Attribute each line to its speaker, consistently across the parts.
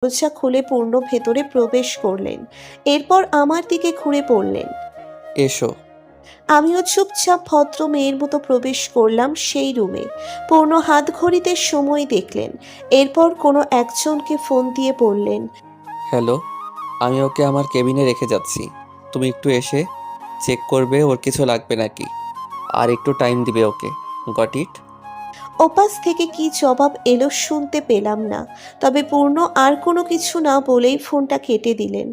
Speaker 1: দরজা খুলে পূর্ণ ভেতরে প্রবেশ করলেন। এরপর আমার দিকে ঘুরে পড়লেন।
Speaker 2: এসো।
Speaker 1: আমিও চুপচাপ ভদ্র মেয়ের মতো প্রবেশ করলাম সেই রুমে। পূর্ণ হাত ঘড়িতে সময় দেখলেন। এরপর কোনো একজনকে ফোন দিয়ে বললেন,
Speaker 2: হ্যালো, আমি ওকে আমার কেবিনে রেখে যাচ্ছি। তুমি একটু এসে চেক করবে ওর কিছু লাগবে নাকি, আর একটু টাইম দিবে ওকে। Got it?
Speaker 1: ওপাশ থেকে কি জবাব এলো শুনতে পেলাম না। তবে পূর্ণ আর কোনো কিছু না বলেই ফোনটা কেটে দিলেন।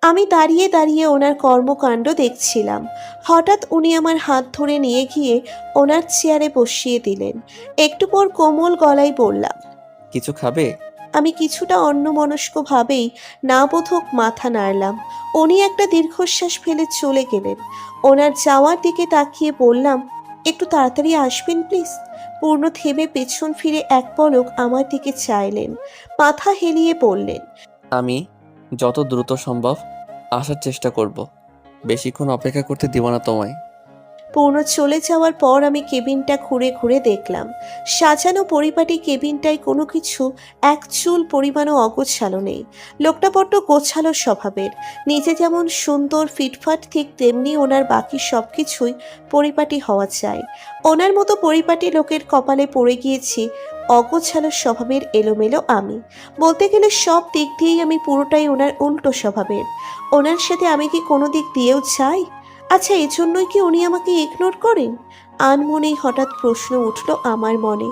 Speaker 1: আমি দাঁড়িয়ে দাঁড়িয়ে ওনার কর্মকাণ্ড দেখছিলাম। হঠাৎ উনি আমার হাত ধরে নিয়ে গিয়ে ওনার চেয়ারে বসিয়ে দিলেন। একটু পর কোমল গলায় বললাম,
Speaker 2: কিছু খাবে?
Speaker 1: আমি কিছুটা অন্যমনস্কভাবেই না বোধক মাথা নাড়লাম। উনি একটা দীর্ঘশ্বাস ফেলে চলে গেলেন। ওনার যাওয়ার দিকে তাকিয়ে বললাম, একটু তাড়াতাড়ি আসবেন প্লিজ। পূর্ণ থেমে পেছন ফিরে এক পলক আমার দিকে চাইলেন, মাথা হেলিয়ে বললেন,
Speaker 2: আমি যত দ্রুত সম্ভব আসার চেষ্টা করব। বেশিক্ষণ অপেক্ষা করতে দিব না তোমায়।
Speaker 1: পূর্ণ চলে যাওয়ার পর আমি কেবিনটা ঘুরে ঘুরে দেখলাম। সাজানো পরিপাটি কেবিনটায় কোনো কিছু এক চুল পরিমাণও অগোছালো নেই। লোকটা বড্ড গোছালো স্বভাবের। নিজে যেমন সুন্দর ফিটফাট, ঠিক তেমনি ওনার বাকি সব কিছুই পরিপাটি হওয়া চাই। ওনার মতো পরিপাটি লোকের কপালে পড়ে গিয়েছি অগোছালো স্বভাবের এলোমেলো আমি। বলতে গেলে সব দিক দিয়েই আমি পুরোটাই ওনার উল্টো স্বভাবের। ওনার সাথে আমি কি কোনো দিক দিয়েও চাই? আচ্ছা, এজন্যই কি উনি আমাকে ইগনোর করেন? আনমনেই হঠাৎ প্রশ্ন উঠল আমার মনে।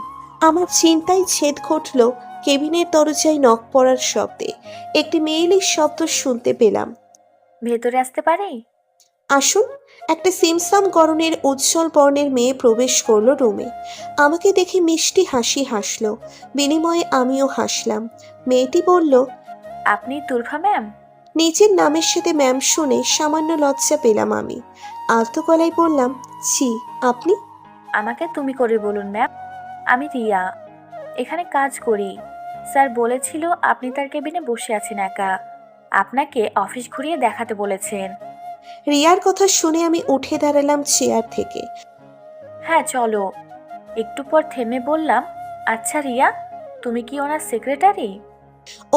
Speaker 1: আমার চিন্তায় ছেদ ঘটল কেবিনের দরজায় নক পড়ার শব্দে। একটি মেয়েলির শব্দ শুনতে পেলাম,
Speaker 3: ভেতরে আসতে পারি?
Speaker 1: আসুন। একটা সিমসাম গড়নের উজ্জ্বল বর্ণের মেয়ে প্রবেশ করলো রুমে। আমাকে দেখে মিষ্টি হাসি হাসলো। বিনিময়ে আমিও হাসলাম। মেয়েটি বলল,
Speaker 3: আপনি তুলফা ম্যাম?
Speaker 1: নিজের নামের সাথে ম্যাম শুনে সামান্য লজ্জা পেলাম আমি। আলতো গলায় বললাম, জি। আপনি?
Speaker 3: আমাকে তুমি করে বলুন ম্যাম। আমি রিয়া, এখানে কাজ করি। স্যার বলেছিল আপনি তার কেবিনে বসে আছেন একা, আপনাকে অফিস ঘুরিয়ে দেখাতে বলেছেন।
Speaker 1: রিয়ার কথা শুনে আমি উঠে দাঁড়ালাম চেয়ার থেকে।
Speaker 3: হ্যাঁ চলো। একটু পর থেমে বললাম, আচ্ছা রিয়া, তুমি কি ওনার সেক্রেটারি?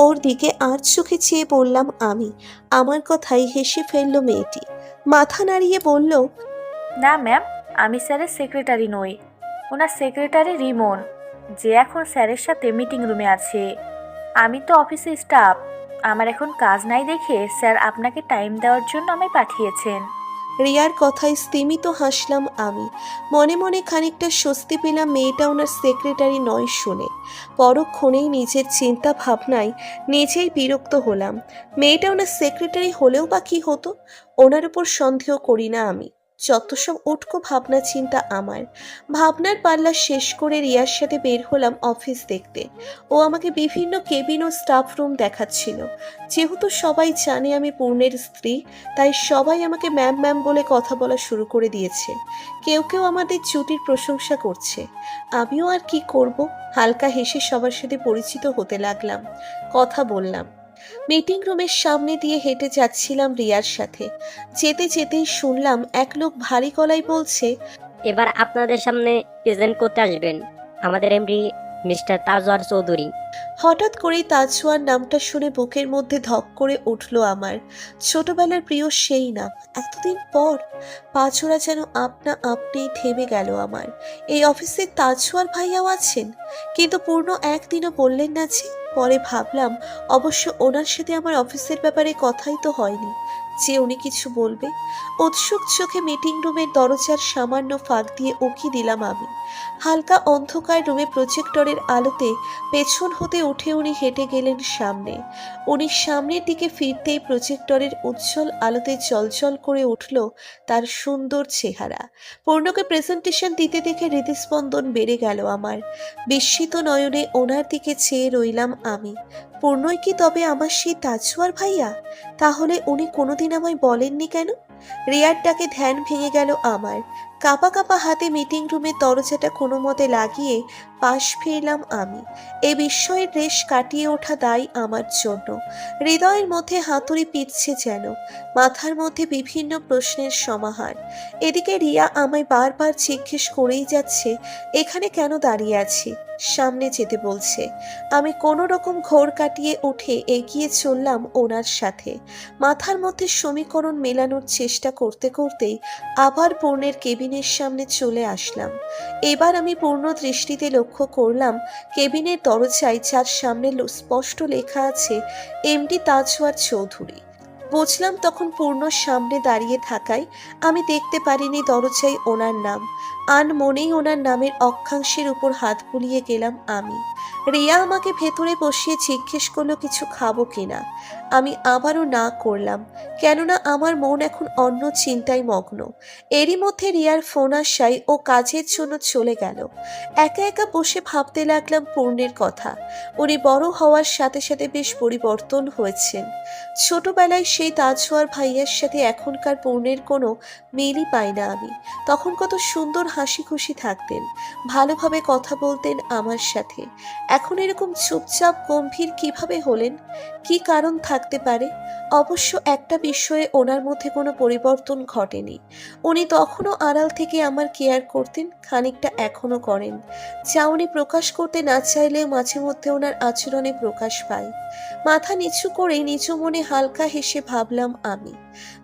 Speaker 1: ওর দিকে আর চোখে চেয়ে বললাম আমি। আমার কথাই হেসে ফেলল মেয়েটি। মাথা নাড়িয়ে বলল,
Speaker 3: না ম্যাম, আমি স্যারের সেক্রেটারি নই। ওনার সেক্রেটারি রিমন, যে এখন স্যারের সাথে মিটিং রুমে আছে। আমি তো অফিসে স্টাফ। আমার এখন কাজ নাই দেখে স্যার আপনাকে টাইম দেওয়ার জন্য আমায় পাঠিয়েছেন।
Speaker 1: রিয়ার কথায় স্তিমিত হাসলাম আমি। মনে মনে খানিকটা স্বস্তি পেলাম মেয়েটা ওনার সেক্রেটারি নয় শুনে। পরক্ষণেই নিজের চিন্তা ভাবনায় নিজেই বিরক্ত হলাম। মেয়েটা ওনার সেক্রেটারি হলেও বা কি হতো? ওনার উপর সন্দেহ করি না আমি। যত সব উটকো ভাবনা চিন্তা আমার। ভাবনার পাল্লা শেষ করে রিয়ার সাথে বের হলাম অফিস দেখতে। ও আমাকে বিভিন্ন কেবিন ও স্টাফ রুম দেখাচ্ছিল। যেহেতু সবাই জানে আমি পূর্ণের স্ত্রী, তাই সবাই আমাকে ম্যাম ম্যাম বলে কথা বলা শুরু করে দিয়েছে। কেউ কেউ আমাদের জুটির প্রশংসা করছে। আমিও আর কি করব, হালকা হেসে সবার সাথে পরিচিত হতে লাগলাম, কথা বললাম। মিটিং রুমের সামনে দিয়ে হেঁটে যাচ্ছিলাম রিয়ার সাথে। যেতে যেতেই শুনলাম এক লোক ভারী গলায় বলছে,
Speaker 4: এবার আপনাদের সামনে প্রেজেন্ট করতে আসবেন আমাদের এমডি মিস্টার তাজওয়ার চৌধুরী।
Speaker 1: হঠাৎ করেই তাজওয়ার নামটা শুনে বুকের মধ্যে ধক করে উঠল আমার। ছোটবেলার প্রিয় সেই নাম, এতদিন পর। পাঁচোরা যেন আপনা আপনিই থেমে গেল আমার। এই অফিসে তাজওয়ার ভাইয়াও আছেন, কিন্তু পূর্ণ একদিনও বললেন না যে। পরে ভাবলাম, অবশ্য ওনার সাথে আমার অফিসের ব্যাপারে কথাই তো হয়নি যে উনি কিছু বলবে। উৎসুক চোখে মিটিং রুমের দরজার সামান্য ফাঁক দিয়ে উকি দিলাম আমি। হালকা অন্ধকার রুমে প্রজেক্টরের আলোতে পেছন হতে উঠে উনি হেঁটে গেলেন সামনে। উনি সামনের দিকে ফিরতেই প্রজেক্টরের উজ্জ্বল আলোতে জ্বলজ্বল করে উঠল তার সুন্দর চেহারা। পূর্ণকে প্রেজেন্টেশন দিতে দেখে হৃদস্পন্দন বেড়ে গেল আমার। বিস্মিত নয়নে ওনার দিকে চেয়ে রইলাম আমি। পূর্ণই কি তবে আমার সেই তাজওয়ার ভাইয়া? তাহলে উনি কোনোদিন আমায় বলেননি কেন? রিয়ার ডাকে ধ্যান ভেঙে গেল আমার। কাঁপা কাঁপা হাতে মিটিং রুমের দরজাটা কোনো মতে লাগিয়ে পাশ ফিরলাম আমি। এই বিস্ময়ের রেশ কাটিয়ে ওঠা দায় আমার জন্য। হৃদয়ের মধ্যে হাতুড়ি পিটছে যেন, মাথার মধ্যে বিভিন্ন প্রশ্নের সমাহার। এদিকে রিয়া আমায় বারবার জিজ্ঞেস করেই যাচ্ছে এখানে কেন দাঁড়িয়ে আছি, সামনে যেতে বলছে। আমি কোনো রকম ঘোর কাটিয়ে উঠে এগিয়ে চললাম ওনার সাথে। মাথার মধ্যে সমীকরণ মেলানোর চেষ্টা করতে করতেই আবার পূর্ণের কেবিনের সামনে চলে আসলাম। এবার আমি পূর্ণ দৃষ্টিতে লক্ষ্য করলাম কেবিনের দরজায়, যার সামনে স্পষ্ট লেখা আছে এমডি তাজওয়ার চৌধুরী। বুঝলাম তখন পূর্ণ সামনে দাঁড়িয়ে থাকায় আমি দেখতে পারিনি দরজায় ওনার নাম। মনেই ওনার নামের অক্ষাংশের উপর হাত বুলিয়ে গেলাম আমি। রিয়া আমাকে ভেতরে বসিয়ে জিজ্ঞেস করলো কিছু খাবো কিনা। আমি আবারও না করলাম, কেননা আমার মন এখন অন্য চিন্তায় মগ্ন। এরই মধ্যে রিয়ার ফোন আসায় ও কাজের জন্য চলে গেল। একা একা বসে ভাবতে লাগলাম পূর্ণের কথা। উনি বড় হওয়ার সাথে সাথে বেশ পরিবর্তন হয়েছেন। ছোটবেলায় সেই তাজওয়ার ভাইয়ার সাথে এখনকার পূর্ণের কোনো মিলই পাই না আমি। তখন কত সুন্দর হাসি খুশি থাকতেন, ভালোভাবে কথা বলতেন আমার সাথে। এখন এরকম চুপচাপ গম্ভীর কিভাবে হলেন? কি কারণ থাকতে পারে? অবশ্য একটা বিষয়ে ওনার মধ্যে কোনো পরিবর্তন ঘটেনি। উনি তখনও আড়াল থেকে আমার কেয়ার করতেন, খানিকটা এখনো করেন। যা উনি প্রকাশ করতে না চাইলেও মাঝে মধ্যে ওনার আচরণে প্রকাশ পায়। মাথা নিচু করে নিচু মনে হালকা হেসে ভাবলাম আমি।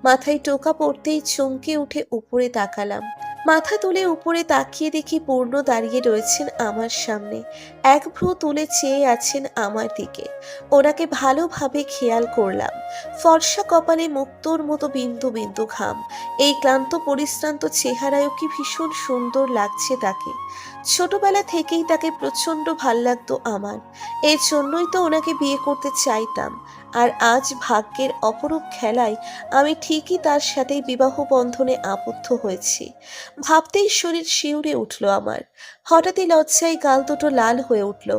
Speaker 1: মাথায় টোকা পড়তেই চমকে উঠে উপরে তাকালাম। মাথা তুলে উপরে তাকিয়ে দেখি পূর্ণ দাঁড়িয়ে রয়েছেন আমার সামনে। এক ভ্রু তুলে চেয়ে আছেন আমার দিকে। ওনাকে ভালোভাবে খেয়াল করলাম। ফর্সা কপালে মুক্তোর মতো বিন্দু বিন্দু ঘাম। এই ক্লান্ত পরিশ্রান্ত চেহারায়ও কি ভীষণ সুন্দর লাগছে তাকে। ছোটবেলা থেকেই তাকে প্রচণ্ড ভাল লাগতো আমার। এর জন্যই তো ওনাকে বিয়ে করতে চাইতাম। আর আজ ভাগ্যের অপরূপ খেলায় আমি ঠিকই তার সাথেই বিবাহ বন্ধনে আবদ্ধ হয়েছি। ভাবতেই শরীর শিউরে উঠল আমার। হঠাৎই লজ্জায় গাল দুটো লাল হয়ে উঠল।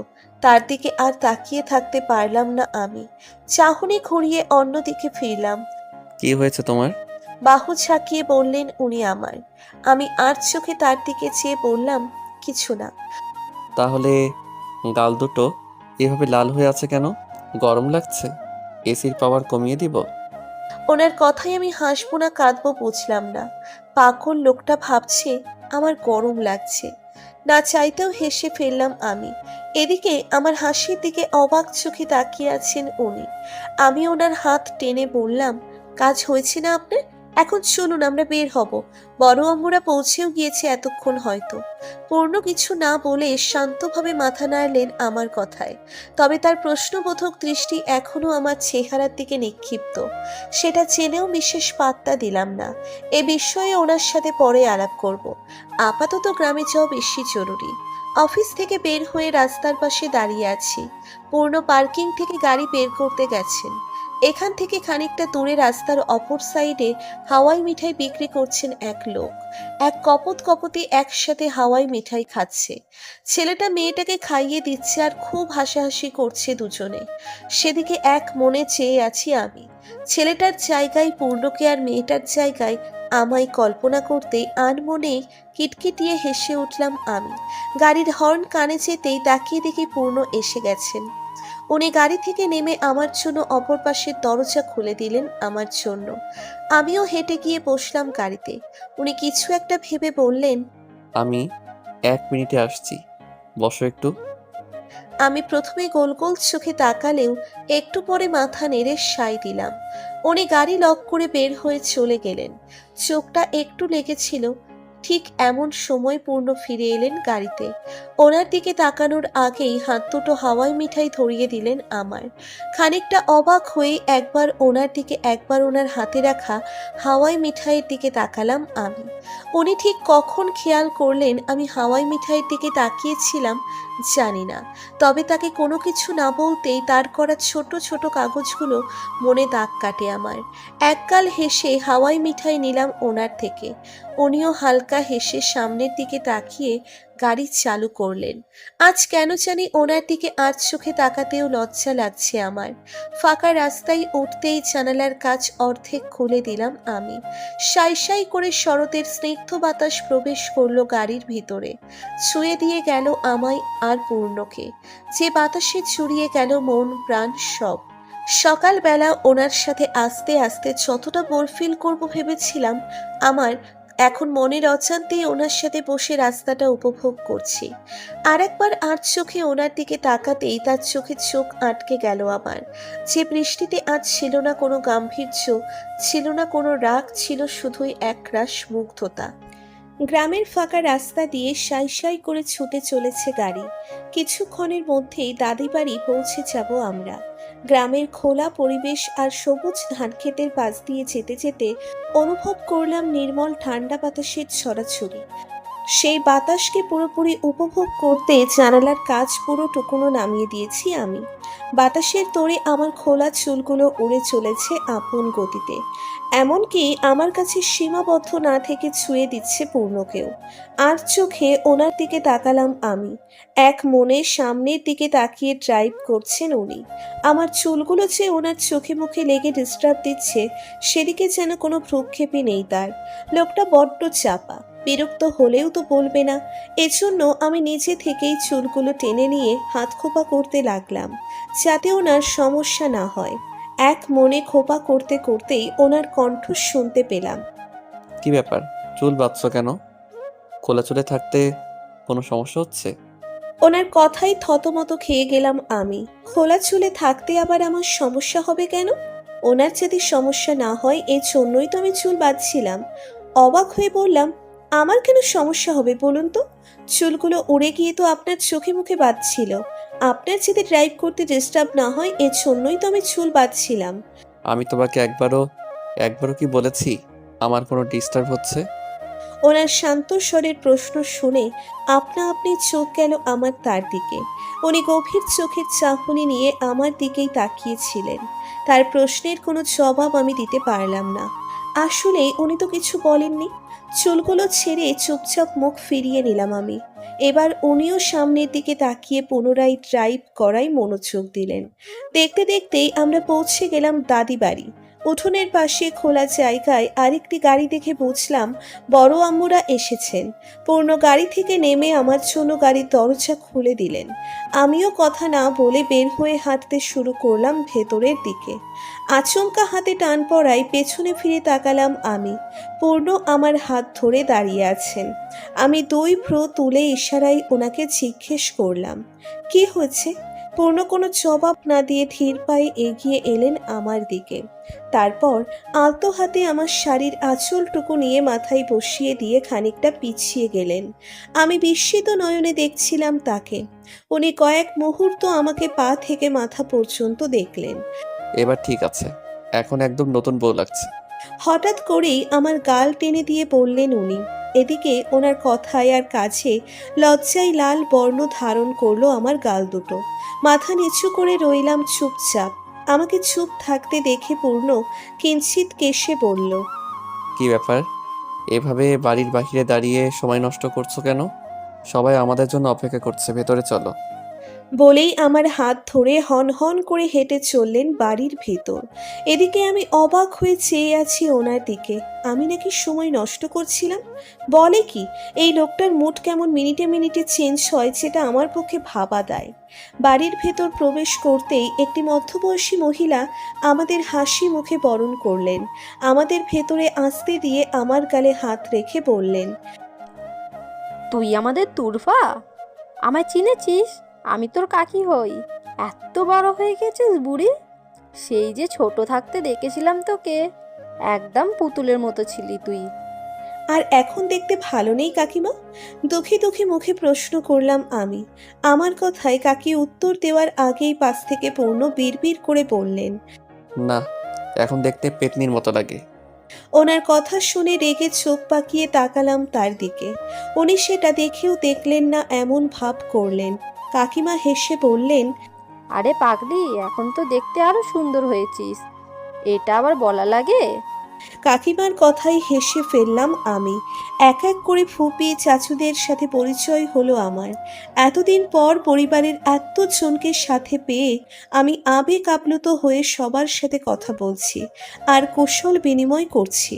Speaker 1: তার দিকে আর তাকিয়ে থাকতে পারলাম না আমি। চাহনি ঘুরিয়ে অন্যদিকে ফিরলাম।
Speaker 2: কি হয়েছে তোমার?
Speaker 1: বাহু ঝাঁকিয়ে বললেন উনি আমার। আমি আর চোখে তার দিকে চেয়ে বললাম, কিছু না।
Speaker 2: তাহলে গাল দুটো এভাবে লাল হয়ে আছে কেন? গরম লাগছে? এসির পাওয়ার কমিয়ে দিব?
Speaker 1: ওনার কথায় আমি হাসবো না কাঁদবো বুঝলাম না। পাগল লোকটা ভাবছে আমার গরম লাগছে। না চাইতেও হেসে ফেললাম আমি। এদিকে আমার হাসির দিকে অবাক চোখে তাকিয়ে আছেন উনি। আমি ওনার হাত টেনে বললাম, কাজ হয়েছে না আপনার? এখন চলুন আমরা বের হব। বড় আম্মুরা পৌঁছেও গিয়েছে এতক্ষণ হয়তো। পূর্ণ কিছু না বলে শান্তভাবে মাথা নাড়লেন আমার কথায়। তবে তার প্রশ্নবোধক দৃষ্টি এখনো আমার চেহারার দিকে নিক্ষিপ্ত। সেটা জেনেও বিশেষ পাত্তা দিলাম না। এ বিষয়ে ওনার সাথে পরে আলাপ করব। আপাতত গ্রামে যাওয়া বেশি জরুরি। অফিস থেকে বের হয়ে রাস্তার পাশে দাঁড়িয়ে আছি। পূর্ণ পার্কিং থেকে গাড়ি বের করতে গেছেন। এখান থেকে খানিকটা দূরে রাস্তার অপর সাইডে হাওয়াই মিঠাই বিক্রি করছেন এক লোক। এক কপত কপতি একসাথে হাওয়াই মিঠাই খাচ্ছে। ছেলেটা মেয়েটাকে খাইয়ে দিচ্ছে আর খুব হাসাহাসি করছে দুজনে। সেদিকে এক মনে চেয়ে আছি আমি। ছেলেটার জায়গায় পূর্ণকে আর মেয়েটার জায়গায় আমায় কল্পনা করতেই আনমনেই কিটকিটিয়ে হেসে উঠলাম আমি। গাড়ির হর্ন কানে যেতেই তাকিয়ে দেখি পূর্ণ এসে গেছেন। উনি গাড়ি থেকে নেমে আমার জন্য অপর পাশের দরজা খুলে দিলেন আমার জন্য। আমিও হেঁটে গিয়ে বসলাম গাড়িতে। উনি কিছু একটা ভেবে বললেন,
Speaker 2: আমি 1 মিনিটে আসছি, বসো একটু।
Speaker 1: আমি প্রথমে গোল গোল চোখে তাকালেও একটু পরে মাথা নেড়ে সায় দিলাম। উনি গাড়ি লক করে বের হয়ে চলে গেলেন। চোখটা একটু লেগেছিল। ঠিক এমন সময় পূর্ণ ফিরে এলেন গাড়িতে। ওনার দিকে তাকানোর আগেই হাত দুটো হাওয়াই মিঠাই ধরিয়ে দিলেন আমার। খানিকটা অবাক হয়ে একবার ওনার দিকে একবার ওনার হাতে রাখা হাওয়াই মিঠাইয়ের দিকে তাকালাম আমি। উনি ঠিক কখন খেয়াল করলেন আমি হাওয়াই মিঠাইয়ের দিকে তাকিয়েছিলাম জানি না। তবে তাকে কোনো কিছু না বলতেই তার করা ছোট ছোট কাগজগুলো মনে দাগ কাটে আমার। একগাল হেসে হাওয়াই মিঠাই নিলাম ওনার থেকে। উনিও হালকা হালকা হেসে সামনের দিকে তাকিয়ে গাড়ি চালু করলেন। আজ কেন জানি ওনার দিকে আজ চোখে তাকাতেও লজ্জা লাগছে আমার। ফাঁকা রাস্তায় উঠতেই জানালার কাচ অর্ধেক খুলে দিলাম আমি। সাই সাই করে শরতের স্নিগ্ধ বাতাস প্রবেশ করলো গাড়ির ভিতরে, ছুঁয়ে দিয়ে গেল আমায় আর পূর্ণকে, যে বাতাসে ছড়িয়ে গেল মন প্রাণ সব। সকালবেলা ওনার সাথে আস্তে আস্তে যতটা বোর ফিল করবো ভেবেছিলাম, আমার এখন মনের অজান্তেই ওনার সাথে বসে রাস্তাটা উপভোগ করছি। আর একবার আর চোখে ওনার দিকে তাকাতেই তার চোখে চোখ আটকে গেল আমার। যে বৃষ্টিতে আজ ছিল না কোনো গাম্ভীর্য, ছিল না কোনো রাগ, ছিল শুধুই একরাশ মুগ্ধতা। গ্রামের ফাঁকা রাস্তা দিয়ে সাই সাই করে ছুটে চলেছে গাড়ি। কিছুক্ষণের মধ্যেই দাদি বাড়ি পৌঁছে যাব আমরা। গ্রামের খোলা পরিবেশ আর সবুজ ধানক্ষেতের পাশ দিয়ে যেতে যেতে অনুভব করলাম নির্মল ঠান্ডা বাতাসের ছড়াছড়ি। সেই বাতাসকে পুরোপুরি উপভোগ করতে জানালার কাচ পুরো টুকুনো নামিয়ে দিয়েছি আমি। বাতাসের তোড়ে আমার খোলা চুলগুলো উড়ে চলেছে আপন গতিতে, এমনকি আমার কাছে সীমাবদ্ধ না থেকে ছুঁয়ে দিচ্ছে পূর্ণকেও। আর চোখে ওনার দিকে তাকালাম আমি। এক মনে সামনের দিকে তাকিয়ে ড্রাইভ করছেন উনি। আমার চুলগুলো যে ওনার চোখে মুখে লেগে ডিস্টার্ব দিচ্ছে, সেদিকে যেন কোনো ভ্রুক্ষেপই নেই তার। লোকটা বড্ড চাপা, বিরক্ত হলেও তো বলবে না। এজন্য আমি নিজে থেকেই চুলগুলো টেনে নিয়ে হাত খোপা করতে লাগলাম, যাতে ওনার সমস্যা না হয়। এক মনে খোপা করতে করতেই ওনার কণ্ঠ শুনতে পেলাম।
Speaker 2: কি ব্যাপার, চুল বাঁধছো কেন? খোলা চুলে থাকতে কোনো সমস্যা হচ্ছে?
Speaker 1: ওনার কথাই থতমত খেয়ে গেলাম আমি। খোলা চুলে থাকতে আবার আমার সমস্যা হবে কেন? ওনার যদি সমস্যা না হয় এর জন্যই তো আমি চুল বাঁধছিলাম। অবাক হয়ে বললাম, আমার কেন সমস্যা হবে বলুন তো? চুলগুলো উড়ে গিয়ে তো আপনার চোখে মুখে বাঁধছিল। আপনার যদি ড্রাইভ করতে ডিস্টার্ব না হয় এর জন্যই তো আমি চুল বাঁধছিলাম।
Speaker 2: আমি তোমাকে একবারও কি বলেছি আমার কোনো ডিস্টার্ব হচ্ছে?
Speaker 1: ওনার শান্ত স্বরের প্রশ্ন শুনে আপনা আপনি চোখ গেল আমার তার দিকে। উনি গভীর চোখের চাহনি নিয়ে আমার দিকেই তাকিয়েছিলেন। তার প্রশ্নের কোনো জবাব আমি দিতে পারলাম না। আসলে উনি তো কিছু বলেননি। চুলগুলো ছেড়ে চুপচাপ মুখ ফিরিয়ে নিলাম আমি। এবার উনিও সামনের দিকে তাকিয়ে পুনরায় ড্রাইভ করায় মনোযোগ দিলেন। দেখতে দেখতেই আমরা পৌঁছে গেলাম দাদি বাড়ি। উঠোনের পাশে খোলা জায়গায় আরেকটি গাড়ি দেখে বুঝলাম বড় আম্মুরা এসেছেন। পূর্ণ গাড়ি থেকে নেমে আমার জন্য গাড়ির দরজা খুলে দিলেন। আমিও কথা না বলে বের হয়ে হাঁটতে শুরু করলাম ভেতরের দিকে। আচমকা হাতে টান পড়ায় পেছনে ফিরে তাকালাম আমি। পূর্ণ আমার হাত ধরে দাঁড়িয়ে আছেন। আমি দুই ভ্রু তুলে ইশারায় ওনাকে জিজ্ঞেস করলাম, কি হয়েছে? পূর্ণ কোনো জবাব না দিয়ে ধীর পায়ে এগিয়ে এলেন আমার দিকে। তারপর আলতো হাতে আমার শাড়ির আঁচলটুকু নিয়ে মাথায় বসিয়ে দিয়ে খানিকটা পিছিয়ে গেলেন। আমি বিস্মিত নয়নে দেখছিলাম তাকে। উনি কয়েক মুহূর্ত আমাকে পা থেকে মাথা পর্যন্ত দেখলেন।
Speaker 2: এবার ঠিক আছে, এখন একদম নতুন বউ লাগছে।
Speaker 1: হঠাৎ করেই আমার গাল টেনে দিয়ে বললেন উনি। এদিকে ওনার কথায় আর কাছে লজ্জায় লাল বর্ণ ধারণ করলো আমার গাল দুটো। মাথা নিচু করে রইলাম চুপচাপ। আমাকে চুপ থাকতে দেখে পূর্ণ কিঞ্চিত কেশে বলল,
Speaker 2: কি ব্যাপার, এভাবে বাড়ির বাহিরে দাঁড়িয়ে সময় নষ্ট করছো কেন? সবাই আমাদের জন্য অপেক্ষা করছে, ভেতরে চলো।
Speaker 1: বলেই আমার হাত ধরে হন হন করে হেঁটে চললেন বাড়ির ভেতর। এদিকে আমি অবাক হয়ে চেয়ে আছি ওনার দিকে। আমি নাকি সময় নষ্ট করছিলাম? বলে কি, এই লোকটার মুড কেমন মিনিটে মিনিটে চেঞ্জ হয়, যেটা আমার পক্ষে ভাবা দায়। বাড়ির ভেতর প্রবেশ করতেই একটি মধ্যবয়সী মহিলা আমাদের হাসি মুখে বরণ করলেন। আমাদের ভেতরে আসতে দিয়ে আমার গালে হাত রেখে বললেন,
Speaker 5: তুই আমাদের তুরফা? আমায় চিনেছিস? আমি তোর কাকি হই। এত বড় হয়ে গেছিস বুড়ি। সেই যে ছোট থাকতে দেখেছিলাম তোকে, একদম পুতুলের মতো ছিলি তুই।
Speaker 1: আর এখন দেখতে ভালো নেই কাকিমা? দুঃখী দুঃখী মুখে প্রশ্ন করলাম আমি। আমার কথায় কাকি উত্তর দেওয়ার আগেই পাশ থেকে পূর্ণ বিড়বিড় করে বললেন,
Speaker 2: না, এখন দেখতে পেতনির মতো লাগে।
Speaker 1: ওনার কথা শুনে রেগে চোখ পাকিয়ে তাকালাম তার দিকে। উনি সেটা দেখেও দেখলেন না এমন ভাব করলেন। কাকিমা হেসে বললেন,
Speaker 5: আরে পাগলি, এখন তো দেখতে আরো সুন্দর হয়েছিস। এটা আবার বলা লাগে?
Speaker 1: কাকিমার কথায় হেসে ফেললাম আমি। এক এক করে ফুপি চাচুদের সাথে পরিচয় হলো আমার। এতদিন পর পরিবারের এতজনকে সাথে পেয়ে আমি আবেগ আপ্লুত হয়ে সবার সাথে কথা বলছি আর কৌশল বিনিময় করছি।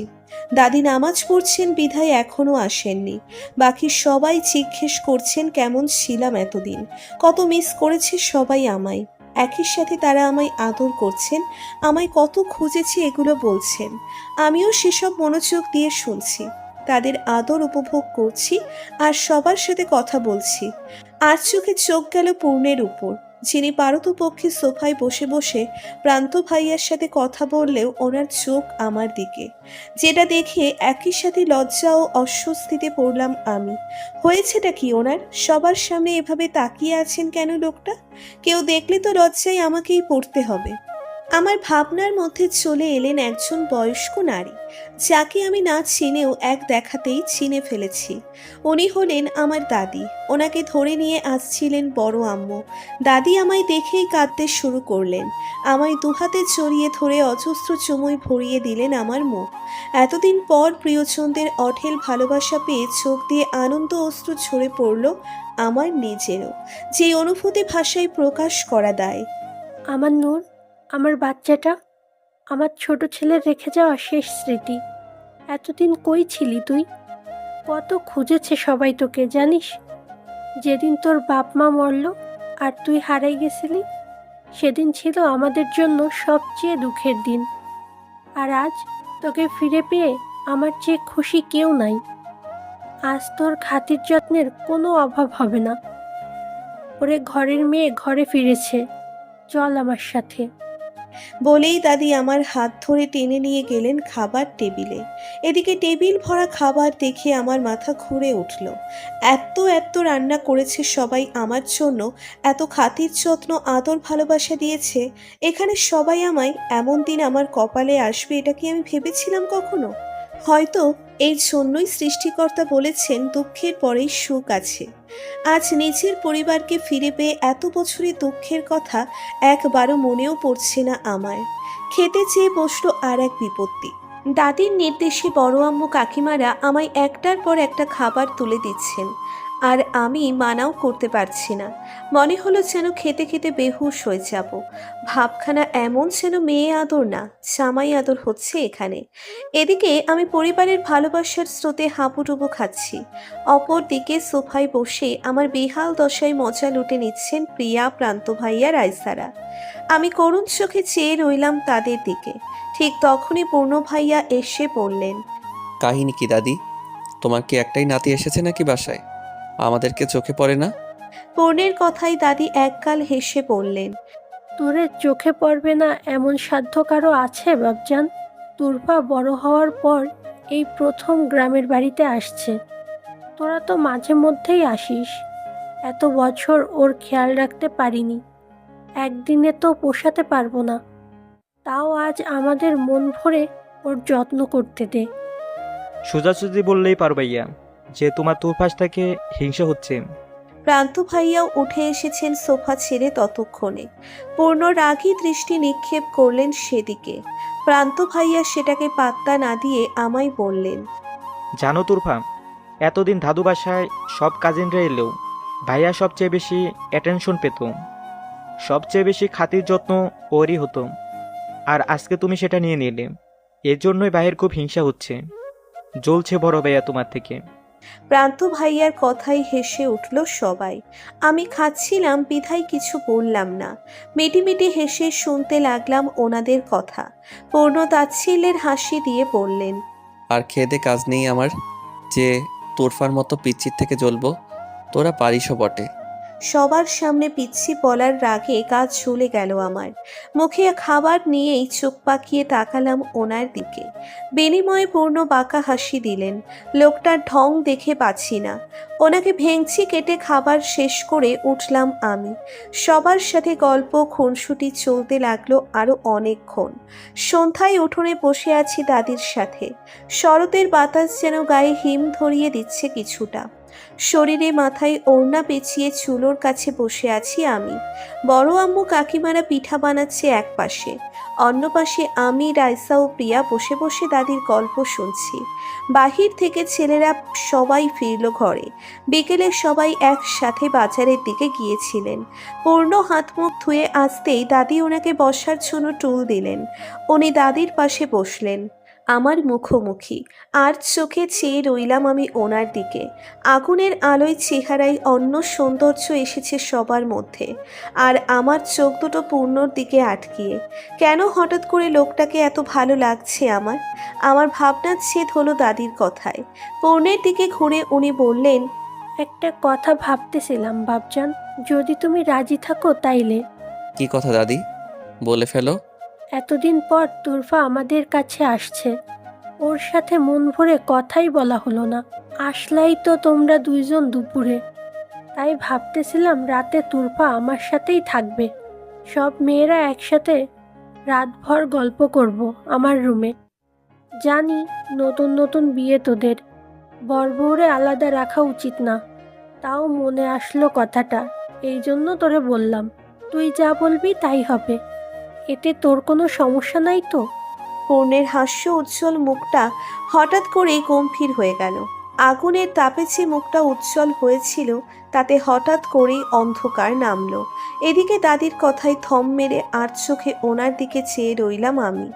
Speaker 1: দাদি নামাজ পড়ছেন বিধায় এখনো আসেননি। বাকি সবাই জিজ্ঞেস করছেন কেমন ছিলাম এতদিন, কত মিস করেছে সবাই আমায়। একই সাথে তারা আমায় আদর করছেন, আমায় কত খুঁজেছি এগুলো বলছেন। আমিও সেসব মনোযোগ দিয়ে শুনছি, তাদের আদর উপভোগ করছি আর সবার সাথে কথা বলছি। আর চোখে চোখ গেল পূর্ণের উপর, যিনি পারতপক্ষে সোফায় বসে বসে প্রান্ত ভাইয়ার সাথে কথা বললেও ওনার চোখ আমার দিকে, যেটা দেখে একই সাথে লজ্জা ও অস্বস্তিতে পড়লাম আমি। হয়েছেটা কি ওনার? সবার সামনে এভাবে তাকিয়ে আছেন কেন লোকটা? কেউ দেখলে তো লজ্জায় আমাকেই পড়তে হবে। আমার ভাবনার মধ্যে চলে এলেন একজন বয়স্ক নারী, যাকে আমি না চিনেও এক দেখাতেই চিনে ফেলেছি। উনি হলেন আমার দাদি। ওনাকে ধরে নিয়ে আসছিলেন বড় আম্মু। দাদি আমায় দেখেই কাঁদতে শুরু করলেন। আমায় দুহাতে জড়িয়ে ধরে অজস্র চুমুই ভরিয়ে দিলেন আমার মুখ। এতদিন পর প্রিয়জনদের অঢেল ভালোবাসা পেয়ে চোখ দিয়ে আনন্দ অশ্রু ঝরে পড়ল আমার নিজেরও, যে অনুভূতি ভাষায় প্রকাশ করা দায়।
Speaker 6: আমার নূর, আমার বাচ্চাটা, আমার ছোট ছেলের রেখে যাওয়া শেষ স্মৃতি। এতদিন কই ছিলি তুই? কত খুঁজেছে সবাই তোকে জানিস? যেদিন তোর বাপ মা মরল আর তুই হারাই গেছিলি, সেদিন ছিল আমাদের জন্য সবচেয়ে দুঃখের দিন। আর আজ তোকে ফিরে পেয়ে আমার চেয়ে খুশি কেউ নাই। আজ তোর খাতির যত্নের কোনো অভাব হবে না। ওরে ঘরের মেয়ে ঘরে ফিরেছে, চল আমার সাথে।
Speaker 1: বলেই দাদি আমার হাত ধরে টেনে নিয়ে গেলেন খাবার টেবিলে। এদিকে টেবিল ভরা খাবার দেখে আমার মাথা ঘুরে উঠল। এত এত রান্না করেছে সবাই আমার জন্য, এত খাতির যত্ন আদর ভালোবাসা দিয়েছে। এখানে সবাই আমায়, এমন দিন আমার কপালে আসবে এটা কি আমি ভেবেছিলাম কখনো? হয়তো এই জন্যই সৃষ্টিকর্তা বলেছেন দুঃখের পরেই সুখ আছে। আজ নিজের পরিবারকে ফিরে পেয়ে এত বছরের দুঃখের কথা একবারও মনেও পড়ছে না আমার। খেতে চেয়ে বসলো আর এক বিপত্তি। দাদির নির্দেশে বড় আম্মু কাকিমারা আমায় একটার পর একটা খাবার তুলে দিচ্ছেন, আর আমি মানাও করতে পারছি না। মনে হলো যেন খেতে খেতে বেহুশ হয়ে যাব। ভাবখানা এমন যেন মেয়ে আদর না, জামাই আদর হচ্ছে এখানে। এদিকে আমি পরিবারের ভালোবাসার স্রোতে হাঁপুডুবু খাচ্ছি। অপরদিকে সোফায় বসে আমার বেহাল দশায় মজা লুটে নিচ্ছেন প্রিয়া, প্রান্ত ভাইয়া, রাইসারা। আমি করুণ চোখে চেয়ে রইলাম তাদের দিকে। ঠিক তখনই পূর্ণ ভাইয়া এসে পড়লেন।
Speaker 2: কাহিনী কি দাদি? তোমার কি একটাই নাতি এসেছে নাকি বাসায়? আমাদেরকে চোখে পড়ে না?
Speaker 1: পূর্ণের কথায় দাদি একগাল হেসে পড়লেন।
Speaker 6: তোরে চোখে পড়বে না এমন সাধ্য কারো আছে বাপজান? তুরপা বড় হওয়ার পর এই প্রথম গ্রামের বাড়িতে আসছে। তোরা তো মাঝে মধ্যেই আসিস। এত বছর ওর খেয়াল রাখতে পারিনি, একদিনে তো পোষাতে পারবো না। তাও আজ আমাদের মন ভরে ওর যত্ন করতে দে।
Speaker 7: সোজাসুজি বললেই পারবাইয়া যে তোমার তুরফাস থেকে হিংসা হচ্ছে।
Speaker 1: প্রান্ত ভাইয়াও উঠে এসেছেন সোফা ছেড়ে ততক্ষণে। পূর্ণ রাগী দৃষ্টি নিক্ষেপ করলেন সেদিকে। প্রান্ত ভাইয়া সেটাকে পাত্তা না দিয়ে আমায় বললেন,
Speaker 7: জানো তুরফা, এতদিন দাদু বাসায় সব কাজিনরা এলেও ভাইয়া সবচেয়ে বেশি অ্যাটেনশন পেত, সবচেয়ে বেশি খাতির যত্ন ওরই হতো। আর আজকে তুমি সেটা নিয়ে নিলে, এর জন্যই ভাইয়ের খুব হিংসা হচ্ছে, জ্বলছে বড় ভাইয়া তোমার থেকে।
Speaker 1: প্রান্ত ভাইয়ার কথায় হেসে উঠল সবাই। আমি খাচ্ছিলাম বিধায় কিছু বললাম না। মিটিমিটি হেসে শুনতে লাগলাম ওনাদের কথা। পূর্ণ তাচ্ছিল্যের হাসি দিয়ে বললেন,
Speaker 2: আর খেয়ে দে কাজ নেই আমার যে তোরফার মতো পিচ্চির থেকে জ্বলবো? তোরা পারিসও বটে।
Speaker 1: সবার সামনে পিচ্ছি বলার রাগে গা ঝুলে গেল আমার। মুখে খাবার নিয়েই চোখ পাকিয়ে তাকালাম ওনার দিকে। বিনিময়ে পূর্ণ বাঁকা হাসি দিলেন। লোকটার ঢং দেখে পাচ্ছি না। ওনাকে ভেঙচি কেটে খাবার শেষ করে উঠলাম আমি। সবার সাথে গল্প খুনসুটি চলতে লাগলো আরো অনেকক্ষণ। সন্ধ্যায় উঠোনে বসে আছি দাদির সাথে। শরতের বাতাস যেন গায়ে হিম ধরিয়ে দিচ্ছে কিছুটা। শরীরে মাথায় ওড়না পেঁচিয়ে চুলোর কাছে বসে আছি আমি। বড় আম্মু কাকিমারা পিঠা বানাচ্ছে এক পাশে। অন্য পাশে আমি, রাইসা ও প্রিয়া বসে বসে দাদির গল্প শুনছি। বাহির থেকে ছেলেরা সবাই ফিরল ঘরে। বিকেলে সবাই একসাথে বাজারের দিকে গিয়েছিলেন। পূর্ণ হাত মুখ ধুয়ে আসতেই দাদি ওনাকে বসার জন্য টুল দিলেন। উনি দাদির পাশে বসলেন আমার মুখোমুখি, আর চোখে চেয়ে রইলাম আমি ওনার দিকে। আগুনের আলোয় চেহারায় অন্য সৌন্দর্য এসেছে সবার মধ্যে, আর আমার চোখ দুটো পূর্ণর দিকে আটকিয়ে। কেন হঠাৎ করে লোকটাকে এত ভালো লাগছে আমার ভাবনার ছেদ হলো দাদির কথায়। পূর্ণের দিকে ঘুরে উনি বললেন,
Speaker 6: একটা কথা ভাবতেছিলাম বাপজান, যদি তুমি রাজি থাকো তাইলে।
Speaker 2: কি কথা দাদি? বলে ফেলো।
Speaker 6: এতদিন পর তুরফা আমাদের কাছে আসছে, ওর সাথে মন ভরে কথাই বলা হলো না। আসলাই তো তোমরা দুইজন দুপুরে, তাই ভাবতেছিলাম রাতে তুরফা আমার সাথেই থাকবে। সব মেয়েরা একসাথে রাতভর গল্প করব আমার রুমে। জানি নতুন নতুন বিয়ে তোদের, বরবউরে আলাদা রাখা উচিত না, তাও মনে আসলো কথাটা, এই জন্য তোরে বললাম। তুই যা বলবি তাই হবে, এতে তোর কোনো সমস্যা নাই তো?
Speaker 1: পূর্ণের হাস্য উজ্জ্বল মুখটা হঠাৎ করেই গম্ভীর হয়ে গেল। আগুনের তাপে যে মুখটা উজ্জ্বল হয়েছিল তাতে হঠাৎ করেই অন্ধকার নামলো। এদিকে দাদির কথায় থম মেরে আর চোখে ওনার দিকে চেয়ে রইলাম আমি।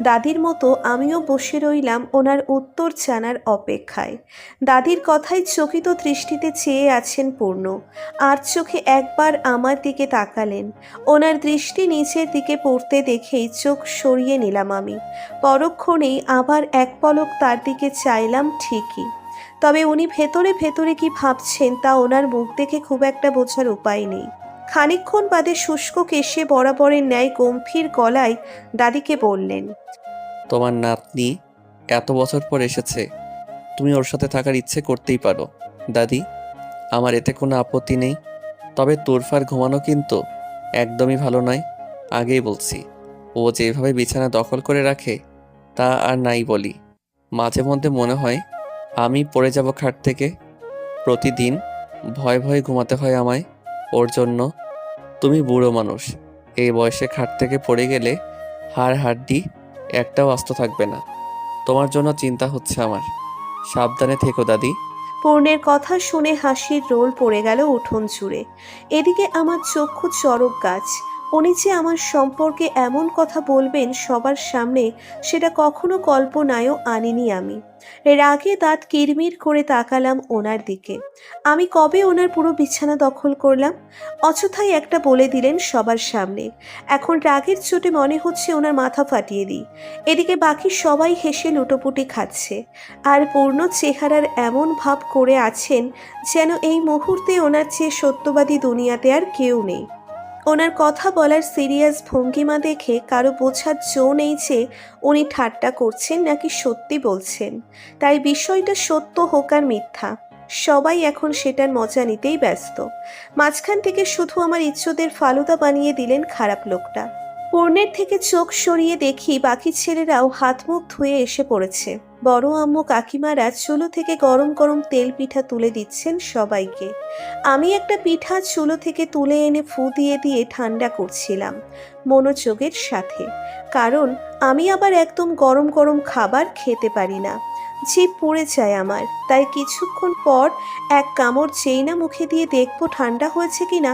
Speaker 1: দাদির মতো আমিও বসে রইলাম ওনার উত্তর জানার অপেক্ষায়। দাদির কথায় চকিত দৃষ্টিতে চেয়ে আছেন পূর্ণ, আর চোখে একবার আমার দিকে তাকালেন। ওনার দৃষ্টি নিচের দিকে পড়তে দেখেই চোখ সরিয়ে নিলাম আমি। পরক্ষণেই আবার এক পলক তার দিকে চাইলাম ঠিকই, তবে উনি ভেতরে ভেতরে কি ভাবছেন তা ওনার মুখ দেখে খুব একটা বোঝার উপায় নেই। খানিকক্ষণ বাদে শুষ্ক কেশে বরাবরের ন্যায় গম্ভীর গলায় দাদিকে বললেন,
Speaker 2: তোমার নাতনি এত বছর পর এসেছে, তুমি ওর সাথে থাকার ইচ্ছে করতেই পারো দাদি, আমার এতে কোনো আপত্তি নেই। তবে তোরফার ঘুমানো কিন্তু একদমই ভালো নয়, আগেই বলছি। ও যেভাবে বিছানা দখল করে রাখে তা আর নাই বলি। মাঝে মধ্যে মনে হয় আমি পড়ে যাব খাট থেকে। প্রতিদিন ভয়ে ভয়ে ঘুমাতে হয় আমায় ওর জন্য। তুমি বুড়ো মানুষ, এই বয়সে খাট থেকে পড়ে গেলে হাড় হাড্ডি একটাও আস্ত থাকবে না। তোমার জন্য চিন্তা হচ্ছে আমার। সাবধানে থেকো দাদি।
Speaker 1: পূর্ণের কথা শুনে হাসির রোল পড়ে গেল উঠোন জুড়ে। এদিকে আমার চক্ষু চড়ক গাছ। উনি যে আমার সম্পর্কে এমন কথা বলবেন সবার সামনে, সেটা কখনো কল্পনায়ও আনিনি আমি। রাগে দাঁত কিরমির করে তাকালাম ওনার দিকে। আমি কবে ওনার পুরো বিছানা দখল করলাম? অযথাই একটা বলে দিলেন সবার সামনে। এখন রাগের চোটে মনে হচ্ছে ওনার মাথা ফাটিয়ে দিই। এদিকে বাকি সবাই হেসে লুটোপুটি খাচ্ছে, আর পূর্ণ চেহারার এমন ভাব করে আছেন যেন এই মুহূর্তে ওনার চেয়ে সত্যবাদী দুনিয়াতে আর কেউ নেই। ওনার কথা বলার সিরিয়াস ভঙ্গিমা দেখে কারো বোঝার জো নেই যে উনি ঠাট্টা করছেন নাকি সত্যি বলছেন। তাই বিষয়টা সত্য হোক আর মিথ্যা, সবাই এখন সেটার মজা নিতেই ব্যস্ত। মাঝখান থেকে শুধু আমার ইজ্জতের ফালুদা বানিয়ে দিলেন খারাপ লোকটা। পূর্ণের থেকে চোখ সরিয়ে দেখি বাকি ছেলেরাও হাত মুখ ধুয়ে এসে পড়েছে। বড় আম্মু কাকিমারা চুলো থেকে গরম গরম তেল পিঠা তুলে দিচ্ছেন সবাইকে। আমি একটা পিঠা চুলো থেকে তুলে এনে ফু দিয়ে দিয়ে ঠান্ডা করছিলাম মনোযোগের সাথে, কারণ আমি আবার একদম গরম গরম খাবার খেতে পারি না, জিভ পুড়ে যায় আমার। তাই কিছুক্ষণ পর এক কামড় যেই না মুখে দিয়ে দেখবো ঠান্ডা হয়েছে কিনা,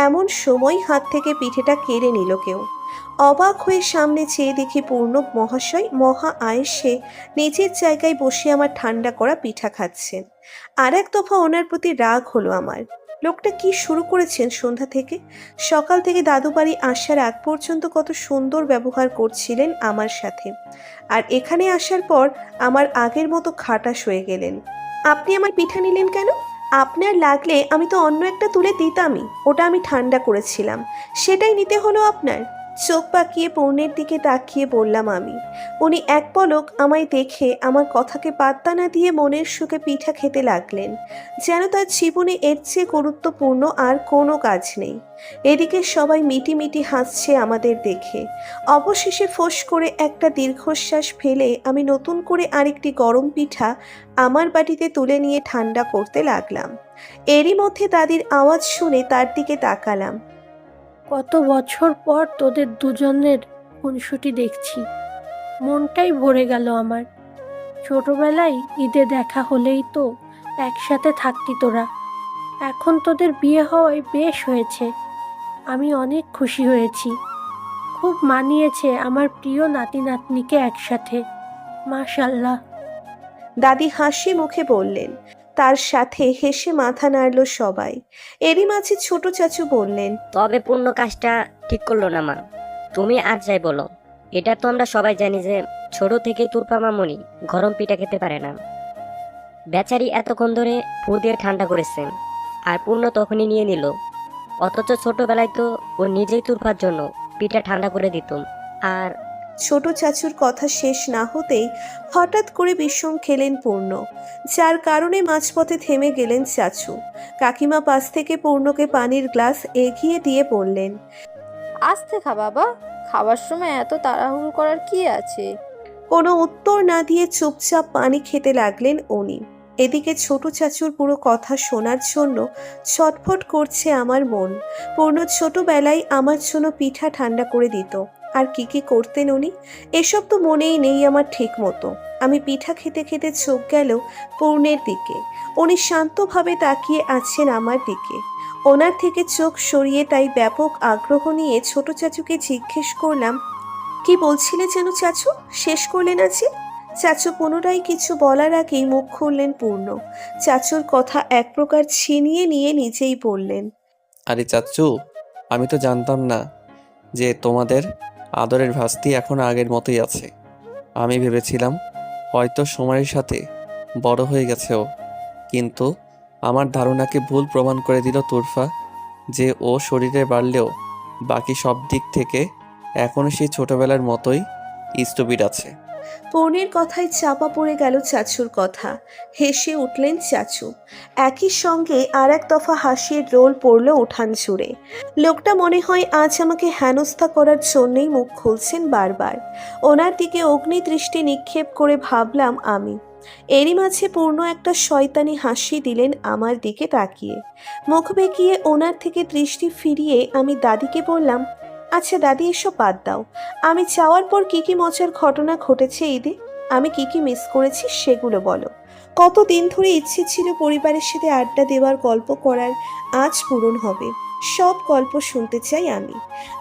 Speaker 1: এমন সময় হাত থেকে পিঠেটা কেড়ে নিল কেউ। অবাক হয়ে সামনে চেয়ে দেখি পূর্ণ মহাশয় মহা আয়েসে নিজের জায়গায় বসে আমার ঠান্ডা করা পিঠা খাচ্ছেন। আর এক দফা ওনার প্রতি রাগ হলো আমার। লোকটা কি শুরু করেছেন সন্ধ্যা থেকে? সকাল থেকে দাদু বাড়ি আসার আগ পর্যন্ত কত সুন্দর ব্যবহার করছিলেন আমার সাথে, আর এখানে আসার পর আমার আগের মতো খাটাস হয়ে গেলেন। আপনি আমার পিঠা নিলেন কেন? আপনার লাগলে আমি তো অন্য একটা তুলে দিতামই, ওটা আমি ঠান্ডা করেছিলাম, সেটাই নিতে হলো আপনার? চোখ পাকিয়ে পূর্ণের দিকে তাকিয়ে বললাম আমি। উনি এক পলক আমায় দেখে আমার কথাকে পাত্তা না দিয়ে মনের সুখে পিঠা খেতে লাগলেন, যেন তার জীবনে এর চেয়ে গুরুত্বপূর্ণ আর কোনো কাজ নেই। এদিকে সবাই মিটি মিটি হাসছে আমাদের দেখে। অবশেষে ফোঁস করে একটা দীর্ঘশ্বাস ফেলে আমি নতুন করে আরেকটি গরম পিঠা আমার বাটিতে তুলে নিয়ে ঠান্ডা করতে লাগলাম। এরই মধ্যে দাদির আওয়াজ শুনে তার দিকে তাকালাম।
Speaker 6: কত বছর পর তোদের দুজনের খুনসুটি দেখছি, মনটাই ভরে গেল আমার। ছোটবেলায় ঈদে দেখা হলেই তো একসাথে থাকতি তোরা। এখন তোদের বিয়ে হওয়ায় বেশ হয়েছে, আমি অনেক খুশি হয়েছি। খুব মানিয়েছে আমার প্রিয় নাতি নাতনিকে একসাথে, মাশাল্লাহ।
Speaker 1: দাদি হাসি মুখে বললেন, তার সাথে হেসে মাথা নাড়ল সবাই। এরই মাঝে ছোট চাচু বললেন,
Speaker 4: তবে পূর্ণ কাজটা ঠিক করলো না মা। তুমি আর যাই বলো, এটা তো আমরা সবাই জানি যে ছোট থেকে তুরপা মামনি গরম পিঠা খেতে পারে না। বেচারি এতক্ষণ ধরে ফু দিয়ে ঠান্ডা করেছেন, আর পূর্ণ তখনই নিয়ে নিল। অথচ ছোটবেলায় তো ও নিজেই তুরপার জন্য পিঠা ঠান্ডা করে দিত। আর
Speaker 1: ছোট চাচুর কথা শেষ না হতেই হঠাৎ করে বিষম খেলেন পূর্ণ, যার কারণে মাঝপথে থেমে গেলেন চাচু। কাকিমা পাশ থেকে পূর্ণকে পানির গ্লাস এগিয়ে দিয়ে বললেন,
Speaker 5: আস্তে খা বাবা, খাওয়ার সময় এত তাড়াহুড়ো করার কি আছে?
Speaker 1: কোনো উত্তর না দিয়ে চুপচাপ পানি খেতে লাগলেন উনি। এদিকে ছোট চাচুর পুরো কথা শোনার জন্য ছটফট করছে আমার মন। পূর্ণ ছোটবেলায় আমার জন্য পিঠা ঠান্ডা করে দিত। আর কি কি করতেন উনি, এসব তো মনেই নেই আমার ঠিক মতো। আমি পিঠা খেতে খেতে চোখ গেল পূর্ণের দিকে। উনি শান্তভাবে তাকিয়ে আছেন আমার দিকে। ওনার থেকে চোখ সরিয়ে তাই ব্যাপক আগ্রহ নিয়ে ছোট চাচুকে জিজ্ঞেস করলাম, কি বলছিলে যেন চাচু, শেষ করলেন আজ? চাচু পুনরায় কিছু বলার আগেই মুখ খুললেন পূর্ণ। চাচুর কথা এক প্রকার ছিনিয়ে নিয়ে নিজেই বললেন,
Speaker 2: আরে চাচ্চু, আমি তো জানতাম না যে তোমাদের আদরের ভাস্তি এখন আগের মতোই আছে। আমি ভেবেছিলাম হয়তো সময়ের সাথে বড় হয়ে গেছে ও, কিন্তু আমার ধারণাকে ভুল প্রমাণ করে দিল তুরফা, যে ও শরীরে বাড়লেও বাকি সব দিক থেকে এখনও সেই ছোটবেলার মতোই স্টুপিড আছে।
Speaker 1: পূর্ণের কথায় চাপা পড়ে গেল চাচুর কথা। হেসে উঠলেন চাচু। একই সঙ্গে আর এক দফা হাসির রোল পড়ল উঠান জুড়ে। লোকটা মনে হয় আজ আমাকে হেনস্থা করার জন্যই মুখ খুলছেন বারবার। ওনার দিকে অগ্নিদৃষ্টি নিক্ষেপ করে ভাবলাম আমি। এরই মাঝে পূর্ণ একটা শয়তানি হাসি দিলেন আমার দিকে তাকিয়ে। মুখ বেঁকিয়ে ওনার থেকে দৃষ্টি ফিরিয়ে আমি দাদিকে বললাম, আচ্ছা দাদি, এসব বাদ দাও। আমি চাওয়ার পর কি কি মজার ঘটনা ঘটেছে ঈদে, আমি কি কি মিস করেছি সেগুলো বলো। কতদিন ধরে ইচ্ছে ছিল পরিবারের সাথে আড্ডা দেওয়ার, গল্প করার, আজ পূরণ হবে। সব গল্প শুনতে চাই আমি।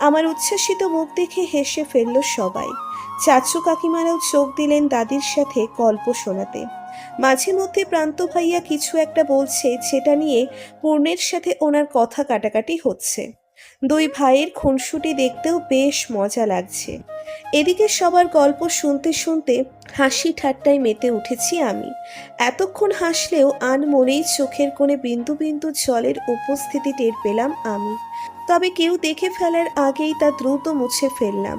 Speaker 1: আমার উচ্ছ্বাসিত মুখ দেখে হেসে ফেলল সবাই। চাচু কাকিমারাও চোখ দিলেন দাদির সাথে গল্প শোনাতে। মাঝে মধ্যে প্রান্ত ভাইয়া কিছু একটা বলছে, যেটা নিয়ে পূর্ণের সাথে ওনার কথা কাটাকাটি হচ্ছে। দুই ভাইয়ের খুনসুটি দেখতেও বেশ মজা লাগছে। এদিকে সবার গল্প শুনতে শুনতে হাসি ঠাট্টায় মেতে উঠেছি আমি। এতক্ষণ হাসলেও আনমনেই চোখের কোণে বিন্দু বিন্দু জলের উপস্থিতি টের পেলাম আমি। তবে কেউ দেখে ফেলার আগেই তা দ্রুত মুছে ফেললাম।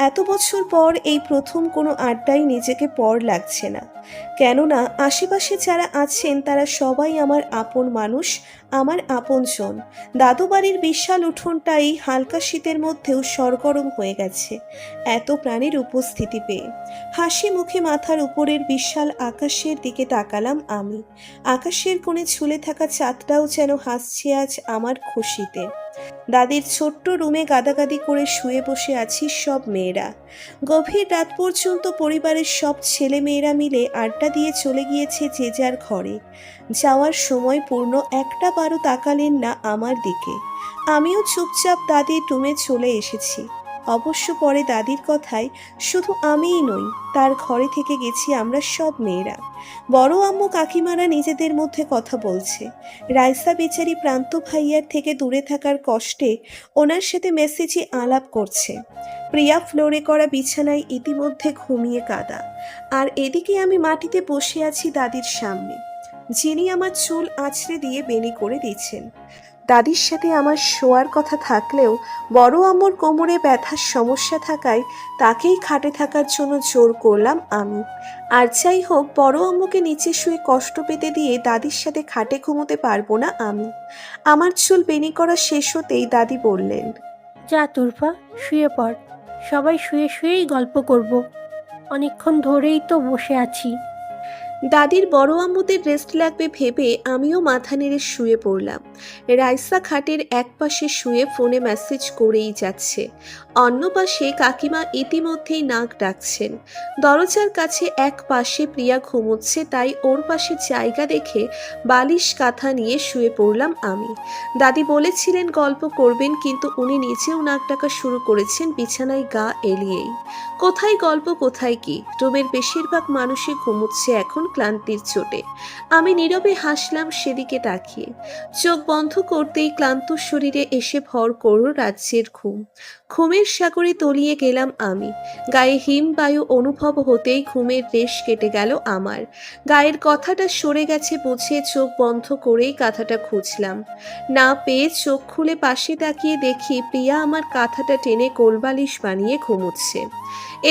Speaker 1: এত বছর পর এই প্রথম কোনো আড্ডায় নিজেকে পর লাগছে না। কেননা আশেপাশে যারা আছেন তারা সবাই আমার আপন মানুষ, আমার আপনজন। দাদু বাড়ির বিশাল উঠোনটাই হালকা শীতের মধ্যেও সরগরম হয়ে গেছে এত প্রাণীর উপস্থিতি পেয়ে। হাসি মুখে মাথার উপরের বিশাল আকাশের দিকে তাকালাম আমি। আকাশের কোণে ঝুলে থাকা চাঁদটাও যেন হাসছে আজ আমার খুশিতে। দাদির ছোট্ট রুমে গাদাগাদি করে শুয়ে বসে আছি সব মেয়েরা। গভীর রাত পর্যন্ত পরিবারের সব ছেলে মেয়েরা মিলে আড্ডা দিয়ে চলে গিয়েছে যে যার ঘরে। যাওয়ার সময় পূর্ণ একটা বারও তাকালেন না আমার দিকে। আমিও চুপচাপ দাদির রুমে চলে এসেছি। অবশ্য পরে দাদির কথায় শুধু আমিই নই, তার ঘরে থেকে গেছি আমরা সব মেয়েরা। বড় আম্মু কাকিমারা নিজেদের মধ্যে কথা বলছে। রাইসা বেচারি প্রান্ত ভাইয়ার থেকে দূরে থাকার কষ্টে ওনার সাথে মেসেজে আলাপ করছে। প্রিয়া ফ্লোরে করা বিছানায় ইতিমধ্যে ঘুমিয়ে কাদা। আর এদিকে আমি মাটিতে বসে আছি দাদির সামনে, যিনি আমার চুল আঁচড়ে দিয়ে বেনি করে দিচ্ছেন। দাদির সাথে আমার শোয়ার কথা থাকলেও বড় আম্মুর কোমরে ব্যথার সমস্যা থাকায় তাকেই খাটে থাকার জন্য জোর করলাম আমি। আর যাই হোক, বড় আম্মুকে নিচে শুয়ে কষ্ট পেতে দিয়ে দাদির সাথে খাটে ঘুমোতে পারবো না আমি। আমার চুল বেনি করা শেষ হতেই দাদি বললেন,
Speaker 6: যা তুরফা, শুয়ে পড়। সবাই শুয়ে শুয়েই গল্প করব, অনেকক্ষণ ধরেই তো বসে আছি।
Speaker 1: দাদির বড় আম্মুদের রেস্ট লাগবে ভেবে আমিও মাথা নেড়ে শুয়ে পড়লাম। রাইসা খাটের এক পাশে শুয়ে ফোনে মেসেজ করেই যাচ্ছে, অন্য পাশে কাকিমা ইতিমধ্যেই নাক ডাকছেন। দরজার কাছে এক পাশে প্রিয়া ঘুমোচ্ছে, তাই ওর পাশে জায়গা দেখে বালিশ কাঁথা নিয়ে শুয়ে পড়লাম আমি। দাদি বলেছিলেন গল্প করবেন, কিন্তু উনি নিজেও নাক ডাকা শুরু করেছেন বিছানায় গা এলিয়েই। কোথায় গল্প কোথায় কি, রুমের বেশিরভাগ মানুষই ঘুমোচ্ছে এখন ক্লান্তির চোটে। আমি নীরবে হাসলাম সেদিকে তাকিয়ে। চোখ বন্ধ করতেই ক্লান্ত শরীরে এসে ভর করল রাজ্যের ঘুম। ঘুমের সাগরে তলিয়ে গেলাম আমি। গায়ে হিম বায়ু অনুভব হতেই ঘুমের রেশ কেটে গেল আমার। গায়ের কথাটা সরে গেছে বুঝে চোখ বন্ধ করেই কাঁথাটা খুঁজলাম। না পেয়ে চোখ খুলে পাশে তাকিয়ে দেখি প্রিয়া আমার কাঁথাটা টেনে কোলবালিশ বানিয়ে ঘুমোচ্ছে।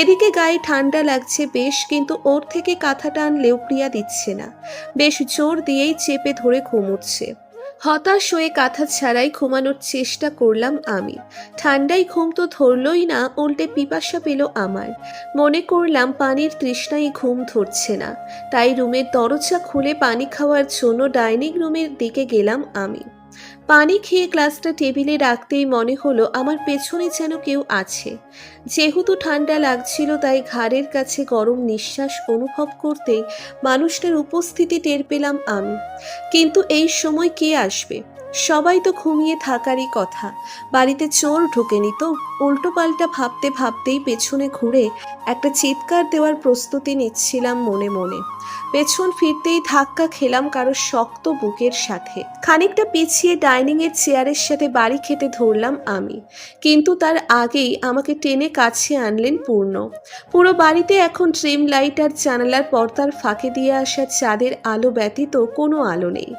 Speaker 1: এদিকে গায়ে ঠান্ডা লাগছে বেশ, কিন্তু ওর থেকে কাঁথা টানলেও প্রিয়া দিচ্ছে না, বেশ জোর দিয়েই চেপে ধরে ঘুমোচ্ছে। হতাশ হয়ে কাঁথা ছাড়াই ঘুমানোর চেষ্টা করলাম আমি। ঠান্ডায় ঘুম তো ধরলই না, উল্টে পিপাসা পেল আমার। মনে করলাম পানির তৃষ্ণায় ঘুম ধরছে না, তাই রুমের দরজা খুলে পানি খাওয়ার জন্য ডাইনিং রুমের দিকে গেলাম আমি। পানি খেয়ে গ্লাসটা টেবিলে রাখতেই মনে হলো আমার পেছনে যেন কেউ আছে। যেহেতু ঠান্ডা লাগছিল তাই ঘাড়ের কাছে গরম নিঃশ্বাস অনুভব করতেই মানুষটার উপস্থিতি টের পেলাম আমি। কিন্তু এই সময় কে আসবে? সবাই তো ঘুমিয়ে থাকারই কথা। বাড়িতে চোর ঢোকেনি তো? উল্টো পাল্টা ভাবতে ভাবতেই পেছনে ঘুরে একটা চিৎকার দেওয়ার প্রস্তুতি নিচ্ছিলাম মনে মনে। পেছন ফিরতেই ধাক্কা খেলাম কারো শক্ত বুকের সাথে। খানিকটা পিছিয়ে ডাইনিং এর চেয়ারের সাথে বাড়ি খেতে ধরলাম আমি, কিন্তু তার আগেই আমাকে টেনে কাছে আনলেন পূর্ণ। পুরো বাড়িতে এখন ড্রিম লাইট আর জানালার পর্দার ফাঁকে দিয়ে আসা চাঁদের আলো ব্যতীত কোনো আলো নেই।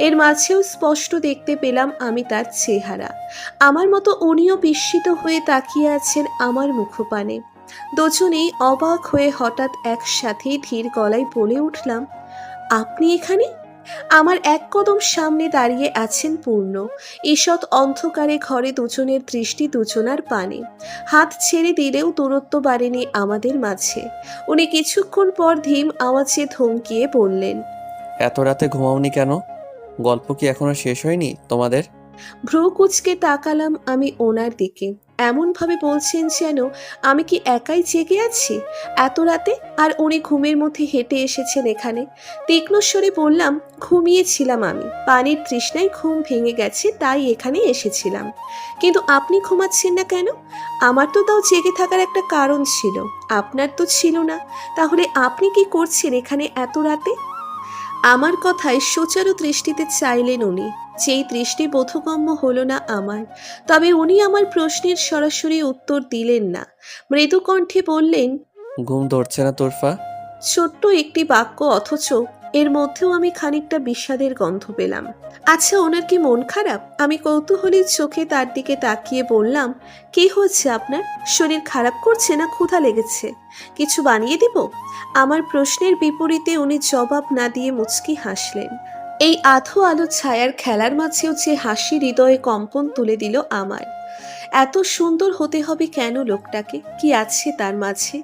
Speaker 1: এর মাঝেও স্পষ্ট দেখতে পেলাম আমি তার চেহারা। আমার মতো উনিও বিস্মিত হয়ে তাকিয়ে আছেন আমার মুখপানে। দুজনেই অবাক হয়ে হঠাৎ একসাথেই ধীর গলায় বলে উঠলাম, আপনি এখানে? আমার এক কদম সামনে দাঁড়িয়ে আছেন পূর্ণ। ঈষৎ অন্ধকারে ঘরে দুজনের দৃষ্টি দুজনার পানে। হাত ছেড়ে দিলেও দূরত্ব বাড়েনি আমাদের মাঝে। উনি কিছুক্ষণ পর ধীম আওয়াজে ধমকিয়ে বললেন,
Speaker 2: এত রাতে ঘুমাওনি কেন? গল্প কি এখনো শেষ হয়নি তোমাদের?
Speaker 1: ভ্রু কুঁচকে তাকালাম আমি ওনার দিকে। এমনভাবে বলছেন যেন আমি কি একাই জেগে আছি এত রাতে, আর উনি ঘুমের মধ্যে হেঁটে এসেছেন এখানে। তীক্ষ্ণ স্বরে বললাম, ঘুমিয়েছিলাম আমি, পানির তৃষ্ণায় ঘুম ভেঙে গেছে তাই এখানে এসেছিলাম। কিন্তু আপনি ঘুমাচ্ছেন না কেন? আমার তো তাও জেগে থাকার একটা কারণ ছিল, আপনার তো ছিল না। তাহলে আপনি কি করছেন এখানে এত রাতে? আমার কথায় সুচারু দৃষ্টিতে চাইলেন উনি, যেই দৃষ্টি বোধগম্য হলো না আমার। তবে উনি আমার প্রশ্নের সরাসরি উত্তর দিলেন না। মৃদু কণ্ঠে বললেন,
Speaker 2: ঘুম ধরছে না তোরফা?
Speaker 1: ছোট্ট একটি বাক্য, অথচ এর মধ্যেও আমি খানিকটা বিষাদের গন্ধ পেলাম। আচ্ছা, ওনার কি মন খারাপ? আমি কৌতূহলীর চোখে তার দিকে তাকিয়ে বললাম, কি হচ্ছে আপনার? শরীর খারাপ করছে না ক্ষুধা লেগেছে? কিছু বানিয়ে দিব? আমার প্রশ্নের বিপরীতে উনি জবাব না দিয়ে মুচকি হাসলেন। এই আধো আলো ছায়ার খেলার মাঝেও যে হাসি হৃদয়ে কম্পন তুলে দিল আমার। এত সুন্দর হতে হবে কেন লোকটাকে? কি আছে তার মাঝে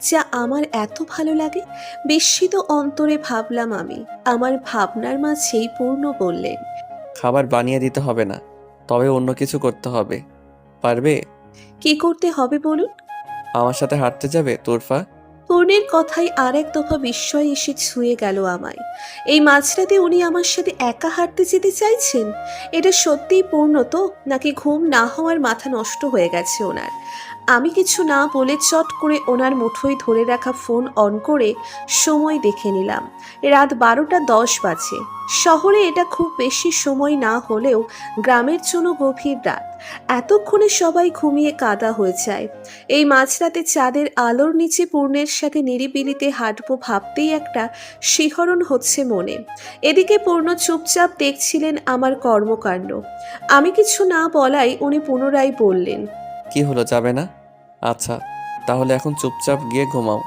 Speaker 1: যা আমার এত ভালো লাগে? বিস্মিত অন্তরে ভাবলাম আমি। আমার ভাবনার মাঝেই পূর্ণ বললেন,
Speaker 2: খাবার বানিয়ে দিতে হবে না, তবে অন্য কিছু করতে হবে। পারবে?
Speaker 1: কি করতে হবে বলুন?
Speaker 2: আমার সাথে হাঁটতে যাবে তোরফা?
Speaker 1: পূর্ণের কথাই আর এক দফা বিস্ময় এসে ছুঁয়ে গেল আমায়। এই মাঝরাতে উনি আমার সাথে একা হাঁটতে যেতে চাইছেন? এটা সত্যিই পূর্ণ তো, নাকি ঘুম না হওয়ার মাথা নষ্ট হয়ে গেছে ওনার? আমি কিছু না বলে চট করে ওনার মুঠোয় ধরে রাখা ফোন অন করে সময় দেখে নিলাম। রাত 12টা 10 বাজে। শহরে এটা খুব বেশি সময় না হলেও গ্রামের জন্য গভীর রাত। এতক্ষণে সবাই ঘুমিয়ে কাদা হয়ে যায়। এই মাঝরাতে চাঁদের আলোর নিচে পূর্ণের সাথে নিরিবিলিতে হাঁটবো ভাবতেই একটা শিহরণ হচ্ছে মনে। এদিকে পূর্ণ চুপচাপ দেখছিলেন আমার কর্মকাণ্ড। আমি কিছু না বলাই উনি পুনরায় বললেন,
Speaker 2: কি হলো, যাবে না? আচ্ছা, তাহলে এখন চুপচাপ গিয়ে ঘুমাও।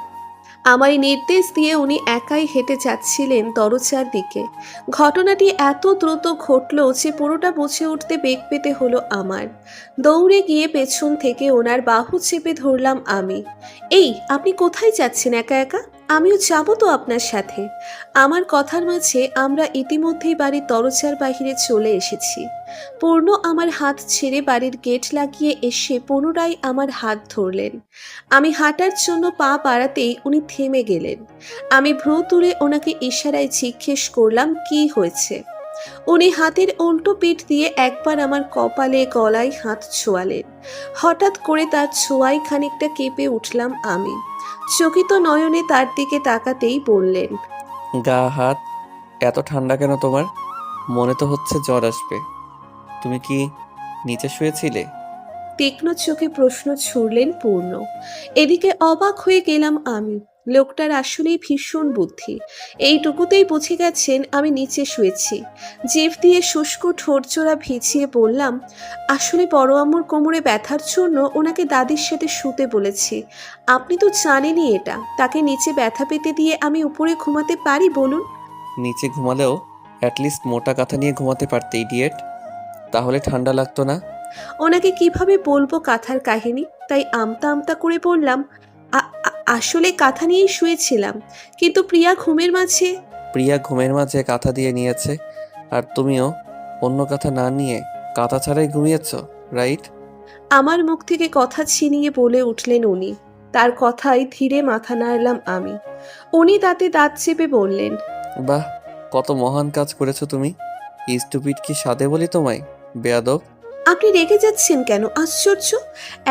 Speaker 1: আমায় নির্দেশ দিয়ে উনি একাই হেঁটে যাচ্ছিলেন দরজার দিকে। ঘটনাটি এত দ্রুত ঘটল যে পুরোটা বুঝে উঠতে বেগ পেতে হলো আমার। দৌড়ে গিয়ে পেছন থেকে ওনার বাহু চেপে ধরলাম আমি। এই, আপনি কোথায় যাচ্ছেন একা একা? আমিও যাব তো আপনার সাথে। আমার কথার মাঝে আমরা ইতিমধ্যেই বাড়ির দরজার বাহিরে চলে এসেছি। পূর্ণ আমার হাত ছেড়ে বাড়ির গেট লাগিয়ে এসে পুনরায় আমার হাত ধরলেন। আমি হাঁটার জন্য পা বাড়াতেই উনি থেমে গেলেন। আমি ভ্রু তুলে ওনাকে ইশারায় জিজ্ঞেস করলাম কি হয়েছে। উনি হাতের উল্টো পিঠ দিয়ে একবার আমার কপালে গলায় হাত ছোঁয়ালেন। হঠাৎ করে তার ছোঁয়ায় খানিকটা কেঁপে উঠলাম আমি। চকিত নয়নে তার দিকে তাকাতেই বললেন,
Speaker 2: গা হাত এত ঠান্ডা কেন তোমার? মনে তো হচ্ছে জ্বর আসবে। তুমি কি নিচে শুয়েছিলে?
Speaker 1: তীক্ষ্ণ চোখে প্রশ্ন ছুড়লেন পূর্ণ। এদিকে অবাক হয়ে গেলাম আমি। লোকটার আসলেই ভীষণ বুদ্ধি। এইটুকুতেই বুঝে গেছেন আমি নিচে শুয়েছি। জিভ দিয়ে শুষ্ক ঠোঁটজোড়া ভিজিয়ে বললাম, আসলে বড় আম্মুর কোমরে ব্যথার জন্য ওনাকে দাদির সাথে শুতে বলেছি। আপনি তো জানেনই এটা। তাকে নিচে ব্যথা পেতে দিয়ে আমি উপরে ঘুমাতে পারি বলুন?
Speaker 2: নিচে ঘুমালেও অ্যাটলিস্ট মোটা কাঁথা নিয়ে ঘুমাতে পারতে, ইডিয়েট। তাহলে ঠান্ডা লাগতো না?
Speaker 1: ওনাকে কিভাবে বলবো কাঁথার কাহিনী, তাই আমতা আমতা করে বললাম, আসলে কাঁথা নিয়েই শুয়েছিলাম, কিন্তু প্রিয়া ঘুমের মাঝে।
Speaker 2: প্রিয়া ঘুমের মাঝে কাঁথা দিয়ে নিয়েছে, আর তুমিও অন্য কাঁথা না নিয়ে কাঁথা ছাড়াই ঘুমিয়েছ, রাইট?
Speaker 1: আমার মুখ থেকে কথা ছিনিয়ে বলে উঠলেন উনি। তার কথায় ধীরে মাথা নাড়লাম আমি। উনি তাতে দাঁত চেপে বললেন,
Speaker 2: বাহ, কত মহান কাজ করেছো তুমি। স্টুপিড কি সাধে বলি তোমায়, বেয়াদব?
Speaker 1: আপনি রেগে যাচ্ছেন কেন? আশ্চর্য।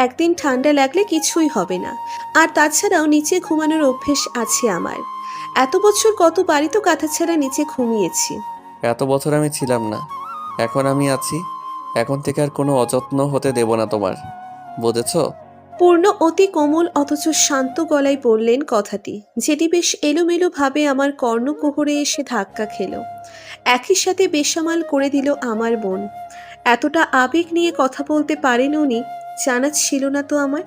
Speaker 1: একদিন ঠান্ডা লাগলে কিছুই হবে না। আর তাছাড়াও নিচে ঘুমানোর অভ্যেস আছে আমার। এত বছর কত বাড়ি তো কাঁথা ছাড়া নিচে ঘুমিয়েছি।
Speaker 2: এত বছর আমি ছিলাম না, এখন আমি আছি। এখন থেকে আর কোনো অযত্ন হতে দেব না তোমার, বুঝেছো?
Speaker 1: পূর্ণ অতি কোমল অথচ শান্ত গলায় বললেন কথাটি, যেটি বেশ এলোমেলো ভাবে আমার কর্ণকুহরে এসে ধাক্কা খেল। একই সাথে বেসামাল করে দিল আমার মন। এতটা আবেগ নিয়ে কথা বলতে পারেন উনি, জানা ছিল না তো আমার।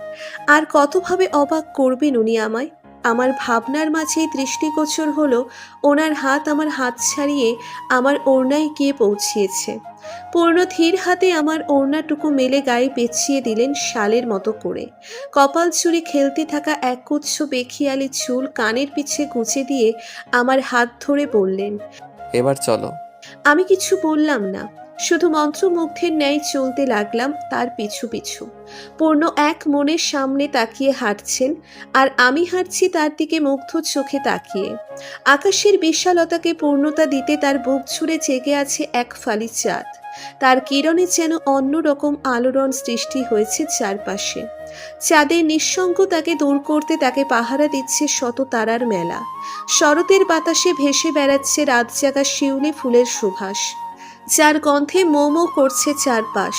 Speaker 1: আর কতভাবে অবাক করবেন উনি আমায়। আমার ভাবনার মাঝেই দৃষ্টিগোচর হলো ওনার হাত আমার হাত ছাড়িয়ে আমার ওড়নায় গিয়ে পৌঁছিয়েছে। পূর্ণ ধীর হাতে আমার ওড়নাটুকু মেলে গায়ে পেঁচিয়ে দিলেন শালের মতো করে। কপাল চুরি খেলতে থাকা এক গুচ্ছ বেখিয়ালি চুল কানের পিছে গুঁজে দিয়ে আমার হাত ধরে বললেন,
Speaker 2: এবার চলো।
Speaker 1: আমি কিছু বললাম না, শুধু মন্ত্রমুগ্ধের ন্যায় চলতে লাগলাম তার পিছু পিছু। পূর্ণ এক মনের সামনে তাকিয়ে হাঁটছেন, আর আমি হাঁটছি তার দিকে মুগ্ধ চোখে তাকিয়ে। আকাশের বিশালতাকে পূর্ণতা দিতে তার বুক জুড়ে জেগে আছে এক ফালি চাঁদ। তার কিরণে যেন অন্যরকম আলোড়ন সৃষ্টি হয়েছে চারপাশে। চাঁদের নিঃসঙ্গতাকে দূর করতে তাকে পাহারা দিচ্ছে শত তারার মেলা। শরতের বাতাসে ভেসে বেড়াচ্ছে রাত জাগা শিউলি ফুলের সুবাস, যার গন্ধে মোমো করছে চারপাশ।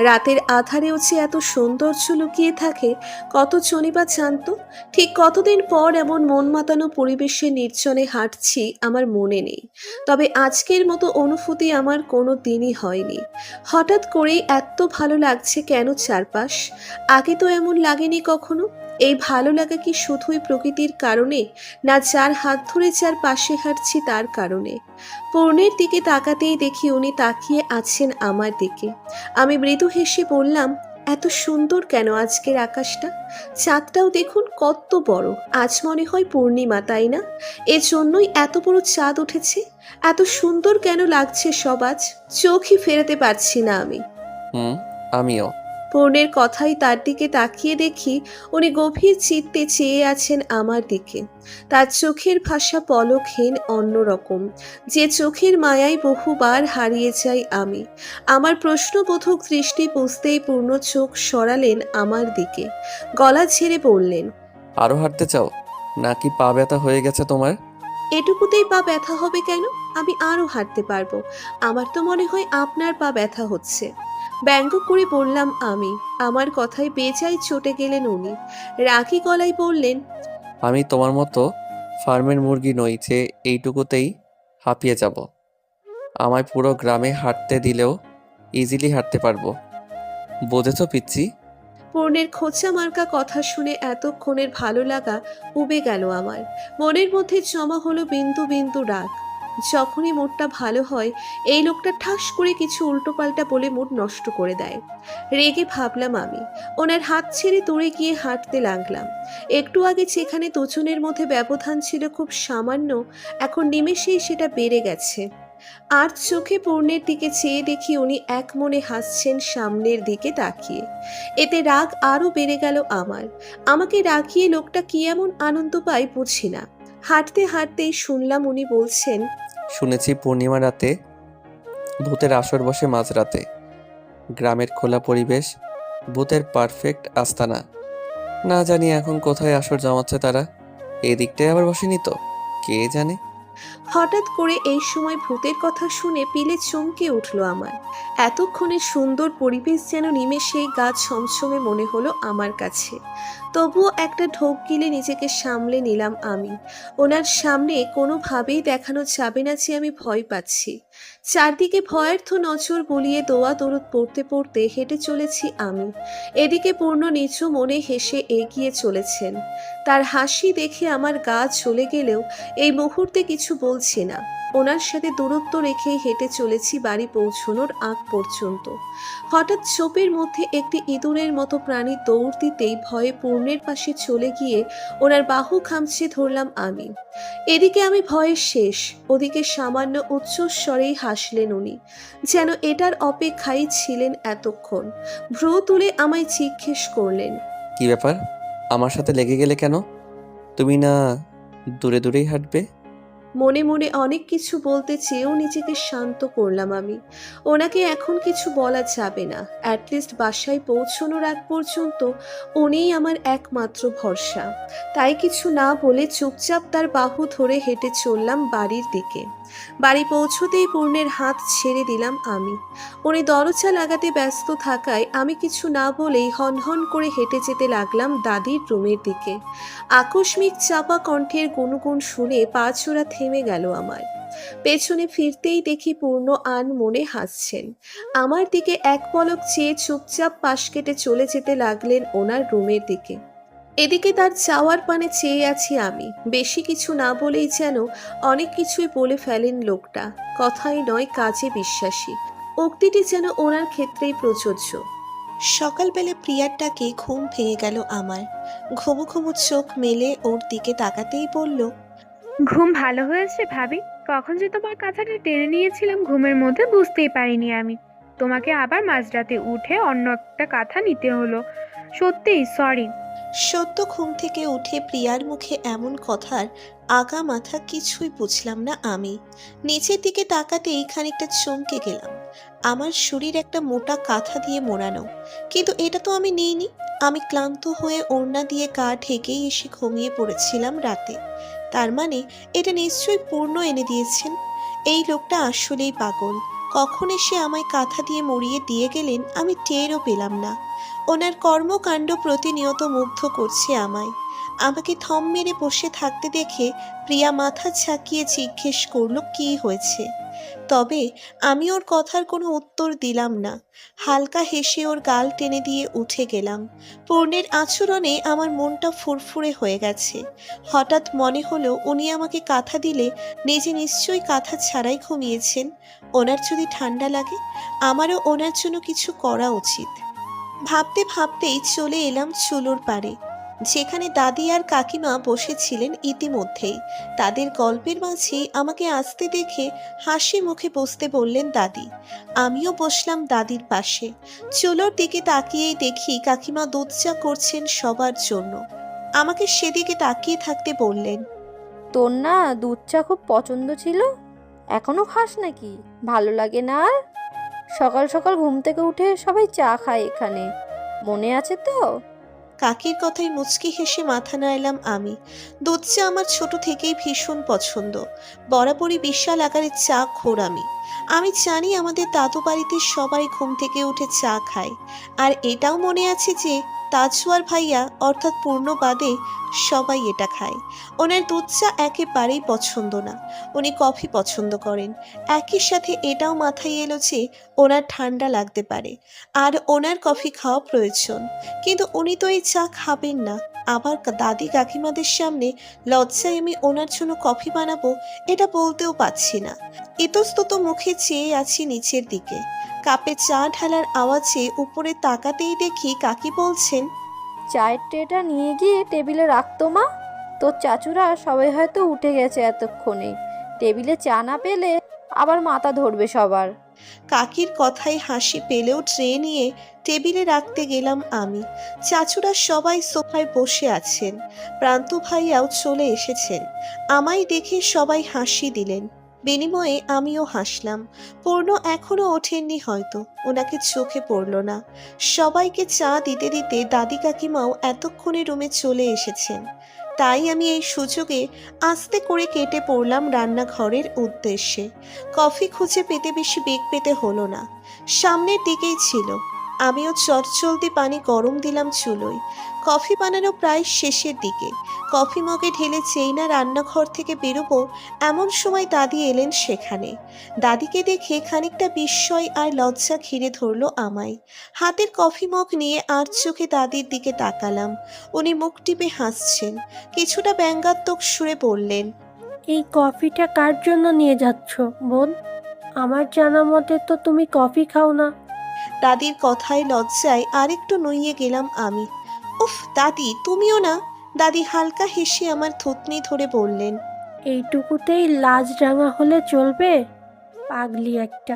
Speaker 1: রাতের আধারেও যে এত সৌন্দর্য লুকিয়ে থাকে কত জনিবা জানত। ঠিক কতদিন পর এমন মন মাতানো পরিবেশে নির্জনে হাঁটছি আমার মনে নেই। তবে আজকের মতো অনুভূতি আমার কোনো দিনই হয়নি। হঠাৎ করেই এত ভালো লাগছে কেন চারপাশ? আগে তো এমন লাগেনি কখনো। এই ভালো লাগা কি শুধুই প্রকৃতির কারণে, না যার হাত ধরে যার পাশে হাঁটছি তার কারণে? পূর্ণের দিকে তাকাতেই দেখি উনি তাকিয়ে আছেন আমার দিকে। আমি মৃদু হেসে বললাম, এত সুন্দর কেন আজকের আকাশটা? চাঁদটাও দেখুন কত বড়। আজ মনে হয় পূর্ণিমা, তাই না? এজন্যই এত বড় চাঁদ উঠেছে। এত সুন্দর কেন লাগছে সব আজ, চোখই ফেরাতে পারছি না আমি।
Speaker 2: আমিও।
Speaker 1: পূর্ণের কথাই তার দিকে তাকিয়ে দেখি উনি গভীর চিত্তে চেয়ে আছেন আমার দিকে। তার চোখের ভাষা পলকহীন, অন্যরকম, যে চোখের মায়ায় বহুবার হারিয়ে যাই আমি। আমার প্রশ্নবোধক দৃষ্টি বুঝতেই পূর্ণ চোখ সরালেন আমার দিকে। গলা ঝেড়ে বললেন,
Speaker 2: আরো হাঁটতে চাও নাকি পা ব্যথা হয়ে গেছে তোমার?
Speaker 1: এটুকুতেই পা ব্যথা হবে কেন? আমি আরো হাঁটতে পারবো। আমার তো মনে হয় আপনার পা ব্যথা হচ্ছে। ব্যঙ্গ করে বললাম আমি। আমার কথায় বেজায় চটে গেলেন উনি। রাগী গলায় বললেন,
Speaker 2: আমি তোমার মতো ফার্মের মুরগি নই যে এইটুকুতেই হাঁপিয়ে যাব। আমায় পুরো গ্রামে হাঁটতে দিলেও ইজিলি হাঁটতে পারবো, বুঝেছো পিচ্ছি?
Speaker 1: পূর্ণের খোঁচা মার্কা কথা শুনে এতক্ষণের ভালো লাগা উবে গেল আমার। মনের মধ্যে জমা হলো বিন্দু বিন্দু রাগ। যখনই মুডটা ভালো হয় এই লোকটা ঠাস করে কিছু উল্টোপাল্টা বলে মুড নষ্ট করে দেয়। রেগে ভাবলাম আমি, ওনার হাত ছেড়ে দূরে গিয়ে হাঁটতে লাগলাম। একটু আগে যেখানে দুজনের মধ্যে ব্যবধান ছিল খুব সামান্য, এখন নিমেষেই সেটা বেড়ে গেছে। আর চোখে পূর্ণের দিকে চেয়ে দেখি উনি এক মনে হাসছেন সামনের দিকে তাকিয়ে। এতে রাগ আরও বেড়ে গেল আমার। আমাকে রাগিয়ে লোকটা কি এমন আনন্দ পায় বুঝি না। হাঁটতে হাঁটতেই শুনলাম উনি বলছেন,
Speaker 2: শুনেছি পূর্ণিমা রাতে ভূতের আসর বসে মাঝরাতে। গ্রামের খোলা পরিবেশ, ভূতের পারফেক্ট আস্তানা। না জানি এখন কোথায় আসর জমাচ্ছে তারা। এই দিকটায় আবার বসেনি তো, কে জানে।
Speaker 1: হঠাৎ করে এই সময় ভূতের কথা শুনে পিলে চমকে উঠল আমার। এতক্ষণে সুন্দর পরিবেশ যেন নিমেষেই গা ছমছমে মনে হলো আমার কাছে। তবুও একটা ঢোক গিলে নিজেকে সামলে নিলাম আমি। ওনার সামনে কোনোভাবেই দেখানো যাবে না যে আমি ভয় পাচ্ছি। চারদিকে ভয়ার্থ নজর বুলিয়ে দোয়া দরুদ পড়তে পড়তে হেঁটে চলেছি আমি। এদিকে পূর্ণ নিচু মনে হেসে এগিয়ে চলেছেন। তার হাসি দেখে আমার গা চলে গেলেও এই মুহূর্তে কিছু বলছি না। ওনার সাথে দূরত্ব রেখেই হেঁটে চলেছি বাড়ি পৌঁছানোর আগ পর্যন্ত। হঠাৎ চোপের মধ্যে একটি ইঁদুরের মতো প্রাণী দৌড় দিতেই ভয়ে পূর্ণের পাশে চলে গিয়ে ওনার বাহু খামচে ধরলাম আমি। এদিকে আমি ভয়ে শেষ, ওদিকে সামান্য উচ্চস্বরেই হাসলেন উনি, যেন এটার অপেক্ষায় ছিলেন এতক্ষণ। ভ্রু তুলে আমায় জিজ্ঞেস করলেন,
Speaker 2: কি ব্যাপার, আমার সাথে লেগে গেলে কেন? তুমি না দূরে দূরেই হাঁটবে?
Speaker 1: মনে মনে অনেক কিছু বলতে চেয়েও নিজেকে শান্ত করলাম আমি। ওনাকে এখন কিছু বলা যাবে না। অ্যাটলিস্ট বাসায় পৌঁছানোর আগ পর্যন্ত উনিই আমার একমাত্র ভরসা। তাই কিছু না বলে চুপচাপ তার বাহু ধরে হেঁটে চললাম বাড়ির দিকে। বাড়ি পৌঁছতেই পূর্ণের হাত ছেড়ে দিলাম আমি। উনি দরজা লাগাতে ব্যস্ত থাকায় আমি কিছু না বলেই হনহন করে হেঁটে যেতে লাগলাম দাদির রুমের দিকে। আকস্মিক চাপা কণ্ঠের গুনগুন শুনে পা ছোড়া থেমে গেল আমার। পেছনে ফিরতেই দেখি পূর্ণ আন মনে হাসছেন। আমার দিকে এক পলক চেয়ে চুপচাপ পাশ কেটে চলে যেতে লাগলেন ওনার রুমের দিকে। এদিকে তার চাওয়ার পানে চেয়ে আছি আমি। বেশি কিছু না বলেই যেন অনেক কিছুই বলে ফেলেন লোকটা। কথাই নয় কাজে বিশ্বাসী। উক্তিটি যেন ওনার ক্ষেত্রেই প্রযোজ্য। সকালবেলা প্রিয়ার ডাকে ঘুম ভেঙে গেল আমার। ঘুমু ঘুমু চোখ মেলে ওর দিকে তাকাতেই বলল,
Speaker 8: ঘুম ভালো হয়েছে ভাবি। কখন যে তোমার কাঁথাটা টেনে নিয়েছিলাম ঘুমের মধ্যে বুঝতেই পারিনি আমি। তোমাকে আবার মাঝরাতে উঠে অন্য একটা কাঁথা নিতে হলো। সত্যিই সরি।
Speaker 1: সদ্য ঘুম থেকে উঠে প্রিয়ার মুখে এমন কথার আগা মাথা কিছুই বুঝলাম না আমি। নিচের দিকে তাকাতেই খানিকটা চমকে গেলাম। আমার শরীর একটা মোটা কাঁথা দিয়ে মোড়ানো, কিন্তু এটা তো আমি নিইনি। আমি ক্লান্ত হয়ে ওড়না দিয়ে গা ঢেকেই এসে ঘুমিয়ে পড়েছিলাম রাতে। তার মানে এটা নিশ্চয়ই পূর্ণ এনে দিয়েছেন। এই লোকটা আসলেই পাগল। কখন এসে আমায় কাঁথা দিয়ে মুড়িয়ে দিয়ে গেলেন আমি টেরও পেলাম না। ওনার কর্মকাণ্ড প্রতিনিয়ত মুগ্ধ করছে আমায়। আমাকে থম মেরে বসে থাকতে দেখে প্রিয়া মাথা ঝাঁকিয়ে জিজ্ঞেস করলো কি হয়েছে। তবে আমি ওর কথার কোনো উত্তর দিলাম না। হালকা হেসে ওর গাল টেনে দিয়ে উঠে গেলাম। পূর্ণের আচরণে আমার মনটা ফুরফুরে হয়ে গেছে। হঠাৎ মনে হলো উনি আমাকে কাঁথা দিলে নিজে নিশ্চয়ই কাঁথা ছাড়াই ঘুমিয়েছেন। ওনার যদি ঠান্ডা লাগে আমারও ওনার জন্য কিছু করা উচিত। ভাবতে ভাবতেই চলে এলাম চুলোর পাড়ে, যেখানে দাদি আর কাকিমা বসেছিলেন ইতিমধ্যেই। তাদের গল্পের মাঝেই আমাকে আসতে দেখে হাসি মুখে বসতে বললেন দাদি। আমিও বসলাম দাদির পাশে। চুলোর দিকে তাকিয়েই দেখি কাকিমা দুধ চা করছেন সবার জন্য। আমাকে সেদিকে তাকিয়ে থাকতে বললেন,
Speaker 5: তোর না দুধ চা খুব পছন্দ ছিল, এখনো খাস নাকি? ভালো লাগে না আর? সকাল সকাল ঘুম থেকে উঠে সবাই চা খায় এখানে, মনে আছে তো?
Speaker 1: কাকির কথায় মুচকি হেসে মাথা নাড়লাম আমি। দুধ চা আমার ছোট থেকেই ভীষণ পছন্দ। বরাবরই বিশাল আকারের চা খোর আমি। আমি জানি আমাদের দাদু বাড়িতে সবাই ঘুম থেকে উঠে চা খায়। আর এটাও মনে আছে যে তাজওয়ার ভাইয়া অর্থাৎ পূর্ণ বাদে সবাই এটা খায়। ওনার দুধ চা একেবারেই পছন্দ না, উনি কফি পছন্দ করেন। একই সাথে এটাও মাথায় এলো যে ওনার ঠান্ডা লাগতে পারে আর ওনার কফি খাওয়া প্রয়োজন, কিন্তু উনি তো এই চা খাবেন না। আবার দাদি কাকিমাদের সামনে লজ্জায় আমি ওনার জন্য কফি বানাবো এটা বলতেও পাচ্ছি না। ইতস্তত মুখে চেয়ে আছি নিচের দিকে। কাপে চা ঢালার আওয়াজে উপরে তাকাতেই দেখি কাকি বলছেন,
Speaker 5: চায়ের ট্রেটা নিয়ে গিয়ে টেবিলে রাখতো মা। তোর চাচুরা সবাই হয়তো উঠে গেছে এতক্ষণে, টেবিলে চা না পেলে আবার মাথা ধরবে সবার।
Speaker 1: কাকির কথায় হাসি পেলেও ট্রে নিয়ে টেবিলে রাখতে গেলাম আমি। চাচুরা সবাই সোফায় বসে আছেন, প্রান্ত ভাইয়াও চলে এসেছেন। আমায় দেখে সবাই হাসি দিলেন, বিনিময়ে আমিও হাসলাম। পূর্ণ এখনো ওঠেননি, হয়তো ওনাকে চোখে পড়ল না। সবাইকে চা দিতে দিতে দাদি কাকিমাও এতক্ষণে রুমে চলে এসেছেন। তাই আমি এই সুযোগে আস্তে করে কেটে পড়লাম রান্নাঘরের উদ্দেশ্যে। কফি খুঁজে পেতে বেশি বেগ পেতে হলো না, সামনের দিকেই ছিল। আমিও চটচলতি পানি গরম দিলাম চুলোয়। কফি বানানো প্রায় শেষের দিকে। কফি মগে ঢেলে চেই না রান্নাঘর থেকে বেরোবো, এমন সময় দাদি এলেন সেখানে। দাদিকে দেখে খানিকটা বিস্ময় আর লজ্জা ঘিরে ধরলো আমায়। হাতের কফি মগ নিয়ে আর চোখে দাদির দিকে তাকালাম। উনি মুখ টিপে হাসছেন, কিছুটা ব্যঙ্গাত্মক সুরে বললেন,
Speaker 6: এই কফিটা কার জন্য নিয়ে যাচ্ছ বোন? আমার জানা মতে তো তুমি কফি খাও না।
Speaker 1: দাদির কথায় লজ্জায় আরেকটু নুইয়ে গেলাম আমি। উফ দাদি, তুমিও না? দাদি হালকা হেসে আমার থুতনি ধরে বললেন,
Speaker 6: এইটুকুতেই লাজ রাঙা হলে চলবে? পাগলি একটা।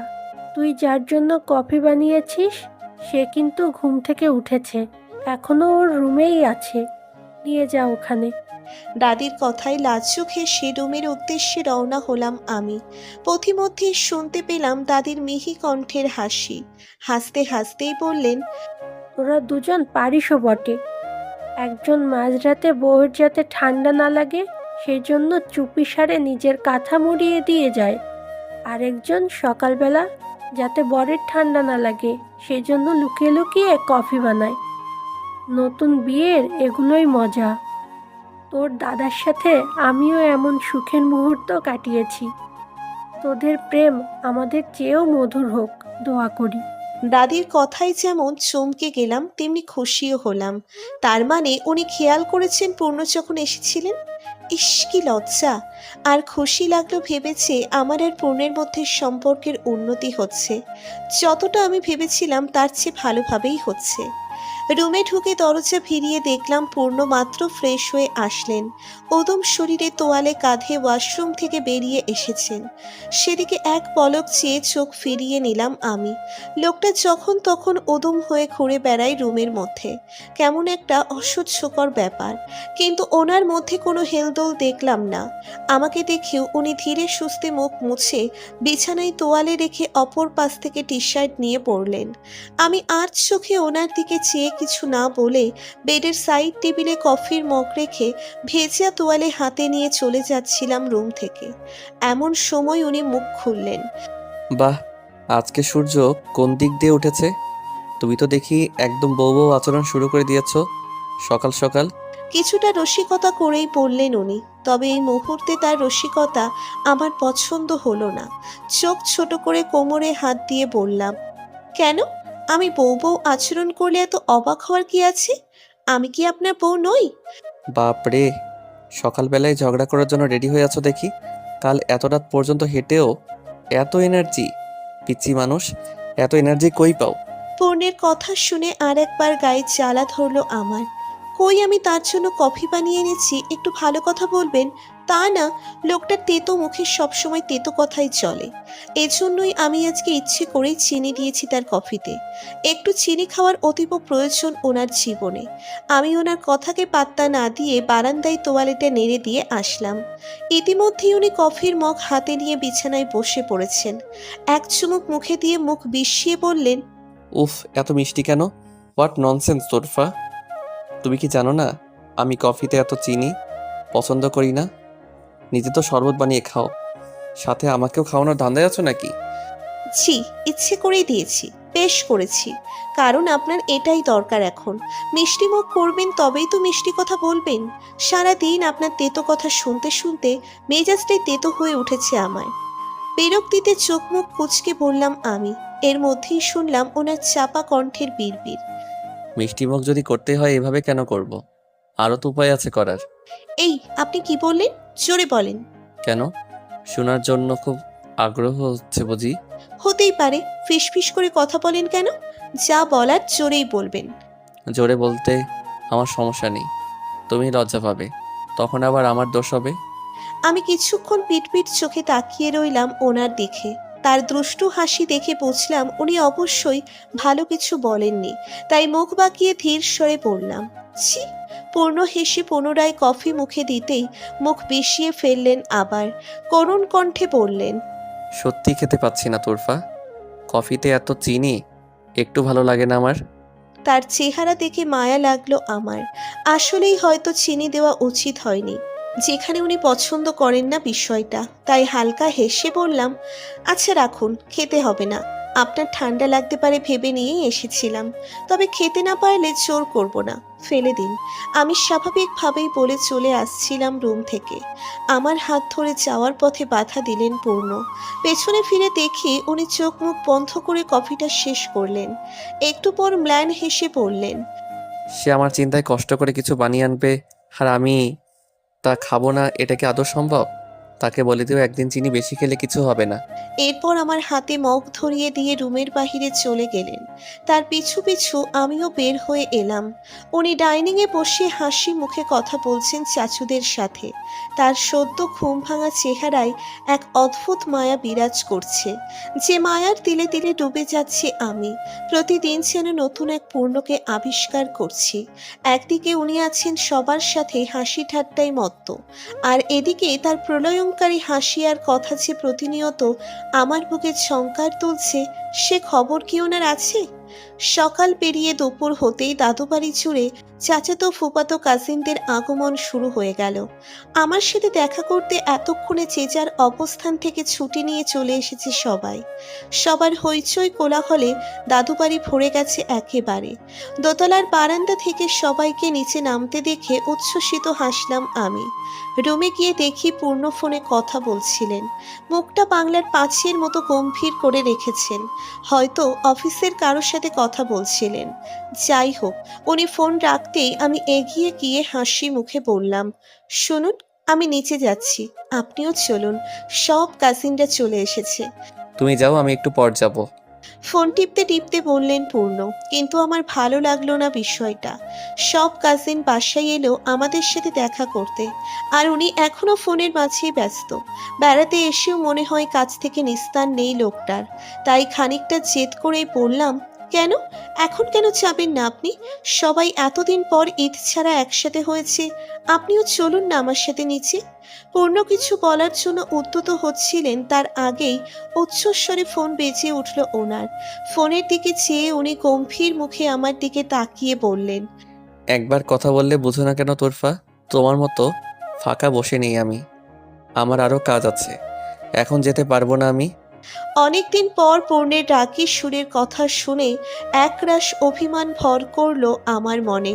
Speaker 6: তুই যার জন্য কফি বানিয়েছিস সে কিন্তু ঘুম থেকে উঠেছে, এখনো ওর রুমেই আছে, নিয়ে যা ওখানে।
Speaker 1: দাদির কথায় লাজুক হেসে রুমের উদ্দেশ্যে রওনা হলাম আমি। পথিমধ্যে শুনতে পেলাম দাদির মিহি কণ্ঠের হাসি। হাসতে হাসতেই বললেন,
Speaker 6: তোরা দুজন পারিসও বটে। একজন মাঝরাতে বউয়ের যাতে ঠান্ডা না লাগে সেই জন্য চুপি সারে নিজের কাঁথা মুড়িয়ে দিয়ে যায়, আরেকজন সকালবেলা যাতে বরের ঠান্ডা না লাগে সেই জন্য লুকিয়ে লুকিয়ে কফি বানায়। নতুন বিয়ের এগুলোই মজা। তোর দাদার সাথে আমিও এমন সুখের মুহূর্ত কাটিয়েছি। তোদের প্রেম আমাদের চেয়েও মধুর হোক, দোয়া করি।
Speaker 1: দাদির কথায় যেমন চমকে গেলাম তেমনি খুশিও হলাম। তার মানে উনি খেয়াল করেছেন পূর্ণ যখন এসেছিলেন। ইস কি লজ্জা! আর খুশি লাগলো ভেবেছে আমার আর পূর্ণের মধ্যে সম্পর্কের উন্নতি হচ্ছে। যতটা আমি ভেবেছিলাম তার চেয়ে ভালোভাবেই হচ্ছে। রুমে ঢুকে দরজা ভিড়িয়ে দেখলাম পূর্ণ মাত্র ফ্রেশ হয়ে আসলেন। উদম শরীরে তোয়ালে কাঁধে ওয়াশরুম থেকে বেরিয়ে এসেছেন। সেদিকে এক পলক চেয়ে চোখ ফিরিয়ে নিলাম আমি। লোকটা যখন তখন উদম হয়ে ঘুরে বেড়ায় রুমের মধ্যে, কেমন একটা অসহ্যকর ব্যাপার। কিন্তু ওনার মধ্যে কোনো হেলদোল দেখলাম না। আমাকে দেখেও উনি ধীরে সুস্থে মুখ মুছে বিছানায় তোয়ালে রেখে অপর পাশ থেকে টি শার্ট নিয়ে পড়লেন। আমি আর চোখে ওনার দিকে চেয়ে কিছু না বলে বেডের সাইড টেবিলে কফির মগ রেখে ভেজা তোয়ালে হাতে নিয়ে চলে যাচ্ছিলাম রুম থেকে। এমন সময় উনি মুখ খুললেন।
Speaker 2: বাহ, আজকে সূর্য কোন দিক দিয়ে উঠেছে? তুমি তো দেখি একদম বউ বউ আচরণ শুরু করে দিয়েছ সকাল সকাল।
Speaker 1: কিছুটা রসিকতা করেই বললেন উনি, তবে এই মুহূর্তে তার রসিকতা আমার পছন্দ হলো না। চোখ ছোট করে কোমরে হাত দিয়ে বললাম, কেন? আমি বউ বউ আচরণ করলে এত অবাক হওয়ার কি আছে? আমি কি আপনার বউ নই?
Speaker 2: বাপরে, সকালবেলায় ঝগড়া করার জন্য রেডি হয়ে আছো দেখি। কাল এত রাত পর্যন্ত হেঁটেও এত এনার্জি? পিচ্ছি মানুষ, এত এনার্জি কই পাও?
Speaker 1: পূর্ণের কথা শুনে আর একবার গায়ে জ্বালা ধরলো আমার। কই আমি তার জন্য কফি বানিয়ে এনেছি, একটু ভালো কথা বলবেন। তা না, লোকটার তেতো মুখে সবসময় তেতো কথাই চলে। এজন্যই আমি আজকে ইচ্ছে করেই চিনি দিয়েছি তার কফিতে। একটু চিনি খাওয়ার অতীব প্রয়োজন ওনার জীবনে। আমি ওনার কথাকে পাত্তা না দিয়ে বারান্দায় তোয়ালেটা নেড়ে দিয়ে আসলাম। ইতিমধ্যেই উনি কফির মগ হাতে নিয়ে বিছানায় বসে পড়েছেন। এক চুমুক মুখে দিয়ে মুখ বিষিয়ে বললেন,
Speaker 2: উফ, এত মিষ্টি কেন? What nonsense Torfa! তুমি কি জানো না আমি কফিতে এত চিনি পছন্দ করি না? নিজে তো শরবত বানিয়ে খাও, সাথে আমাকেও খাওয়ানোর ধান্দায় আছো নাকি?
Speaker 1: জি, ইচ্ছে করেই দিয়েছি। বেশ করেছি, কারণ আপনার এটাই দরকার এখন। মিষ্টিমুখ করবেন তবেই তো মিষ্টি কথা বলবেন। সারাদিন আপনার তেতো কথা শুনতে শুনতে মেজাজটাই তেতো হয়ে উঠেছে আমার। বিরক্তিতে চোখ মুখ কুঁচকে বললাম আমি। এর মধ্যেই শুনলাম ওনার চাপা কণ্ঠের বিড়বিড়।
Speaker 2: মিষ্টিমুখ যদি করতে হয় এভাবে কেন করব? আরও তো উপায় আছে করার।
Speaker 1: এই, আপনি কি বললেন? জোরে বলেন।
Speaker 2: কেন? শোনার জন্য খুব আগ্রহ হচ্ছে বুঝি?
Speaker 1: হতেই পারে। ফিসফিস করে কথা বলেন কেন? যা বলার জোরেই বলবেন।
Speaker 2: জোরে বলতে আমার সমস্যা নেই, তুমি লজ্জা পাবে, তখন আবার আমার দোষ হবে।
Speaker 1: আমি কিছুক্ষণ পিটপিট চোখে তাকিয়ে রইলাম ওনার দিকে। তার দুষ্টু হাসি দেখে বুঝলাম উনি অবশ্যই ভালো কিছু বলেননি, তাই মুখ বাঁকিয়ে ধীর স্বরে বললাম, ছি। পূর্ণ হেসে পুনরায় কফি মুখে দিতেই মুখ বিষিয়ে ফেললেন আবার। করুণ কণ্ঠে বললেন,
Speaker 2: সত্যি খেতে পাচ্ছি না তোরফা, কফিতে এত চিনি, একটু ভালো লাগে না আমার।
Speaker 1: তার চেহারা দেখে মায়া লাগলো আমার। আসলেই হয়তো চিনি দেওয়া উচিত হয়নি, যেখানে উনি পছন্দ করেন না বিষয়টা। তাই হালকা হেসে বললাম, আচ্ছা রাখুন, খেতে হবে না। আপনার ঠান্ডা লাগতে পারে ভেবে নিয়েই এসেছিলাম, তবে খেতে না পারলে জোর করব না, ফেলে দিন। আমি স্বাভাবিকভাবেই বলে চলে আসছিলাম রুম থেকে। আমার হাত ধরে যাওয়ার পথে বাধা দিলেন পূর্ণ। পেছনে ফিরে দেখি উনি চোখ মুখ বন্ধ করে কফিটা শেষ করলেন। একটু পর ম্লান হেসে বললেন,
Speaker 2: সে আমার চিন্তায় কষ্ট করে কিছু বানিয়ে আনবে, আর আমি তা খাবো না, এটা কি আদৌ সম্ভব? তাকে বলে দিও একদিন চিনি বেশি খেলে কিছু হবে না।
Speaker 1: এরপর আমার হাতে মগ ধরিয়ে দিয়ে রুমের বাহিরে চলে গেলেন। তার পিছু পিছু আমিও বের হয়ে এলাম। উনি ডাইনিংয়ে বসে হাসি মুখে কথা বলছেন চাচুদের সাথে। তার সদ্য ঘুম ভাঙা চেহারায় এক অদ্ভুত মায়া বিরাজ করছে, যে মায়ার তিলে তিলে ডুবে যাচ্ছি আমি। প্রতিদিন যেন নতুন এক পূর্ণকে আবিষ্কার করছি। একদিকে উনি আছেন সবার সাথে হাসি ঠাট্টায় মত্ত, আর এদিকে তার প্রলয়ঙ্কারী হাসি আর কথা যে প্রতিনিয়ত আমার বুকে ঝংকার তুলছে, সে খবর কি ওনার আছে? সকাল পেরিয়ে দুপুর হতেই দাদু বাড়ি জুড়ে চাচাতো ফুপাতো কাজিনদের আগমন শুরু হয়ে গেল। আমার সাথে দেখা করতে এতক্ষণে যে যার অবস্থান থেকে ছুটি নিয়ে চলে এসেছে সবাই। সবার হইচই কোলাহলে দাদু বাড়ি ভরে গেছে একেবারে। দোতলার বারান্দা থেকে সবাইকে নিচে নামতে দেখে উচ্ছ্বসিত হাসলাম আমি। রুমে গিয়ে দেখি পূর্ণ ফোনে কথা বলছিলেন। মুখটা বাংলার পাঁচের মতো গম্ভীর করে রেখেছেন, হয়তো অফিসের কারোর সাথে কথা বলছিলেন। যাই হোক, উনি ফোন রাখতেই আমি এগিয়ে গিয়ে হাসি মুখে বললাম, শুনুন, আমি নিচে যাচ্ছি, আপনিও চলুন। সব কাজিনরা চলে এসেছে।
Speaker 2: তুমি যাও, আমি একটু পর যাব।
Speaker 1: ফোন টিপতে টিপতে বললেন পূর্ণ, কিন্তু আমার ভালো লাগলো না বিষয়টা। সব কাজিন বাসায় এলো আমাদের সাথে দেখা করতে, আর উনি এখনো ফোনের মাঝেই ব্যস্ত। বেড়াতে এসেও মনে হয় কাজ থেকে নিস্তার নেই লোকটার। তাই খানিকটা জেদ করেই বললাম, কেন, এখন কেন যাবেন না আপনি? সবাই এতদিন পর ঈদ ছাড়া একসাথে হয়েছে, আপনিও চলুন না আমার সাথে নিচে। পূর্ণ কিছু বলার জন্য উদ্যত হচ্ছিলেন, তার আগেই উচ্চস্বরে ফোন বেজে উঠল ওনার। ফোনের দিকে চেয়ে উনি গম্ভীর মুখে আমার দিকে তাকিয়ে বললেন,
Speaker 2: একবার কথা বললে বুঝো না কেন তোরফা? তোমার মতো ফাঁকা বসে নেই আমি, আমার আরও কাজ আছে, এখন যেতে পারবো না আমি।
Speaker 1: অনেকদিন পর পূর্ণের রাগী সুরের কথা শুনে একরাশ অভিমান ভর করলো আমার মনে।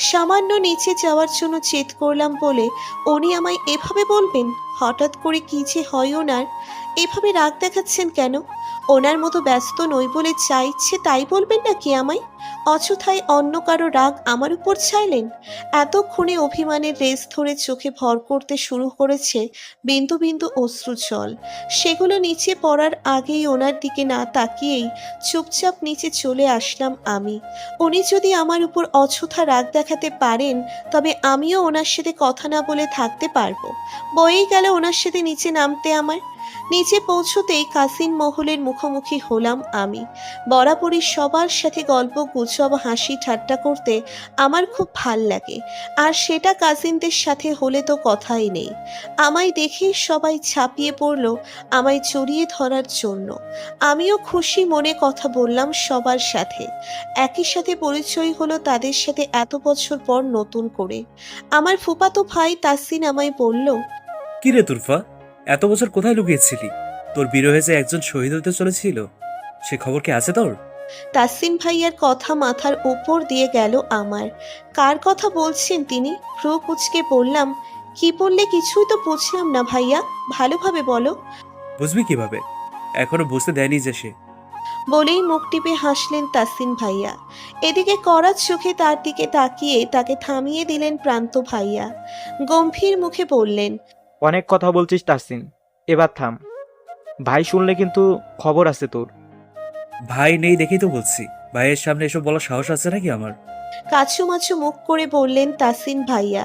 Speaker 1: সামান্য নিচে যাওয়ার জন্য জেদ করলাম বলে উনি আমায় এভাবে বলবেন? হঠাৎ করে কি যে হয় ওনার? এভাবে রাগ দেখাচ্ছেন কেন? ওনার মতো ব্যস্ত নই বলে যা ইচ্ছে তাই বলবেন নাকি আমায়? অযথায় অন্য কারো রাগ আমার উপর ছাইলেন? এতক্ষণে অভিমানের রেস ধরে চোখে ভর করতে শুরু করেছে বিন্দু বিন্দু অশ্রু জল। সেগুলো নিচে পড়ার আগেই ওনার দিকে না তাকিয়েই চুপচাপ নিচে চলে আসলাম আমি। উনি যদি আমার উপর অযথা রাগ দেখাতে পারেন, তবে আমিও ওনার সাথে কথা না বলে থাকতে পারবো। বয়েই গেল ওনার সাথে নিচে নামতে আমার। নিচে পৌঁছতেই কাসিন মহলের মুখোমুখি হলাম আমি। বরাবরই সবার সাথে গল্প গুজব হাসি ঠাট্টা করতে আমার খুব ভাল লাগে, আর সেটা কাজিনদের সাথে হলে তো কথাই নেই। আমায় দেখেই সবাই ছাপিয়ে পড়ল আমায় জড়িয়ে ধরার জন্য। আমিও খুশি মনে কথা বললাম সবার সাথে। একই সাথে পরিচয় হলো তাদের সাথে এত বছর পর নতুন করে। আমার ফুফাতো ভাই তাসিন আমায় বলল,
Speaker 9: কি রে তুরফা, এত বছর কোথায় লুকিয়েছিলি? তোর বিরহে যে একজন শহীদ হতে চলেছিল, সে খবর কি আছে তোর?
Speaker 1: তাসিন ভাইয়ার কথা মাথার উপর দিয়ে গেল আমার। কার কথা বলছেন তিনি? ভ্রু কুঁচকে বললাম, কি বললে কিছুই তো বুঝলাম না ভাইয়া, ভালোভাবে বলো।
Speaker 9: বুঝবি কিভাবে? এখনো বুঝতে দেয়নি যে সে।
Speaker 1: বলেই মুখ টিপে হাসলেন তাসিন ভাইয়া। এদিকে কড়া চোখে তার দিকে তাকিয়ে তাকে থামিয়ে দিলেন প্রান্ত ভাইয়া। গম্ভীর মুখে বললেন,
Speaker 7: অনেক কথা বলছিস তাসিন, এবার থাম। ভাই শুনলে কিন্তু খবর আছে তোর।
Speaker 9: ভাই নেই দেখেই তো বলছি। ভাইয়ের সামনে এসব বলার সাহস আছে নাকি আমার?
Speaker 1: কাছুমাছু মুখ করে বললেন তাসিন ভাইয়া।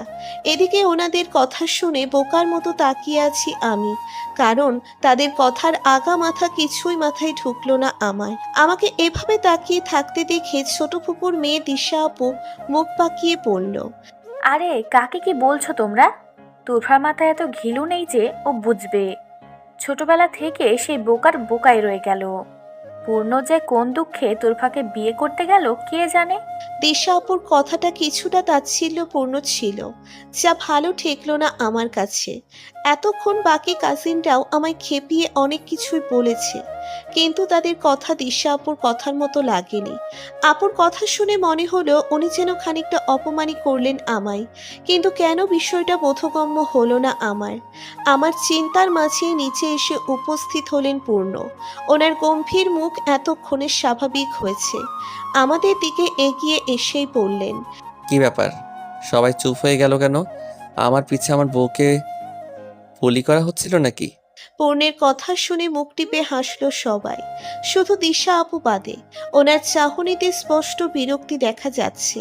Speaker 1: এদিকে ওনাদের কথা শুনে বোকার মতো তাকিয়ে আছি আমি, কারণ তাদের কথার আগা মাথা কিছুই মাথায় ঢুকলো না আমার। আমাকে এভাবে তাকিয়ে থাকতে দেখে ছোট ফুপুর মেয়ে দিশা আপু মুখ পাকিয়ে পড়ল।
Speaker 3: আরে কাকে কি বলছো তোমরা? তুরফার মাথায় এত ঘিলু নেই যে ও বুঝবে। ছোটবেলা থেকে সেই বোকার বোকাই রয়ে গেল। পূর্ণ যে কোন দুঃখে তুরফাকে বিয়ে করতে গেল কে জানে।
Speaker 1: দিশা আপুর কথাটা কিছুটা তাচ্ছিল্যপূর্ণ ছিল, যা ভালো ঠেকলো না আমার কাছে। এতক্ষণ বাকি কাজিনরাও আমায় খেপিয়ে অনেক কিছুই বলেছে, কিন্তু তাদের কথা দিশা আপুর কথার মতো লাগেনি। আপুর কথা শুনে মনে হলো উনি যেন খানিকটা অপমানই করলেন আমায়, কিন্তু কেন বিষয়টা বোধগম্য হলো না আমার চিন্তার মাঝে নিচে এসে উপস্থিত হলেন পূর্ণ। ওনার গম্ভীর মুখ এতক্ষণে স্বাভাবিক হয়েছে, আমাদের দিকে এগিয়ে এসেই বললেন,
Speaker 2: কি ব্যাপার, সবাই চুপ হয়ে গেল কেন? আমার পিছে আমার বউকে বুলি করা হচ্ছিল নাকি?
Speaker 1: পূর্ণের কথা শুনে মুখ টিপে হাসলো সবাই, শুধু দিশা আপু বাদে। ওনার চাহনিতে স্পষ্ট বিরক্তি দেখা যাচ্ছে।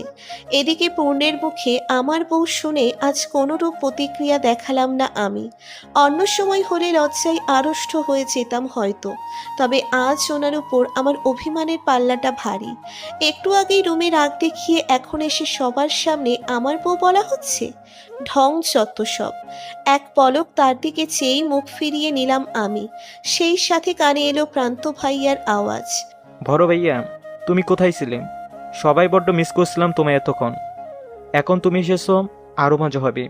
Speaker 1: এদিকে পূর্ণের মুখে আমার বউ শুনে আজ কোনোরূপ প্রতিক্রিয়া দেখালাম না আমি। অন্য সময় হলে লজ্জায় আড়ষ্ট হয়ে যেতাম হয়তো, তবে আজ ওনার উপর আমার অভিমানের পাল্লাটা ভারী। একটু আগেই রুমে রাগ দেখিয়ে এখন এসে সবার সামনে আমার বউ বলা হচ্ছে। ঢং যত সব। এক পলক তার দিকে চেয়েই মুখ ফিরিয়ে নিলাম আমি। সেই সাথে কানে এলো প্রান্ত ভাইয়ার আওয়াজ,
Speaker 7: বড় ভাইয়া, তুমি কোথায় ছিলে? সবাই বড্ড মিস করছিলাম তোমায় এতক্ষণ। এখন তুমি এসেছো, আরও মজা হবে।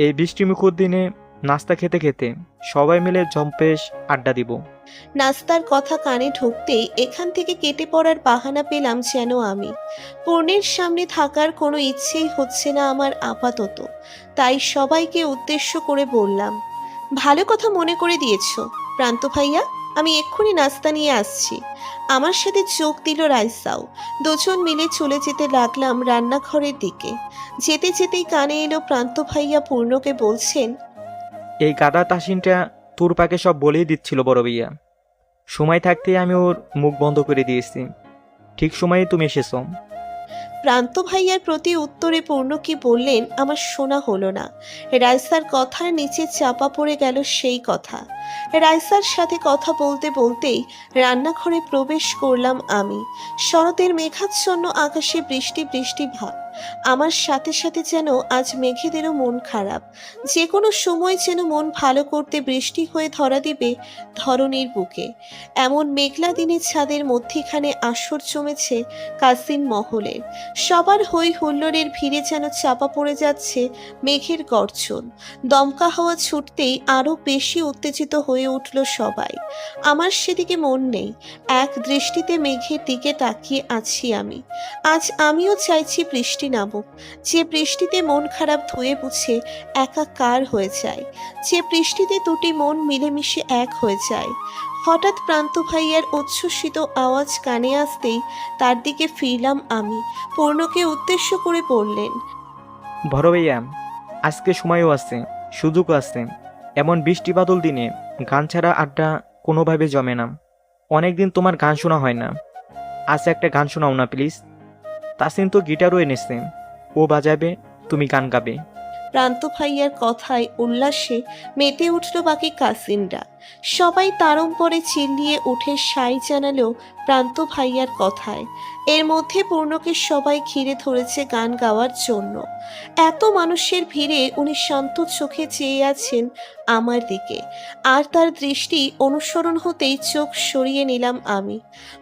Speaker 7: এই বৃষ্টিমুখর দিনে নাস্তা খেতে খেতে সবাই মিলে জম্পেশ আড্ডা দিব।
Speaker 1: নাস্তার কথা কানে ঢুকতেই এখান থেকে কেটে পড়ার বাহানা পেলাম যেন আমি। পূর্ণের সামনে থাকার কোনো ইচ্ছেই হচ্ছে না আমার আপাতত, তাই সবাইকে উদ্দেশ্য করে বললাম, ভালো কথা মনে করে দিয়েছো প্রান্ত ভাইয়া, আমি এক্ষুনি নাস্তা নিয়ে আসছি। আমার সাথে চোখ দিল রাইসাও। দুজন মিলে চলে যেতে লাগলাম রান্নাঘরের দিকে। যেতে যেতেই কানে এলো প্রান্ত ভাইয়া পূর্ণকে বলছেন,
Speaker 7: এই গাদা তাসিনটা তোর পাকে সব বলেই দিচ্ছিল বড় ভাইয়া। সময় থাকতেই আমি ওর মুখ বন্ধ করে দিয়েছি। ঠিক সময়ে তুমি এসেছো।
Speaker 1: প্রান্ত ভাইয়ার প্রতি উত্তরে পূর্ণ কি বললেন আমার শোনা হলো না। রাইসার কথার নিচে চাপা পড়ে গেল সেই কথা। রাইসার সাথে কথা বলতে বলতেই রান্নাঘরে প্রবেশ করলাম আমি। শরতের মেঘাচ্ছন্ন আকাশে বৃষ্টি বৃষ্টি ভাব। আমার সাথে সাথে যেন আজ মেঘেদেরও মন খারাপ। যে কোনো সময় যেন মন ভালো করতে বৃষ্টি হয়ে ধরা দিবে ধরণীর বুকে। এমন মেঘলা দিনে ছাদের মধ্যিখানে আসর জমেছে কাসিন মহলের। সবার হই হুল্লোড়ের ভিড়ে যেন চাপা পড়ে যাচ্ছে মেঘের গর্জন। দমকা হাওয়া ছুটতেই আরো বেশি উত্তেজিত হয়ে উঠল সবাই। আমার সেদিকে মন নেই, এক দৃষ্টিতে মেঘের দিকে তাকিয়ে আছি আমি। আজ আমিও চাইছি বৃষ্টি নামুক, যে বৃষ্টিতে মন খারাপ ধুয়ে মুছে একাকার হয়ে যায়, যে বৃষ্টিতে দুটি মন মিলেমিশে এক হয়ে যায়। হঠাৎ প্রান্ত ভাইয়ার উচ্ছ্বসিত আওয়াজ কানে আসতেই তার দিকে ফিরলাম আমি। পূর্ণকে উদ্দেশ্য করে বললেন,
Speaker 7: বড় ভাইয়া, আজকে সময়ও আছে, সুযোগও আছে। এমন বৃষ্টি বাদল দিনে গান ছাড়া আড্ডা কোনোভাবে জমে না। অনেকদিন তোমার গান শোনা হয় না। আজ একটা গান শোনাও না প্লিজ। তাসিন তো গিটারও এনেছে, ও বাজাবে, তুমি গান গাবে।
Speaker 1: প্রান্ত ভাইয়ার কথায় উল্লাসে মেতে উঠল বাকি কাজিনরা। সবাই তাড়ম্বরে চিল্লিয়ে উঠে সাই জানালো প্রান্ত ভাইয়ার কথায়। এর মধ্যে পূর্ণকে সবাই ঘিরে ধরেছে গান গাওয়ার জন্য। এত মানুষের ভিড়ে উনি শান্ত চোখে চেয়ে আছেন আমার দিকে, আর তার দৃষ্টি অনুসরণ হতেই চোখ সরিয়ে নিলাম আমি।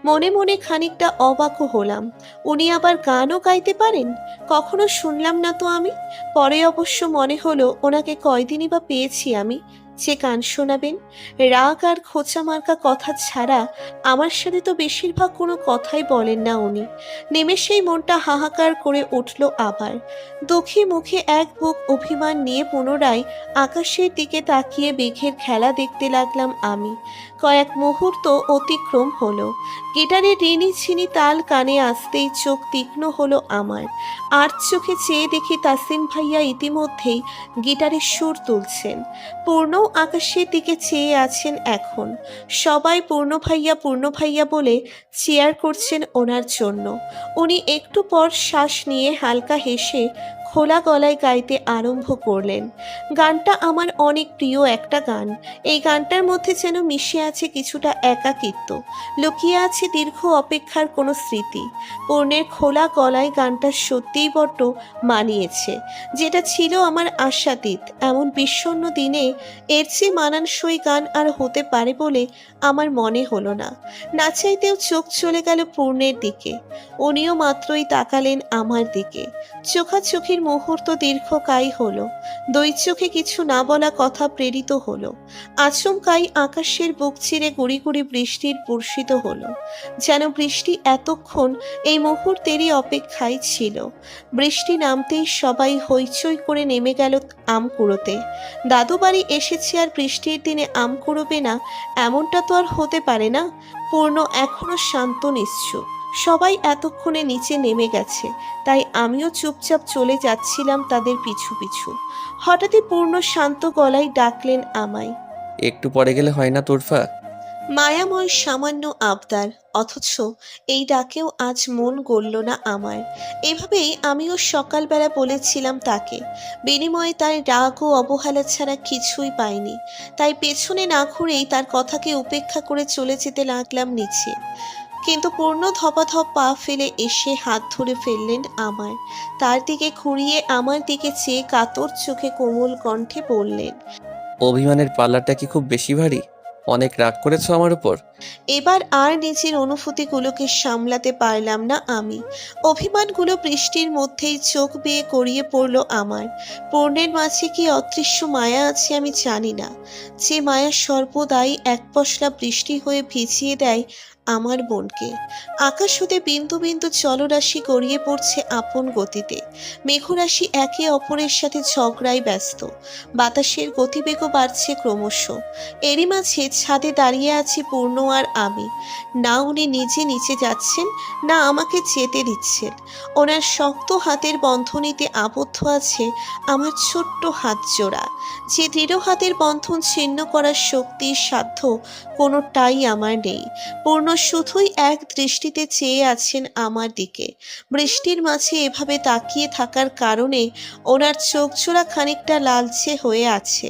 Speaker 1: মনে মনে খানিকটা অবাকও হলাম, উনি আবার গানও গাইতে পারেন, কখনো শুনলাম না তো আমি। পরে অবশ্য মনে হলো ওনাকে কয়দিনই বা পেয়েছি আমি, যে গান শোনাবেন? রাগ আর খোঁচা মার্কা কথা ছাড়া আমার সাথে তো বেশিরভাগ কোনো কথাই বলেন না উনি। নিমেষেই মনটা হাহাকার করে উঠল আবার। দুঃখী মুখে এক বুক অভিমান নিয়ে পুনরায় আকাশের দিকে তাকিয়ে মেঘের খেলা দেখতে লাগলাম আমি। কয়েক মুহূর্ত অতিক্রম হলো। গিটারের ঋণী ছিনি তাল কানে আসতেই চোখ তীক্ষ্ণ হলো আমার। আর চোখে চেয়ে দেখি তাসিম ভাইয়া ইতিমধ্যেই গিটারের সুর তুলছেন। পূর্ণও আকাশের দিকে চেয়ে আছেন এখন। সবাই পূর্ণ ভাইয়া বলে চিয়ার করছেন ওনার জন্য। উনি একটু পর শ্বাস নিয়ে হালকা হেসে খোলা গলায় গাইতে আরম্ভ করলেন। গানটা আমার অনেক প্রিয় একটা গান। এই গানটার মধ্যে যেন মিশে আছে কিছুটা একাকিত্ব, লুকিয়ে আছে দীর্ঘ অপেক্ষার কোনো স্মৃতি। পূর্ণের খোলা গলায় গানটা সত্যিই বড্ড মানিয়েছে, যেটা ছিল আমার আশাতীত। এমন বিষণ্ণ দিনে এর চেয়ে মানানসই গান আর হতে পারে বলে আমার মনে হলো না। না চাইতেও চোখ চলে গেল পূর্ণের দিকে। উনিও মাত্রই তাকালেন আমার দিকে। চোখাচোখির মুহূর্ত দীর্ঘকায় হলো। দুই চোখে কিছু না বলা কথা প্রেরিত হলো। আচমকাই আকাশের বুক চিরে গুড়ি গুড়ি বৃষ্টির বর্ষিত হলো। যেন বৃষ্টি এতক্ষণ এই মুহূর্তেরই অপেক্ষায় ছিল। বৃষ্টি নামতেই সবাই হইচই করে নেমে গেল আম কুড়োতে। দাদু বাড়ি এসেছে আর বৃষ্টির দিনে আম কুড়োবে না, এমনটা তো আর হতে পারে না। পূর্ণ এখনো শান্ত নিশ্চুপ। সবাই এতক্ষণে নিচে নেমে গেছে, তাই আমিও চুপচাপ চলে যাচ্ছিলাম তাদের পিছু পিছু। হঠাৎই পূর্ণ শান্ত গলায় ডাকলেন আমায়।
Speaker 2: একটু পরে গেলে হয় না তোরফা?
Speaker 1: মায়াময় সামান্য আবদার, অথচ এই ডাকেও আজ মন গলল না আমার। এভাবেই আমিও সকালবেলা বলেছিলাম তাকে। বিনিময়ে তার রাগ ও অবহেলা ছাড়া কিছুই পাইনি। তাই পেছনে না ঘুরেই তার কথাকে উপেক্ষা করে চলে যেতে লাগলাম নিচে। কিন্তু পূর্ণ ধপাধপ পা ফেলে এসে হাত ধরে ফেললেন আমার। তার দিকে ঘুরিয়ে আমার দিকে চেয়ে কাতর চোখে কোমল কণ্ঠে বললেন,
Speaker 2: অভিমানের পাল্লাটা কি খুব বেশি ভারী? অনেক রাগ করেছো আমার উপর?
Speaker 1: এবার আর নিজের অনুভূতিগুলোকে সামলাতে পারলাম না আমি। অভিমানগুলো বৃষ্টির মধ্যেই চোখ বেয়ে গড়িয়ে পড়ল আমার। পূর্ণের মাঝে কি অদৃশ্য মায়া আছে আমি জানি না, যে মায়া সর্বদাই এক পশলা বৃষ্টি হয়ে ভিজিয়ে দেয় আমার মনকে। আকাশ হতে বিন্দু বিন্দু জলরাশি গড়িয়ে পড়ছে আপন গতিতে। মেঘরাশি একে অপরের সাথে ঝগড়ায় ব্যস্ত। বাতাসের গতিবেগও বাড়ছে ক্রমশ। এরই মাঝে ছাদে দাঁড়িয়ে আছি পূর্ণ আর আমি। না উনি নিজে নিচে যাচ্ছেন, না আমাকে যেতে দিচ্ছেন। ওনার শক্ত হাতের বন্ধনীতে আবদ্ধ আছে আমার ছোট্ট হাত জোড়া। যে দৃঢ় হাতের বন্ধন ছিন্ন করার শক্তির সাধ্য কোনোটাই আমার নেই। পূর্ণ শুধুই এক দৃষ্টিতে চেয়ে আছেন আমার দিকে। বৃষ্টির মাঝে এভাবে তাকিয়ে থাকার কারণে ওনার চোখ জোড়া খানিকটা লালচে হয়ে আছে।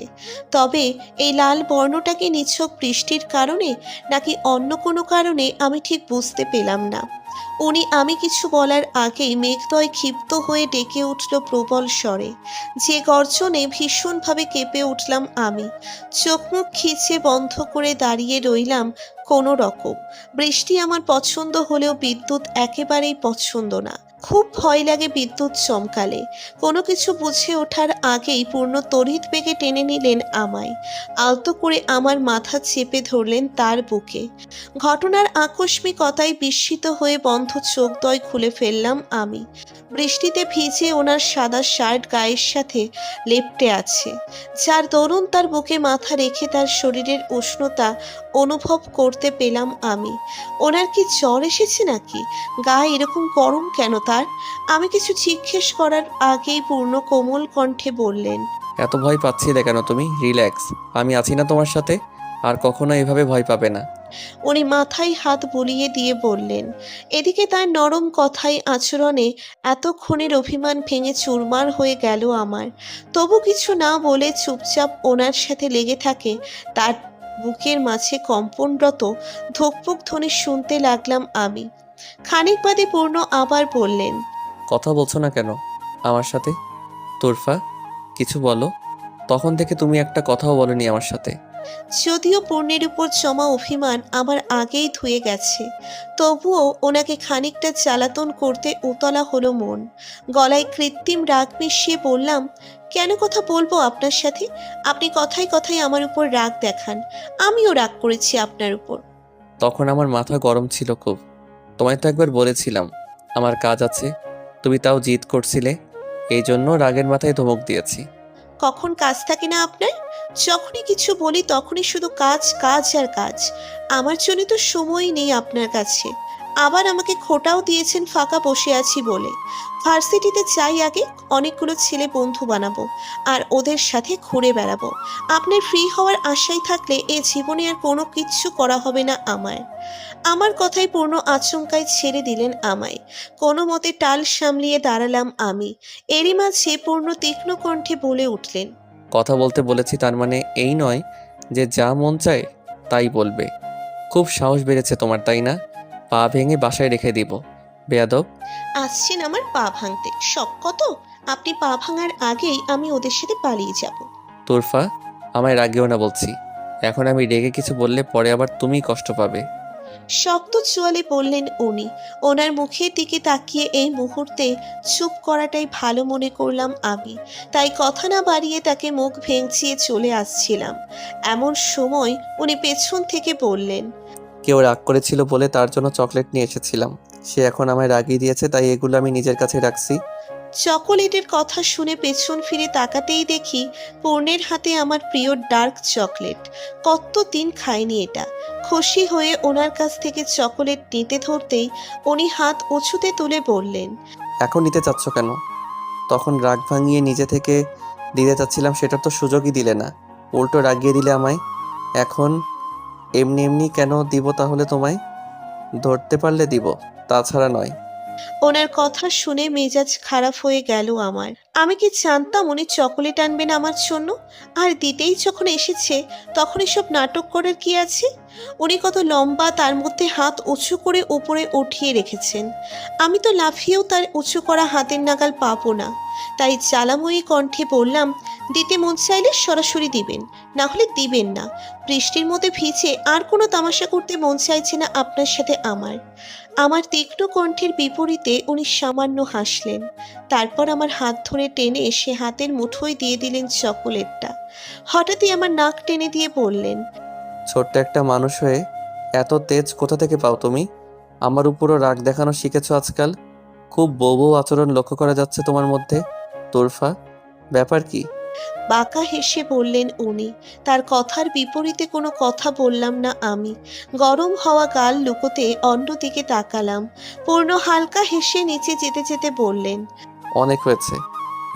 Speaker 1: তবে এই লাল বর্ণটা কি নিছক বৃষ্টির কারণে, নাকি অন্য কোনো কারণে আমি ঠিক বুঝতে পেলাম না। উনি আমি কিছু বলার আগেই মেঘদয় ক্ষিপ্ত হয়ে ডেকে উঠল প্রবল স্বরে, যে গর্জনে ভীষণভাবে কেঁপে উঠলাম আমি। চোখ মুখ খিচে বন্ধ করে দাঁড়িয়ে রইলাম কোনো রকম। বৃষ্টি আমার পছন্দ হলেও বিদ্যুৎ একেবারেই পছন্দ না। খুব ভয় লাগে বিদ্যুৎ চমকালে। কোনো কিছু বুঝে ওঠার আগেই পূর্ণ তড়িৎ বেগে টেনে নিলেন আমায়। আলতো করে আমার মাথা চেপে ধরলেন তার বুকে। ঘটনার আকস্মিকতায় বিস্মিত হয়ে বন্ধ চোখদ্বয় খুলে ফেললাম আমি। বৃষ্টিতে ভিজে ওনার সাদা শার্ট গায়ের সাথে লেপ্টে আছে, যার দরুন তার বুকে মাথা রেখে তার শরীরের উষ্ণতা অনুভব করতে পেলাম আমি। ওনার কি জ্বর এসেছে নাকি? গায়ে এরকম গরম কেন তার? আমি কিছু জিজ্ঞেস করার আগেই পূর্ণ কোমল কণ্ঠে বললেন,
Speaker 2: এত ভয় পাচ্ছিলে কেন তুমি? রিল্যাক্স, আমি আছি না তোমার সাথে? আর কখনো এভাবে ভয় পাবে না।
Speaker 1: উনি মাথায় হাত বুলিয়ে দিয়ে বললেন। এদিকে তার নরম কথায় আচরণে এতক্ষণের অভিমান ভেঙে চুরমার হয়ে গেল আমার। তবু কিছু না বলে চুপচাপ ওনার সাথে লেগে থাকে তার বুকের মাঝে কম্পনরত ধুকপুক ধ্বনি শুনতে লাগলাম আমি। খানিক বাদে পূর্ণ আবার বললেন,
Speaker 2: কথা বলছো না কেন আমার সাথে? তোরফা, কিছু বলো। তখন থেকে তুমি একটা কথাও বলনি আমার সাথে।
Speaker 1: যদিও পূর্ণের উপর জমা অভিমান আমার আগেই ধুয়ে গেছে, তবুও ওনাকে খানিকটা জ্বালাতন করতে উতলা হলো মন। গলায় কৃত্রিম রাগ মিশিয়ে বললাম, কেন কথা বলবো আপনার সাথে? আপনি কথায় কথায় আমার উপর রাগ দেখান, আমিও রাগ করেছি আপনার উপর।
Speaker 2: তখন আমার মাথা গরম ছিল খুব। তোমায় তো একবার বলেছিলাম আমার কাজ আছে, তুমি তাও জিদ করছিলে, এই জন্য রাগের মাথায় ধমক দিয়েছি।
Speaker 1: কখন কাজ থাকে না আপনার? যখনই কিছু বলি তখনই শুধু কাজ, কাজ আর কাজ। আমার জন্য তো সময়ই নেই আপনার কাছে। আবার আমাকে খোঁটাও দিয়েছেন ফাঁকা বসে আছি বলে। ভার্সিটিতে চাই আগে অনেকগুলো ছেলে বন্ধু বানাবো আর ওদের সাথে ঘুরে বেড়াবো। আপনার ফ্রি হওয়ার আশায় থাকলে এ জীবনে আর কোনো কিচ্ছু করা হবে না আমার। আমার কথায় পূর্ণ আচমকায় ছেড়ে দিলেন আমায়। কোনো মতে টাল সামলিয়ে দাঁড়ালাম আমি। এরই মাঝে পূর্ণ তীক্ষ্ণ কণ্ঠে বলে উঠলেন,
Speaker 2: কথা বলতে বলেছি তার মানে এই নয় যে যা মন চায় তাই বলবে। খুব সাহস বেড়েছে তোমার, তাই না? পা ভেঙে বাসায় রেখে দিব, বেয়াদব।
Speaker 1: আসছেন আমার পা ভাঙতে? শখ কত? আপনি পা ভাঙার আগেই আমি ওদের সাথে পালিয়ে যাব।
Speaker 2: তোরফা, আমায় রাগিও না বলছি। এখন আমি রেগে কিছু বললে পরে আবার তুমিই কষ্ট পাবে।
Speaker 1: শক্ত চোয়ালে বললেন উনি। ওনার মুখের দিকে তাকিয়ে এই মুহূর্তে চুপ করাটাই ভালো মনে করলাম আমি। তাই কথা না বাড়িয়ে তাকে মুখ ভেঙচিয়ে চলে আসছিলাম। এমন সময় উনি পেছন থেকে বললেন,
Speaker 2: কেউ রাগ করেছিল বলে তার জন্য চকলেট নিয়ে এসেছিলাম। সে এখন আমায় রাগিয়ে দিয়েছে, তাই এগুলো আমি নিজের কাছে রাখছি।
Speaker 1: চকোলেটের কথা শুনে পেছন ফিরে তাকাতেই দেখি পূর্ণের হাতে আমার প্রিয় ডার্ক চকলেট। কতদিন খাইনি এটা। খুশি হয়ে ওনার কাছ থেকে চকোলেট নিতে ধরতেই উনি হাত উঁচুতে তুলে বললেন,
Speaker 2: এখন নিতে চাচ্ছ কেন? তখন রাগ ভাঙিয়ে নিজে থেকে দিতে চাচ্ছিলাম, সেটা তো সুযোগই দিলে না, উল্টো রাগিয়ে দিলে আমায়। এখন এমনি এমনি কেন দিব তাহলে তোমায়? ধরতে পারলে দিব, তাছাড়া নয়।
Speaker 1: ওনার কথা শুনে মেজাজ খারাপ হয়ে গেল আমার। আমি কি জানতাম উনি চকোলেট আনবেন আমার জন্য? আর দিতেই যখন এসেছে তখন এসব নাটক করার কি আছে? উনি কত লম্বা, তার মধ্যে হাত উঁচু করে উপরে উঠিয়ে রেখেছেন। আমি তো লাফিয়েও তার উঁচু করা হাতের নাগাল পাবো না। তাই জ্বালাময়ী কণ্ঠে বললাম, দিতে মন চাইলে সরাসরি দিবেন, না হলে দিবেন না। বৃষ্টির মধ্যে ভিজে আর কোনো তামাশা করতে মন চাইছে না আপনার সাথে আমার। আমার তীক্ষ্ণ কণ্ঠের বিপরীতে উনি সামান্য হাসলেন। তারপর আমার হাত ধরে টেনে এসে হাতের মুঠোয় দিয়ে দিলেন চকোলেটটা। হঠাৎই আমার নাক টেনে দিয়ে বললেন,
Speaker 2: ছোট্ট একটা মানুষ হয়ে এত তেজ কোথা থেকে পাও তুমি? আমার উপরও রাগ দেখানো শিখেছো আজকাল। খুব বউ বউ আচরণ লক্ষ্য করা যাচ্ছে তোমার মধ্যে। তোরফা, ব্যাপার কি?
Speaker 1: বাঁকা হেসে বললেন উনি। তার কথার বিপরীতে কোনো কথা বললাম না আমি। গরম হওয়া গাল লুকোতে অন্যদিকে তাকালাম। পূর্ণ হালকা হেসে নিচে যেতে যেতে বললেন,
Speaker 2: অনেক হয়েছে,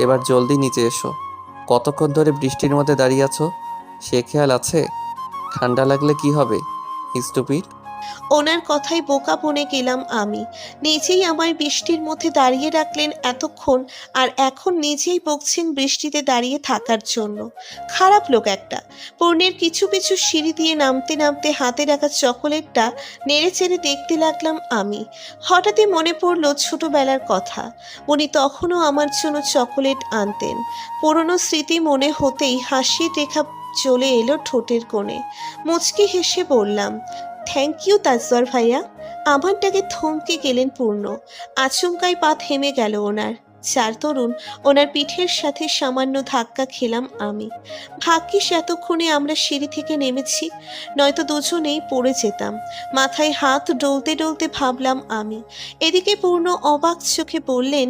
Speaker 2: এবার জলদি নিচে এসো। কতক্ষণ ধরে বৃষ্টির মধ্যে দাঁড়িয়ে আছো সে খেয়াল আছে? ঠান্ডা লাগলে কি হবে, স্টুপিড?
Speaker 1: ওনার কথায় বোকা বনে গেলাম আমি। নিজেই আমায় বৃষ্টির মধ্যে দাঁড়িয়ে রাখলেন এতক্ষণ, আর এখন নিজেই বকছেন বৃষ্টিতে দাঁড়িয়ে থাকার জন্য। খারাপ লোক একটা। পূর্ণের কিছু পিছু সিঁড়ি দিয়ে নামতে নামতে হাতে রাখা চকোলেটটা নেড়ে চেড়ে দেখতে লাগলাম আমি। হঠাৎই মনে পড়ল ছোটবেলার কথা। উনি তখনও আমার জন্য চকোলেট আনতেন। পুরনো স্মৃতি মনে হতেই হাসির রেখা চলে এলো ঠোঁটের কোণে। মুচকি হেসে বললাম, থ্যাংক ইউ তাজওয়ার ভাইয়া। আমার ডাকে থমকে গেলেন পূর্ণ। আচমকাই পা থেমে গেল ওনার। চার তরুণ ওনার পিঠের সাথে সামান্য ধাক্কা খেলাম আমি। ভাগ্যিস এতক্ষণে আমরা সিঁড়ি থেকে নেমেছি, নয়তো দুজনেই পড়ে যেতাম। মাথায় হাত ডলতে ডলতে ভাবলাম আমি। এদিকে পূর্ণ অবাক চোখে বললেন,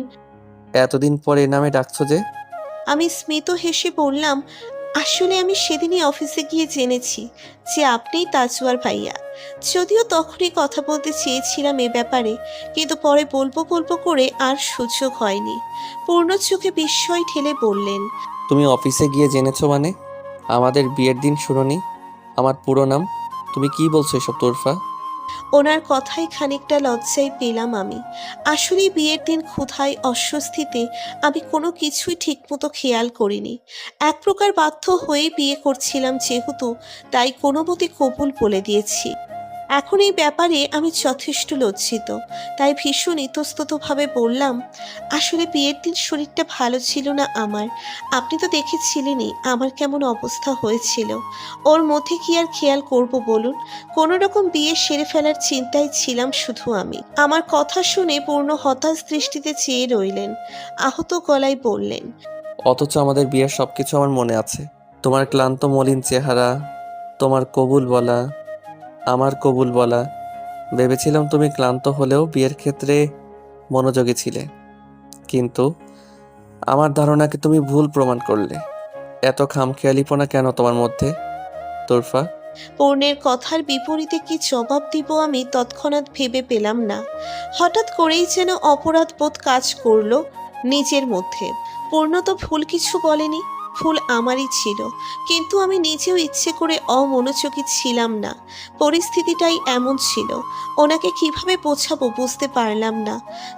Speaker 2: এতদিন পর এ নামে ডাকছো যে?
Speaker 1: আমি স্মিত হেসে বললাম, আসলে আমি সেদিনই অফিসে গিয়ে জেনেছি যে আপনিই তাজওয়ার ভাইয়া। যদিও তখনই কথা বলতে চেয়েছিলাম এ ব্যাপারে, কিন্তু পরে বলবো বলবো করে আর সুযোগ হয়নি। পূর্ণ চোখে বিস্ময় ঠেলে বললেন,
Speaker 2: তুমি অফিসে গিয়ে জেনেছো মানে? আমাদের বিয়ের দিন শুনোনি আমার পুরো নাম? তুমি কি বলছো এসব তোরফা?
Speaker 1: ওনার কথায় খানিকটা লজ্জায় পেলাম আমি। আসলেই বিয়ের দিন ক্ষুধায় অস্বস্তিতে আমি কোনো কিছুই ঠিকমতো খেয়াল করিনি। এক প্রকার বাধ্য হয়ে বিয়ে করছিলাম যেহেতু, তাই কোনো মতে কবুল বলে দিয়েছি। এখন এই ব্যাপারে আমি যথেষ্ট লজ্জিত, তাই ভীষণ ইতস্ততভাবে বললাম, আসলে বিয়ের দিন শরীরটা ভালো ছিল না আমার। আপনি তো দেখেছিলেনই আমার কেমন অবস্থা হয়েছিল। ওর মধ্যে কি আর খেয়াল করব বলুন? কোনো রকম বিয়ে সেরে ফেলার চিন্তায় ছিলাম শুধু আমি। আমার কথা শুনে পূর্ণ হতাশ দৃষ্টিতে চেয়ে রইলেন, আহত গলায় বললেন,
Speaker 2: অথচ আমাদের বিয়ের সবকিছু আমার মনে আছে। তোমার ক্লান্ত মলিন চেহারা, তোমার কবুল বলা, আমার কবুল বলা। ভেবেছিলাম তুমি ক্লান্ত হলেও বিয়ের ক্ষেত্রে মনোযোগী ছিলে, কিন্তু আমার ধারণাকে তুমি ভুল প্রমাণ করলে। এত খামখেয়ালিপনা কেন তোমার মধ্যে, তোরফা?
Speaker 1: পূর্ণের কথার বিপরীতে কি জবাব দিব আমি তৎক্ষণাৎ ভেবে পেলাম না। হঠাৎ করেই যেন অপরাধ বোধ কাজ করলো নিজের মধ্যে। পূর্ণ তো ভুল কিছু বলেনি, ভুল আমারই ছিল, কিন্তু আমি নিজেও ইচ্ছে করে অমনোযোগী ছিলাম না। পরিস্থিতিটাই এমন ছিল, ওনাকে কিভাবে বোঝাবো বুঝতে পারলাম না।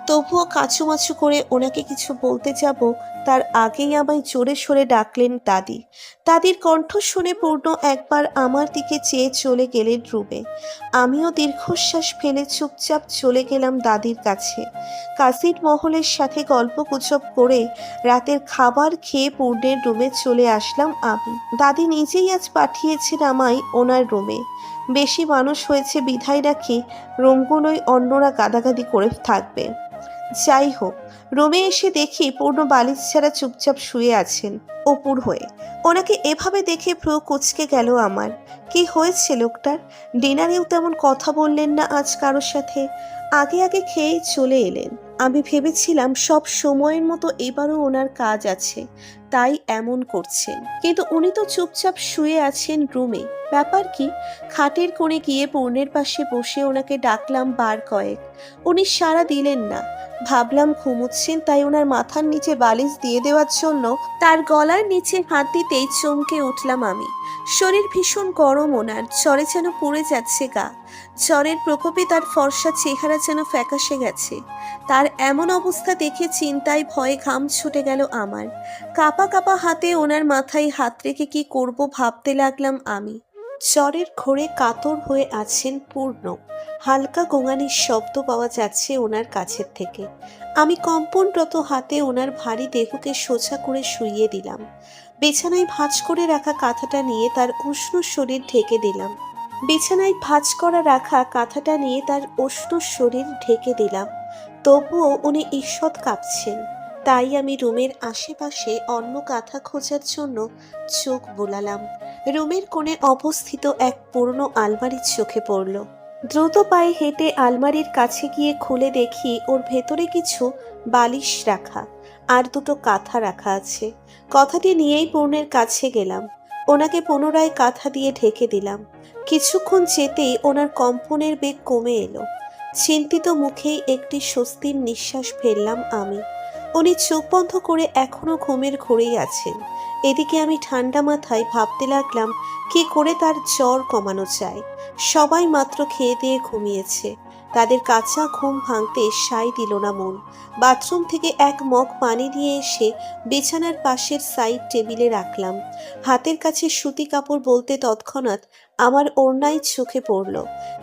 Speaker 1: তবুও কাচুমাচু করে ওনাকে কিছু বলতে যাব, তার আগেই আমায় জোরে সোরে ডাকলেন দাদি। দাদির কণ্ঠ শুনে পূর্ণ একবার আমার দিকে চেয়ে চলে গেলেন রুমে। আমিও দীর্ঘশ্বাস ফেলে চুপচাপ চলে গেলাম দাদির কাছে। কাসির মহলের সাথে গল্পগুজব করে রাতের খাবার খেয়ে পূর্ণের রুমে চলে আসলাম আমি। দাদি নিজেই আজ পাঠিয়েছেন আমায় ওনার রুমে। বেশি মানুষ হয়েছে বিধায় নাকি রুমগুলোই অন্যরা গাদাগাদি করে থাকবে। যাই হোক, রুমে এসে দেখি পূর্ণ বালিশ ছাড়া চুপচাপ শুয়ে আছেন অপুর হয়ে। ওনাকে এভাবে দেখে ভ্রু কুঁচকে গেল আমার। কি হয়েছে লোকটার? ডিনারেও তেমন কথা বললেন না আজ কারোর সাথে, আগে আগে খেয়ে চলে এলেন। আমি ভেবেছিলাম সব সময়ের মতো এবারও ওনার কাজ আছে, তাই এমন করছেন, কিন্তু উনি তো চুপচাপ শুয়ে আছেন রুমে। ব্যাপার কি? খাটের কোণে গিয়ে পূর্ণের পাশে বসে ওনাকে ডাকলাম বার কয়েক, উনি সাড়া দিলেন না। ভাবলাম ঘুমোচ্ছেন, তাই ওনার মাথার নিচে বালিশ দিয়ে দেওয়ার জন্য তার গলার নিচে হাত দিতেই চমকে উঠলাম আমি। শরীর ভীষণ গরম ওনার, জ্বরে যেন পুড়ে যাচ্ছে গা। জ্বরের প্রকোপে তার ফর্সা চেহারা যেন ফ্যাকাশে গেছে। তার এমন অবস্থা দেখে চিন্তায় ভয়ে ঘাম ছুটে গেল আমার। কাঁপা কাঁপা হাতে ওনার মাথায় হাত রেখে কি করব ভাবতে লাগলাম আমি। জ্বরের ঘোরে কাতর হয়ে আছেন পূর্ণ। হালকা গোঙানির শব্দ পাওয়া যাচ্ছে ওনার কাছের থেকে। আমি কম্পনরত হাতে ওনার ভারী দেহকে সোজা করে শুইয়ে দিলাম। বিছানায় ভাঁজ করে রাখা কাঁথাটা নিয়ে তার উষ্ণ শরীর ঢেকে দিলাম। তবুও উনি ঈষৎ কাঁপছেন, তাই আমি রুমের আশেপাশে অন্য কাঁথা খোঁজার জন্য চোখ বোলালাম। রুমের কোণে অবস্থিত এক পুরনো আলমারির চোখে পড়ল। দ্রুত পায়ে হেঁটে আলমারির কাছে গিয়ে খুলে দেখি ওর ভেতরে কিছু বালিশ রাখা আর দুটো কাঁথা রাখা আছে। কথাটি নিয়েই পূর্ণের কাছে গেলাম, ওনাকে পুনরায় কাঁথা দিয়ে ঢেকে দিলাম। কিছুক্ষণ যেতেই ওনার কম্পনের বেগ কমে এলো। চিন্তিত মুখেই একটি স্বস্তির নিঃশ্বাস ফেললাম আমি। উনি চোখ বন্ধ করে এখনো ঘুমের ঘোরেই আছেন। এদিকে আমি ঠান্ডা মাথায় ভাবতে লাগলাম কি করে তার জ্বর কমানো যায়। সবাই মাত্র খেয়ে দিয়ে ঘুমিয়েছে, তাদের কাঁচা ঘুম ভাঙতে সায় দিল না মন। বাথরুম থেকে এক মগ পানি নিয়ে এসে বিছানার পাশের সাইড টেবিলে রাখলাম। হাতের কাছে সুতি কাপড় বলতে তৎক্ষণাৎ আমার ওড়নায় চোখে পড়ল,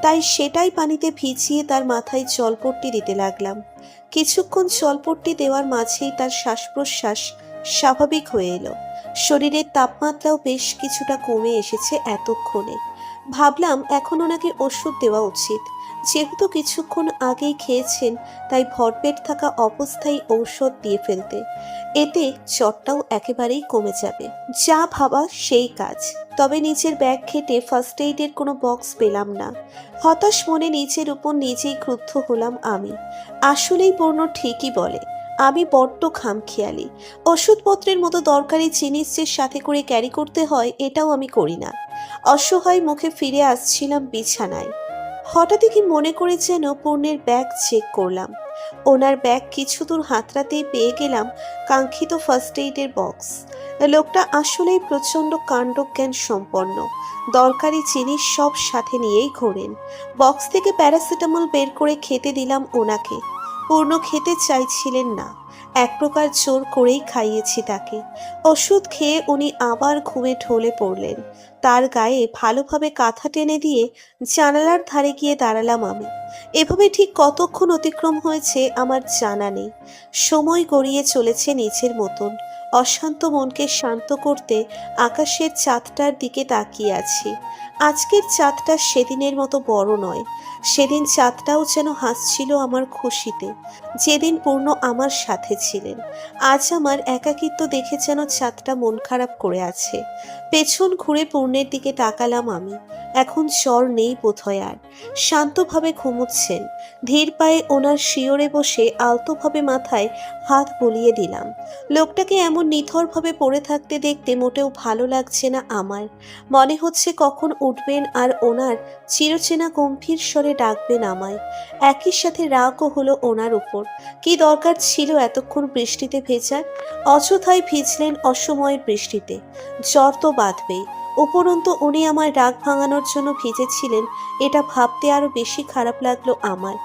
Speaker 1: তাই সেটাই পানিতে ভিজিয়ে তার মাথায় জলপট্টি দিতে লাগলাম। কিছুক্ষণ জলপট্টি দেওয়ার মাঝেই তার শ্বাস প্রশ্বাস স্বাভাবিক হয়ে এলো। শরীরের তাপমাত্রাও বেশ কিছুটা কমে এসেছে এতক্ষণে। ভাবলাম এখন ওনাকে ওষুধ দেওয়া উচিত, যেহেতু কিছুক্ষণ আগেই খেয়েছেন, তাই ভরপেট থাকা অবস্থায় ঔষধ দিয়ে ফেলতে। এতে জ্বরটাও একেবারেই কমে যাবে। যা ভাবা সেই কাজ। তবে নিচের ব্যাগ ঘেটে ফার্স্ট এইডের কোনো বক্স পেলাম না। হতাশ মনে নিজের উপর নিজেই ক্রুদ্ধ হলাম আমি। আসলেই পূর্ণ ঠিকই বলে, আমি বড্ড খামখেয়ালি। ওষুধপত্রের মতো দরকারি জিনিস যে সাথে করে ক্যারি করতে হয় এটাও আমি করি না। অসহায় মুখে ফিরে আসছিলাম বিছানায়। হঠাৎই কি মনে করে যেন পূর্ণের ব্যাগ চেক করলাম। ওনার ব্যাগ কিছু দূর হাতড়াতেই পেয়ে গেলাম কাঙ্ক্ষিত ফার্স্ট এইডের বক্স। লোকটা আসলেই প্রচণ্ড কাণ্ডজ্ঞান সম্পন্ন। দরকারি জিনিস সব সাথে নিয়েই ঘোরেন। বক্স থেকে প্যারাসিটামল বের করে খেতে দিলাম ওনাকে। পূর্ণ খেতে চাইছিলেন না, এক প্রকার জোর করেই খাইয়েছি তাকে। ওষুধ খেয়ে উনি আবার ঘুমে ঢলে পড়লেন। তার গায়ে ভালোভাবে কাঁথা টেনে দিয়ে জানালার ধারে গিয়ে দাঁড়ালাম আমি। এভাবে ঠিক কতক্ষণ অতিক্রম হয়েছে আমার জানা নেই। সময় গড়িয়ে চলেছে নিজের মতন। অশান্ত মনকে শান্ত করতে আকাশের চাঁদটার দিকে তাকিয়ে আছি। আজকের চাঁদটা সেদিনের মতো বড় নয়। সেদিন চাঁদটাও যেন হাসছিল আমার খুশিতে, যেদিন পূর্ণ আমার সাথে ছিলেন। আজ আমার একাকিত্ব দেখে যেন চাঁদটা মন খারাপ করে আছে। পেছন ঘুরে পূর্ণের দিকে তাকালাম আমি। এখন জ্বর নেই বোধহয় আর। শান্তভাবে ঘুমোচ্ছেন। ধীর পায়ে ওনার শিয়রে বসে আলতোভাবে মাথায় হাত বুলিয়ে দিলাম। লোকটাকে এমন নিথরভাবে পড়ে থাকতে দেখতে মোটেও ভালো লাগছে না আমার। মনে হচ্ছে কখন উঠবেন আর ওনার চিরচেনা গম্ভীর স্বরে ডাকবেন আমায়। একই সাথে রাগও হলো ওনার উপর। কি দরকার ছিল এতক্ষণ বৃষ্টিতে ভেজার? অযথায় ভিজলেন অসময়ের বৃষ্টিতে। জ্বর তো বাঁধবেই। উপরন্তু উনি আমার রাগ ভাঙানোর জন্য ভিজেছিলেন, এটা ভাবতে আরো বেশি খারাপ লাগলো আমার।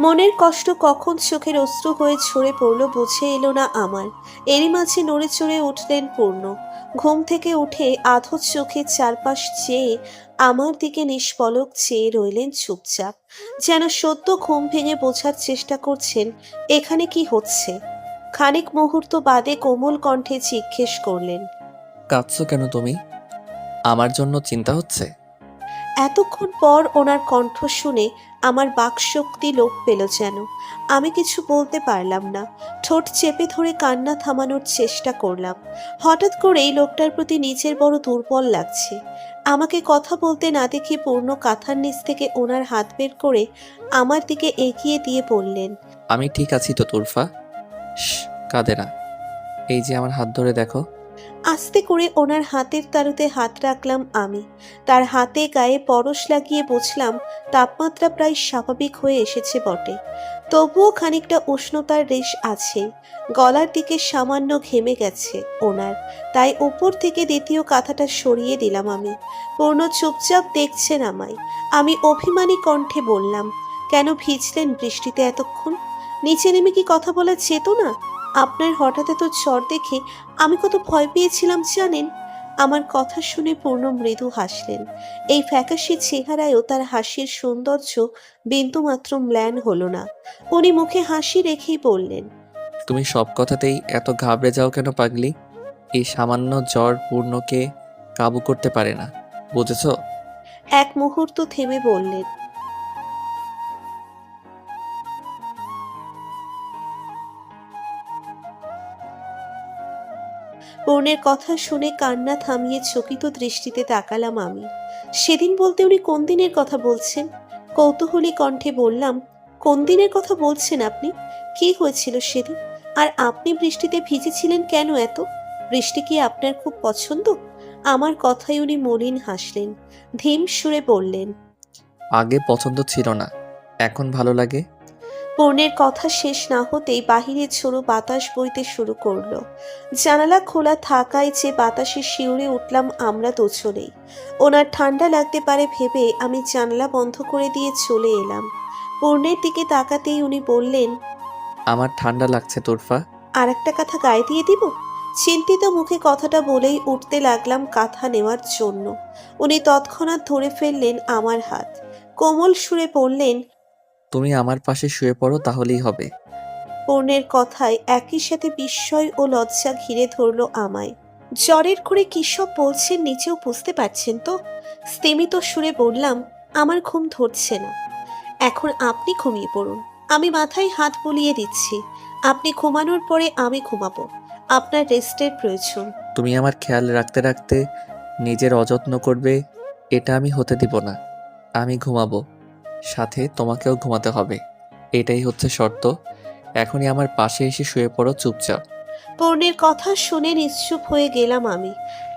Speaker 1: মনের কষ্ট কখন চোখের অশ্রু হয়ে ঝরে পড়লো বুঝে এলো না আমার। এরই মাঝে নড়ে চড়ে উঠলেন পূর্ণ। ঘুম থেকে উঠে আধো চোখে চারপাশ চেয়ে আমার দিকে নিষ্পলক চেয়ে রইলেন চুপচাপ, যেন সদ্য ঘুম ভেঙে বোঝার চেষ্টা করছেন এখানে কি হচ্ছে। খানিক মুহূর্ত বাদে কোমল কণ্ঠে জিজ্ঞেস করলেন,
Speaker 2: কাঁদছো কেন তুমি? আমার জন্য চিন্তা হচ্ছে?
Speaker 1: এতক্ষণ পর ওনার কণ্ঠ শুনে আমার বাকশক্তি লোপ পেল যেন। আমি কিছু বলতে পারলাম না। ঠোঁট চেপে ধরে কান্না থামানোর চেষ্টা করলাম। হঠাৎ করেই লোকটার প্রতি নিজের বড় দুর্বল লাগছে। আমাকে কথা বলতে না দেখে পূর্ণ কাঁথার নিচ থেকে ওনার হাত বের করে আমার দিকে এগিয়ে দিয়ে বললেন,
Speaker 2: আমি ঠিক আছি তো তুরফা। শ্, কাঁদে না। এই যে আমার হাত ধরে দেখো।
Speaker 1: আস্তে করে ওনার হাতের তালুতে হাত রাখলাম আমি। তার হাতে গায়ে পরশ লাগিয়ে বুঝলাম তাপমাত্রা প্রায় স্বাভাবিক হয়ে এসেছে বটে, তবুও খানিকটা উষ্ণতার রেশ আছে। গলার দিকে সামান্য ঘেমে গেছে ওনার, তাই উপর থেকে দ্বিতীয় কাঁথাটা সরিয়ে দিলাম আমি। পূর্ণ চুপচাপ দেখছেন আমায়। আমি অভিমানী কণ্ঠে বললাম, কেন ভিজলেন বৃষ্টিতে এতক্ষণ? নিচে নেমে কি কথা বলা যেত না? আপনার হঠাৎ এত জ্বর দেখে আমি কত ভয় পেয়েছিলাম জানেন? আমার কথা শুনে পূর্ণ মৃদু হাসলেন। এই ফ্যাকাশে চেহারায়ও তার হাসির সৌন্দর্য বিন্দুমাত্র ম্লান হলো না। উনি মুখে হাসি রেখেই বললেন,
Speaker 2: তুমি সব কথাতেই এত ঘাবড়ে যাও কেন পাগলি? এই সামান্য জ্বর পূর্ণকে কাবু করতে পারে না, বুঝেছো?
Speaker 1: এক মুহূর্ত থেমে বললেন, পূর্ণের কথা শুনে কান্না থামিয়ে চকিত দৃষ্টিতে তাকালাম আমি। সেদিন বলতে উনি কোন দিনের কথা বলছেন? কৌতূহলী কণ্ঠে বললাম, কোন দিনের কথা বলছেন আপনি? কি হয়েছিল সেদিন? আর আপনি বৃষ্টিতে ভিজেছিলেন কেন এত? বৃষ্টি কি আপনার খুব পছন্দ? আমার কথায় উনি মলিন হাসলেন। ধীম সুরে বললেন,
Speaker 2: আগে পছন্দ ছিল না, এখন ভালো লাগে।
Speaker 1: পূর্ণের কথা শেষ না হতেই বাহিরে ঝোড়ো বাতাস বইতে শুরু করলো। জানালা খোলা থাকায় যে বাতাসে শিউরে উঠলাম আমরা দুজনেই। ওনার ঠান্ডা লাগতে পারে ভেবে আমি জানালা বন্ধ করে দিয়ে চলে এলাম। পূর্ণের দিকে তাকাতেই উনি বললেন,
Speaker 2: আমার ঠান্ডা লাগছে তুরফা।
Speaker 1: আর একটা কাঁথা গায়ে দিয়ে দিব? চিন্তিত মুখে কথাটা বলেই উঠতে লাগলাম কাঁথা নেওয়ার জন্য। উনি তৎক্ষণাৎ ধরে ফেললেন আমার হাত। কোমল সুরে বললেন,
Speaker 2: তুমি আমার পাশে শুয়ে পড়ো, তাহলেই হবে।
Speaker 1: পূর্ণের কথায় একই সাথে বিস্ময় ও লজ্জা ঘিরে ধরলো আমায়। জ্বরের ঘরে কী সব বলছেন নিজেও বুঝতে পারছেন তো? স্তিমিত সুরে বললাম, আমার ঘুম ধরছে না। এখন আপনি ঘুমিয়ে পড়ুন, আমি মাথায় হাত বুলিয়ে দিচ্ছি। আপনি ঘুমানোর পরে আমি ঘুমাবো। আপনার রেস্টের প্রয়োজন।
Speaker 2: তুমি আমার খেয়াল রাখতে রাখতে নিজের অযত্ন করবে, এটা আমি হতে দিব না। আমি ঘুমাবো, সাথে তোমাকেও ঘুমাতে হবে। এটাই হচ্ছে শর্ত। এখনই আমার পাশে এসে শুয়ে পড়ো চুপচাপ।
Speaker 1: পূর্ণের কথা শুনে নিশ্চুপ হয়ে গেলাম আমি।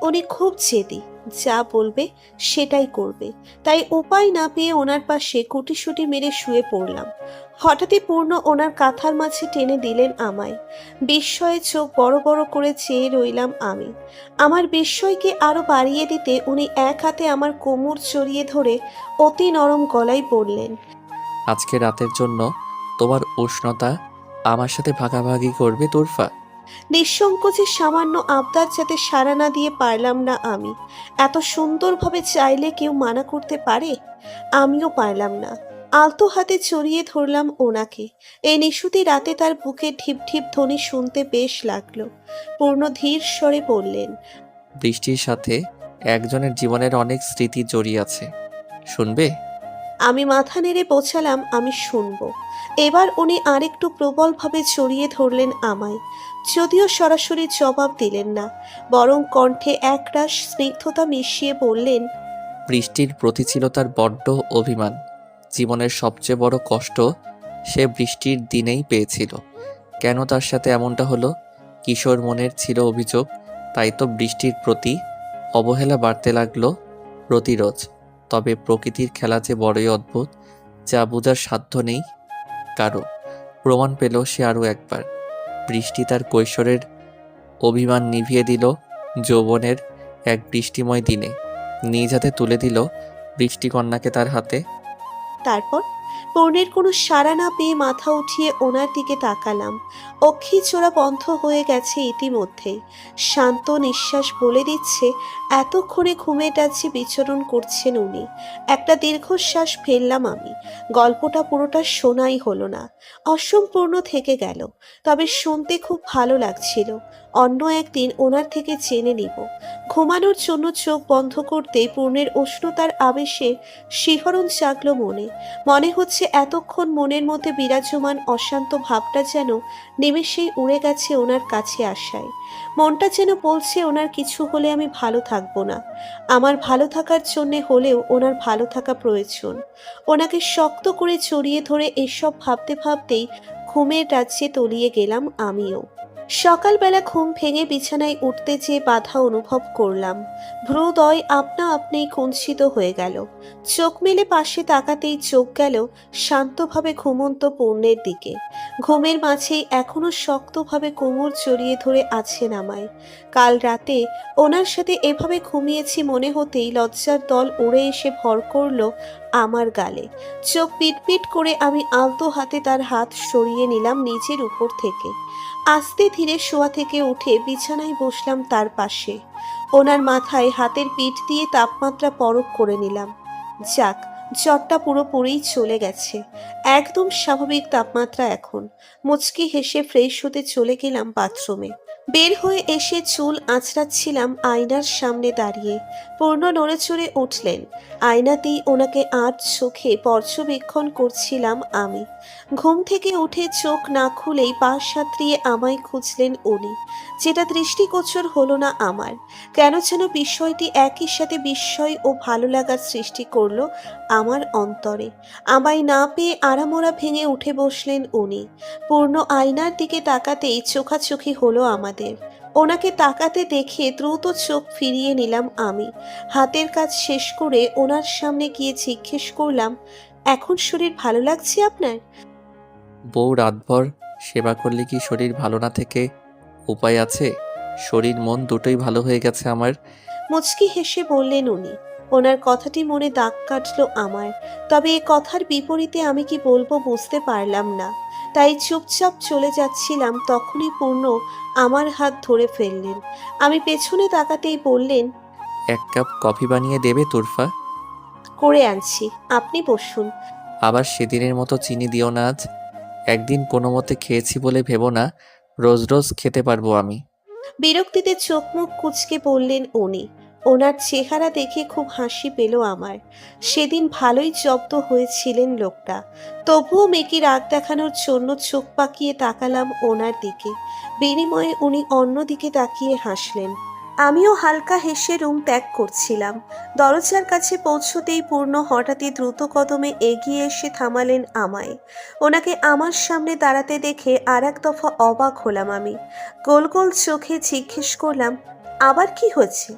Speaker 1: উনি খুব জেদি, যা বলবে সেটাই করবে। তাই উপায় না পেয়ে ওনার পাশে কুটিসুটি মেরে শুয়ে পড়লাম। হঠাৎই পূর্ণ ওনার কাঁথার মাঝে টেনে দিলেন আমায়। বিস্ময়ে চোখ বড় বড় করে চেয়ে রইলাম আমি। আমার বিস্ময়কে আরো বাড়িয়ে দিতে উনি এক হাতে আমার কোমর জড়িয়ে ধরে অতি নরম গলায় বললেন,
Speaker 2: আজকে রাতের জন্য তোমার উষ্ণতা আমার সাথে ভাগাভাগি করবে তুরফা?
Speaker 1: নিঃসংকোচে সামান্য আবদার যাতে সাড়া না দিয়ে পারলাম না আমি। এত সুন্দরভাবে চাইলে কেউ মানা করতে পারে? আমিও পারলাম না। আলতো হাতে জড়িয়ে ধরলাম ওনাকে। এই নিশুতি রাতে তার বুকে ঢিপ ঢিপ ধ্বনি শুনতে বেশ লাগলো। পূর্ণ ধীর স্বরে বললেন,
Speaker 2: বৃষ্টির সাথে একজনের জীবনের অনেক স্মৃতি জড়িয়ে আছে, শুনবে?
Speaker 1: আমি মাথা নেড়ে বোঝালাম আমি শুনবো। এবার উনি আরেকটু প্রবলভাবে জড়িয়ে ধরলেন আমায়। যদিও সরাসরি জবাব দিলেন না, বরং কণ্ঠে একরাশ স্নিগ্ধতা মিশিয়ে বললেন,
Speaker 2: বৃষ্টির প্রতি ছিল তার বড্ড অভিমান। জীবনের সবচেয়ে বড় কষ্ট সে বৃষ্টির দিনেই পেয়েছিল। কেন তার সাথে এমনটা হলো? কিশোর মনের ছিল অভিযোগ, তাই তো বৃষ্টির প্রতি অবহেলা বাড়তে লাগলো প্রতিরোজ। তবে প্রকৃতির খেলা যে বড়ই অদ্ভুত, যা বোঝার সাধ্য নেই কারো। প্রমাণ পেল সে আরও একবার। বৃষ্টি তার কৈশোরের অভিমান নিভিয়ে দিল যৌবনের এক বৃষ্টিময় দিনে। নিজ হাতে তুলে দিল বৃষ্টিকন্যাকে তার হাতে।
Speaker 1: তারপর পূর্ণের কোনো সাড়া না পেয়ে মাথা উঠিয়ে ওনার দিকে তাকালাম। অক্ষি চোরা বন্ধ হয়ে গেছে ইতিমধ্যেই। শান্ত নিঃশ্বাস বলে দিচ্ছে এতক্ষণে ঘুমের রাজ্যে বিচরণ করছেন উনি। একটা দীর্ঘশ্বাস ফেললাম আমি। গল্পটা পুরোটা শোনাই হলো না, অসম্পূর্ণ থেকে গেল। তবে শুনতে খুব ভালো লাগছিল। অন্য একদিন ওনার থেকে জেনে নিব। ঘুমানোর জন্য চোখ বন্ধ করতেই পূর্ণের উষ্ণতার আবেশে শিহরণ জাগলো মনে। মনে হচ্ছে এতক্ষণ মনের মধ্যে বিরাজমান অশান্ত ভাবটা যেন নিমেষেই উড়ে গেছে ওনার কাছে আসায়। মনটা যেন বলছে ওনার কিছু হলে আমি ভালো থাকবো না। আমার ভালো থাকার জন্যে হলেও ওনার ভালো থাকা প্রয়োজন। ওনাকে শক্ত করে জড়িয়ে ধরে এসব ভাবতে ভাবতেই ঘুমের রাজ্যে তলিয়ে গেলাম আমিও। সকালবেলা ঘুম ভেঙে বিছানায় উঠতে যেয়ে বাধা অনুভব করলাম। ভ্রুদয় আপনা আপনিই কুঞ্চিত হয়ে গেল। চোখ মেলে পাশে তাকাতেই চোখ গেল শান্তভাবে ঘুমন্ত পূর্ণের দিকে। ঘুমের মাঝেই এখনো শক্তভাবে কোমর জড়িয়ে ধরে আছেন আমায়। কাল রাতে ওনার সাথে এভাবে ঘুমিয়েছি মনে হতেই লজ্জার দল উড়ে এসে ভর করলো আমার গালে। চোখ পিটপিট করে আমি আলতো হাতে তার হাত সরিয়ে নিলাম নিজের উপর থেকে। আস্তে ধীরে শোয়া থেকে উঠে বিছানায় বসলাম তার পাশে। ওনার মাথায় হাতের পিঠ দিয়ে তাপমাত্রা পরখ করে নিলাম। যাক, জ্বরটা পুরোপুরিই চলে গেছে। একদম স্বাভাবিক তাপমাত্রা এখন। মুচকি হেসে ফ্রেশ হতে চলে গেলাম বাথরুমে। বের হয়ে এসে চুল আঁচড়াচ্ছিলাম আয়নার সামনে দাঁড়িয়ে। পূর্ণ নড়ে চড়ে উঠলেন। আয়নাতেই ওনাকে আট চোখে পর্যবেক্ষণ করছিলাম আমি। ঘুম থেকে উঠে চোখ না খুলেই পা সাঁতরিয়ে আমায় খুঁজলেন উনি। যেটা দৃষ্টিগোচর হলো না আমার। কেন যেন বিষয়টি একই সাথে বিস্ময় ও ভালো লাগার সৃষ্টি করলো আমার অন্তরে। আমায় না পেয়ে আড়ামোড়া ভেঙে উঠে বসলেন উনি। পূর্ণ আয়নার দিকে তাকাতেই চোখাচোখি হলো আমাদের। ওনাকে তাকাতে দেখে দ্রুত চোখ ফিরিয়ে নিলাম আমি। হাতের কাজ শেষ করে ওনার সামনে গিয়ে জিজ্ঞেস করলাম, এখন শরীর ভালো লাগছে আপনার?
Speaker 2: বউ রাতভর সেবা করলে কি শরীর ভালো না থেকে উপায় আছে? শরীর মন দুটোই ভালো হয়ে গেছে আমার।
Speaker 1: মুচকি হেসে বললেন উনি। ওনার কথাটি মনে দাগ কাটলো আমার। তবে এ কথার বিপরীতে আমি কি বলবো বুঝতে পারলাম না। তাই চুপচাপ চলে যাচ্ছিলাম, তখনই পূর্ণ আমার হাত ধরে ফেললেন। আমি পেছনে তাকাতেই বললেন,
Speaker 2: এক কাপ কফি বানিয়ে দেবে তুরফা?
Speaker 1: করে আনছি, আপনি বসুন।
Speaker 2: আবার সেদিনের মতো চিনি দিও না আজ। একদিন কোনো মতে খেয়েছি বলে ভেবো না রোজ রোজ খেতে পারবো আমি।
Speaker 1: বিরক্তিতে চোখ মুখ কুঁচকে বললেন উনি। ওনার চেহারা দেখে খুব হাসি পেল আমার। সেদিন ভালোই জব্দ হয়েছিলেন লোকটা। তবুও মেয়েকে রাগ দেখানোর জন্য চোখ পাকিয়ে তাকালাম ওনার দিকে। বিনিময়ে উনি অন্য দিকে তাকিয়ে হাসলেন। আমিও হালকা হেসে রুম ত্যাগ করছিলাম। দরজার কাছে পৌঁছতেই পূর্ণ হঠাৎই দ্রুত কদমে এগিয়ে এসে থামালেন আমায়। ওনাকে আমার সামনে দাঁড়াতে দেখে আর এক দফা অবাক হলাম আমি। গোল গোল চোখে জিজ্ঞেস করলাম, আবার কি হয়েছে?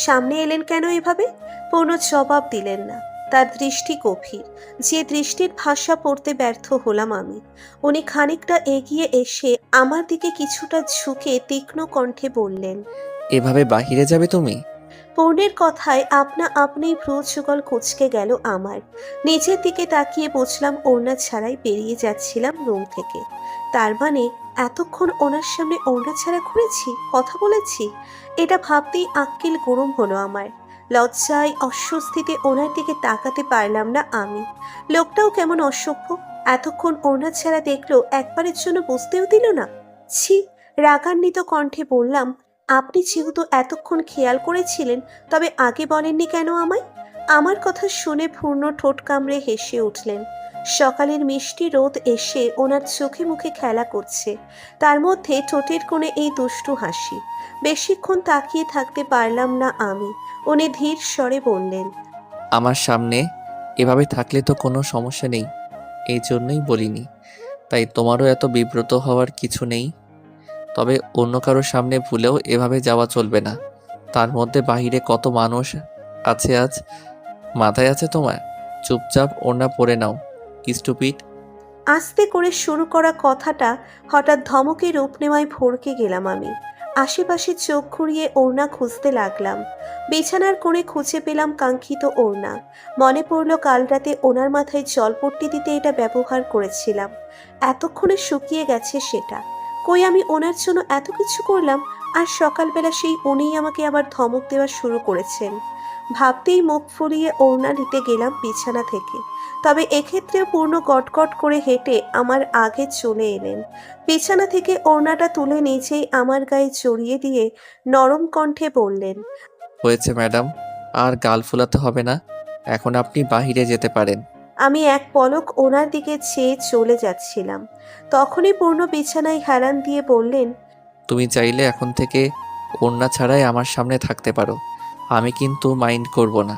Speaker 1: সামনে এলেন কেন এভাবে? পূর্ণ জবাব দিলেন না। তার দৃষ্টি গভীর, যে দৃষ্টির ভাষা পড়তে ব্যর্থ হলাম আমি। উনি খানিকটা এগিয়ে এসে আমার দিকে কিছুটা ঝুঁকে তীক্ষ্ণ কণ্ঠে বললেন,
Speaker 2: এভাবে বাহিরে যাবে তুমি?
Speaker 1: পূর্ণের কথায় আপনা আপনি ভ্রু যুগল কুঁচকে গেল আমার। নিচের দিকে তাকিয়ে বুঝলাম ওড়না ছাড়াই বেরিয়ে যাচ্ছিলাম রুম থেকে। তার মানে এতক্ষণ ওনার সামনে ওড়না ছাড়া ঘুরেছি, কথা বলেছি। এটা ভাবতেই আক্কেল গরম হলো আমার। লজ্জায় অস্বস্তিতে ওনার দিকে তাকাতে পারলাম না আমি। লোকটাও কেমন অসভ্য, এতক্ষণ ওড়না ছাড়া দেখলো, একবারের জন্য বুঝতেও দিল না। ছি! রাগান্বিত কণ্ঠে বললাম, আপনি যেহেতু এতক্ষণ খেয়াল করেছিলেন, তবে আগে বলেননি কেন আমায়? আমার কথা শুনে পূর্ণ ঠোঁট কামড়ে হেসে উঠলেন। সকালের মিষ্টি রোদ এসে ওনার চোখে মুখে খেলা করছে, তার মধ্যে ঠোঁটের কোণে এই দুষ্টু হাসি। বেশিক্ষণ তাকিয়ে থাকতে পারলাম না আমি। উনি ধীর স্বরে বললেন,
Speaker 2: আমার সামনে এভাবে থাকলে তো কোনো সমস্যা নেই, এই জন্যই বলিনি। তাই তোমারও এত বিব্রত হওয়ার কিছু নেই। তবে অন্য কারোর সামনে ভুলেও এভাবে যাওয়া চলবে না। তার মধ্যে বাহিরে কত মানুষ আছে আজ, মাথায় আছে তোমার? চুপচাপ ওড়না পরে নাও, স্টুপিড।
Speaker 1: আস্তে করে শুরু করা কথাটা হঠাৎ ধমকে রূপ নেওয়ায় ভড়কে গেলাম আমি। আশেপাশে চোখ ঘুরিয়ে ওড়না খুঁজতে লাগলাম। বিছানার কোণে খুঁজে পেলাম কাঙ্ক্ষিত ওড়না। মনে পড়ল কাল রাতে ওনার মাথায় জলপট্টি দিতে এটা ব্যবহার করেছিলাম। এতক্ষণে শুকিয়ে গেছে সেটা। কই আমি ওনার জন্য এত কিছু করলাম, আর সকালবেলা সেই উনিই আমাকে আবার ধমক দেওয়া শুরু করেছেন। ভাবতেই মুখ ফুলিয়ে ওড়না নিতে গেলাম বিছানা থেকে। তবে এক্ষেত্রেও পূর্ণ গটগট করে হেঁটে আমার আগে চলে এলেন। বিছানা থেকে ওড়নাটা তুলে নিচেই আমার গায়ে জড়িয়ে দিয়ে নরম কণ্ঠে বললেন,
Speaker 2: হয়েছে ম্যাডাম, আর গাল ফুলাতে হবে না। এখন আপনি বাহিরে যেতে পারেন।
Speaker 1: আমি এক পলক ওনার দিকে চেয়ে চলে যাচ্ছিলাম। তখনই পূর্ণ বিছানায় হেলান দিয়ে বললেন,
Speaker 2: তুমি চাইলে এখন থেকে ওড়না ছাড়াই আমার সামনে থাকতে পারো, আমি কিন্তু মাইন্ড করব না।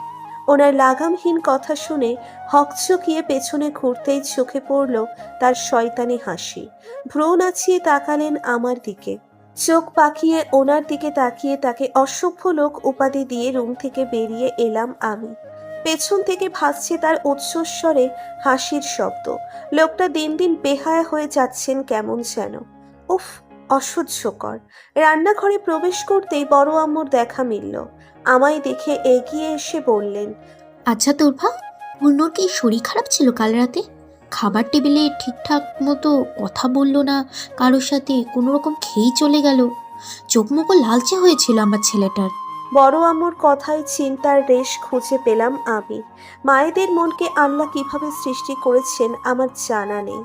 Speaker 1: ওনার লাগামহীন কথা শুনে হকচকিয়ে পেছনে ঘুরতেই চোখে পড়ল তার শয়তানি হাসি। ভ্রু নাচিয়ে তাকালেন আমার দিকে। চোখ পাকিয়ে ওনার দিকে তাকিয়ে তাকে অসভ্য লোক উপাধি দিয়ে রুম থেকে বেরিয়ে এলাম আমি। পেছন থেকে ভাসছে তার উচ্চস্বরে হাসির শব্দ। লোকটা দিন দিন বেহায়া হয়ে যাচ্ছেন কেমন যেন। উফ, অসহ্যকর। রান্নাঘরে প্রবেশ করতেই বড় আম্মুর দেখা মিলল। আমায় দেখে এগিয়ে এসে বললেন,
Speaker 10: আচ্ছা তোরভা, পূর্ণর কি শরীর খারাপ ছিল কাল রাতে? খাবার টেবিলে ঠিকঠাক মতো কথা বললো না, কারোর সাথে কোনো রকম খেয়েই চলে গেল। চোখ মুখও লালচে হয়েছিল আমার ছেলেটার।
Speaker 1: বড় আম্মুর কথায় চিন্তার রেশ খুঁজে পেলাম আমি। মায়েদের মনকে আল্লাহ কিভাবে সৃষ্টি করেছেন আমার জানা নেই।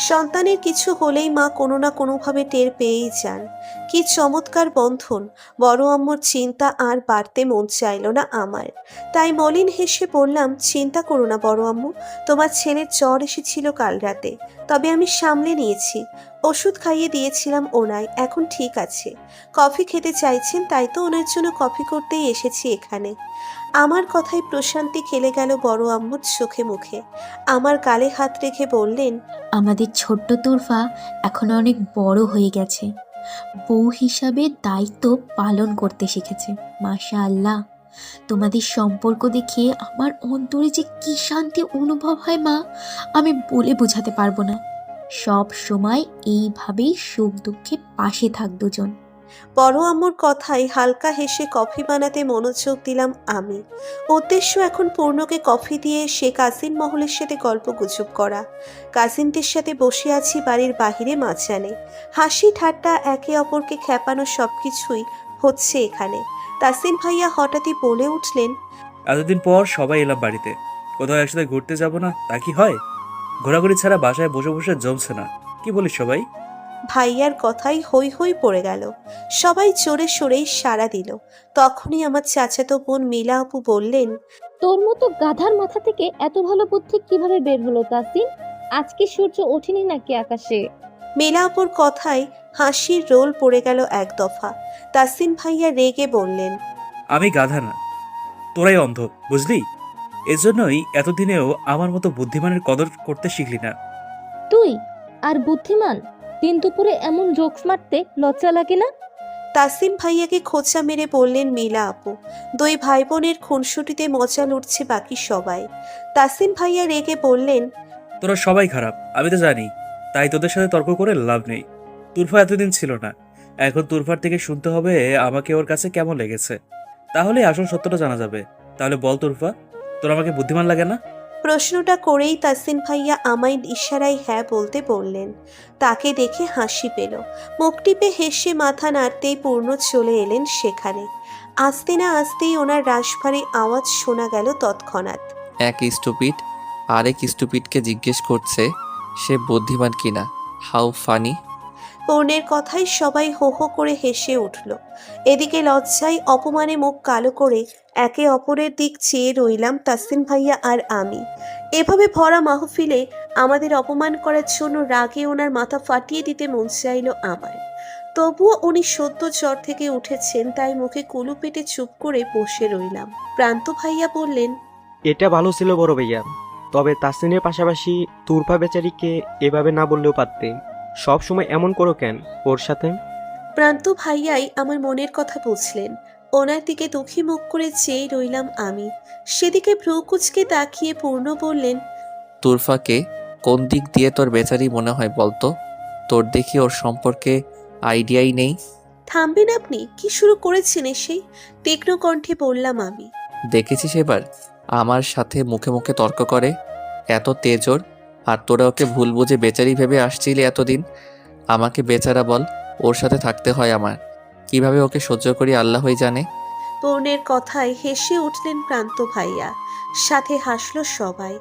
Speaker 1: সন্তানের কিছু হলেই মা কোনো না কোনোভাবে টের পেয়েই যান। কি চমৎকার বন্ধন! বড় আম্মুর চিন্তা আর বাড়তে মন চাইল না আমার। তাই মলিন হেসে বললাম, চিন্তা করো না বড় আম্মু, তোমার ছেলের জ্বর এসেছিল কাল রাতে, তবে আমি সামলে নিয়েছি। ওষুধ খাইয়ে দিয়েছিলাম ওনায়, এখন ঠিক আছে। কফি খেতে চাইছেন, তাই তো ওনার জন্য কফি করতেই এসেছি এখানে। আমার কথায় প্রশান্তি খেলে গেল বড় আম্মুর চোখে মুখে। আমার গালে হাত রেখে বললেন,
Speaker 10: আমাদের ছোট্ট তোরফা এখন অনেক বড় হয়ে গেছে, বউ হিসাবে দায়িত্ব পালন করতে শিখেছে। মাশাআল্লাহ, তোমাদের সম্পর্ক দেখে আমার অন্তরে যে কি শান্তি অনুভব হয় মা, আমি বলে বোঝাতে পারবো না। সব সময় এইভাবেই সুখ দুঃখে পাশে থাক দুজন।
Speaker 1: বড় আম্মুর কথায় হালকা হেসে কফি বানাতে মনোযোগ দিলাম আমি। উদ্দেশ্য এখন পূর্ণকে কফি দিয়ে সে কাজিন মহলের সাথে গল্প গুজব করা। কাজিনদের সাথে বসে আছি বাড়ির বাহিরে মাঝখানে। হাসি ঠাট্টা, একে অপরকে খেপানো সবকিছুই হচ্ছে এখানে। তাসিন ভাইয়া হঠাৎই বলে উঠলেন,
Speaker 9: এতদিন পর সবাই এলাম বাড়িতে, কোথাও একসাথে ঘুরতে যাব না তা কি হয়? ঘোরাঘুরি ছাড়া বাসায় বসে বসে জমছে না, কি বলিস সবাই?
Speaker 1: ভাইয়ার কথাই হই হই পড়ে গেল। সবাই জোরে সোরেই সাড়া দিল। তখনই আমার চাচাতো বোন মিলা আপু বললেন,
Speaker 5: তোর মতো গাধার মাথা থেকে এত ভালো বুদ্ধি কিভাবে বের হলো তাসিন? আজকে সূর্য ওঠেনি নাকি আকাশে?
Speaker 1: মিলা আপুর কথায় হাসির রোল পড়ে গেল এক দফা। তাসিন ভাইয়া রেগে বললেন,
Speaker 9: আমি গাধা না, তোরাই অন্ধ, বুঝলি? এজন্যই এতদিনেও আমার মতো বুদ্ধিমানের কদর করতে শিখলি না।
Speaker 5: তুই আর বুদ্ধিমান, দিন দুপুরে এমন জোকস মারতে লজ্জা লাগে না?
Speaker 1: তাসিম ভাইয়াকে খোঁচা মেরে বললেন মিলা আপু। দুই ভাই বোনের খুনসুটিতে মজা লুটছে বাকি সবাই। তাসিম ভাইয়া রেগে বললেন,
Speaker 9: তোরা সবাই খারাপ, আমি তো জানি, তাই তোদের সাথে তর্ক করে লাভ নেই। তুরফা এতদিন ছিল না, এখন তুরফার থেকে শুনতে হবে আমাকে ওর কাছে কেমন লেগেছে। তাহলে আসল সত্যটা জানা যাবে। তাহলে বল তুরফা, তোর আমাকে বুদ্ধিমান লাগে না?
Speaker 1: প্রশ্নটা করেই তাসিন ভাইয়া আমায় ইশারায় হ্যাঁ বলতে বললেন। তাকে দেখে হাসি পেল। মুখ টিপে হেসে মাথা নাড়তেই পূর্ণ চলে এলেন সেখানে। আসতে না আসতেই ওনার রাশভারী আওয়াজ শোনা গেল তৎক্ষণাৎ।
Speaker 2: এক স্টুপিড আরেক স্টুপিডকে জিজ্ঞেস করছে সে বুদ্ধিমান কিনা। How funny.
Speaker 1: পূর্ণের কথায় সবাই হো হো করে হেসে উঠল। এদিকে লজ্জায় অপমানে মুখ কালো করে একে অপরের দিক চেয়ে রইলাম তাসিন ভাইয়া আর আমি। এভাবে ভরা মাহফিলে আমাদের অপমান করার জন্য রাগে ওনার মাথা ফাটিয়ে দিতে মন চাইল আমার। তবুও উনি সদ্য জ্বর থেকে উঠেছেন, তাই মুখে কুলু পেটে চুপ করে বসে রইলাম। প্রান্ত ভাইয়া বললেন,
Speaker 7: এটা ভালো ছিল বড় ভাইয়া, তবে তাসিনের পাশাপাশি তুরফা বেচারিকে এভাবে না বললেও পারতে। সব সময় এমন করো কেন ওর সাথে?
Speaker 1: প্রান্ত ভাইয়াই আমার মনের কথা বুঝলেন। ওনার দিকে দুঃখী মুখ করে চেয়ে রইলাম আমি। সেদিকে ভ্রু কুচকে তাকিয়ে পূর্ণ বললেন,
Speaker 2: তুরফাকে কোন দিক দিয়ে তোর বেচারি মনে হয় বলতো? তোর দেখি ওর সম্পর্কে আইডিয়াই নেই।
Speaker 1: থামবেন আপনি? কি শুরু করেছেন এসেই? তীক্ষ্ণ কণ্ঠে বললাম আমি।
Speaker 2: দেখেছিস এবার আমার সাথে মুখে মুখে তর্ক করে, এত তেজ ওর। আর তোরা ওকে ভুল বুঝে বেচারি ভেবে আসছিলি এতদিন। আমাকে বেচারা বল, ওর সাথে থাকতে হয় আমার। কিভাবে ওকে সহ্য করি আল্লাহই জানে।
Speaker 1: পূর্ণের কথায় হেসে উঠলেন প্রান্ত ভাইয়া, সাথে হাসলো সবাই।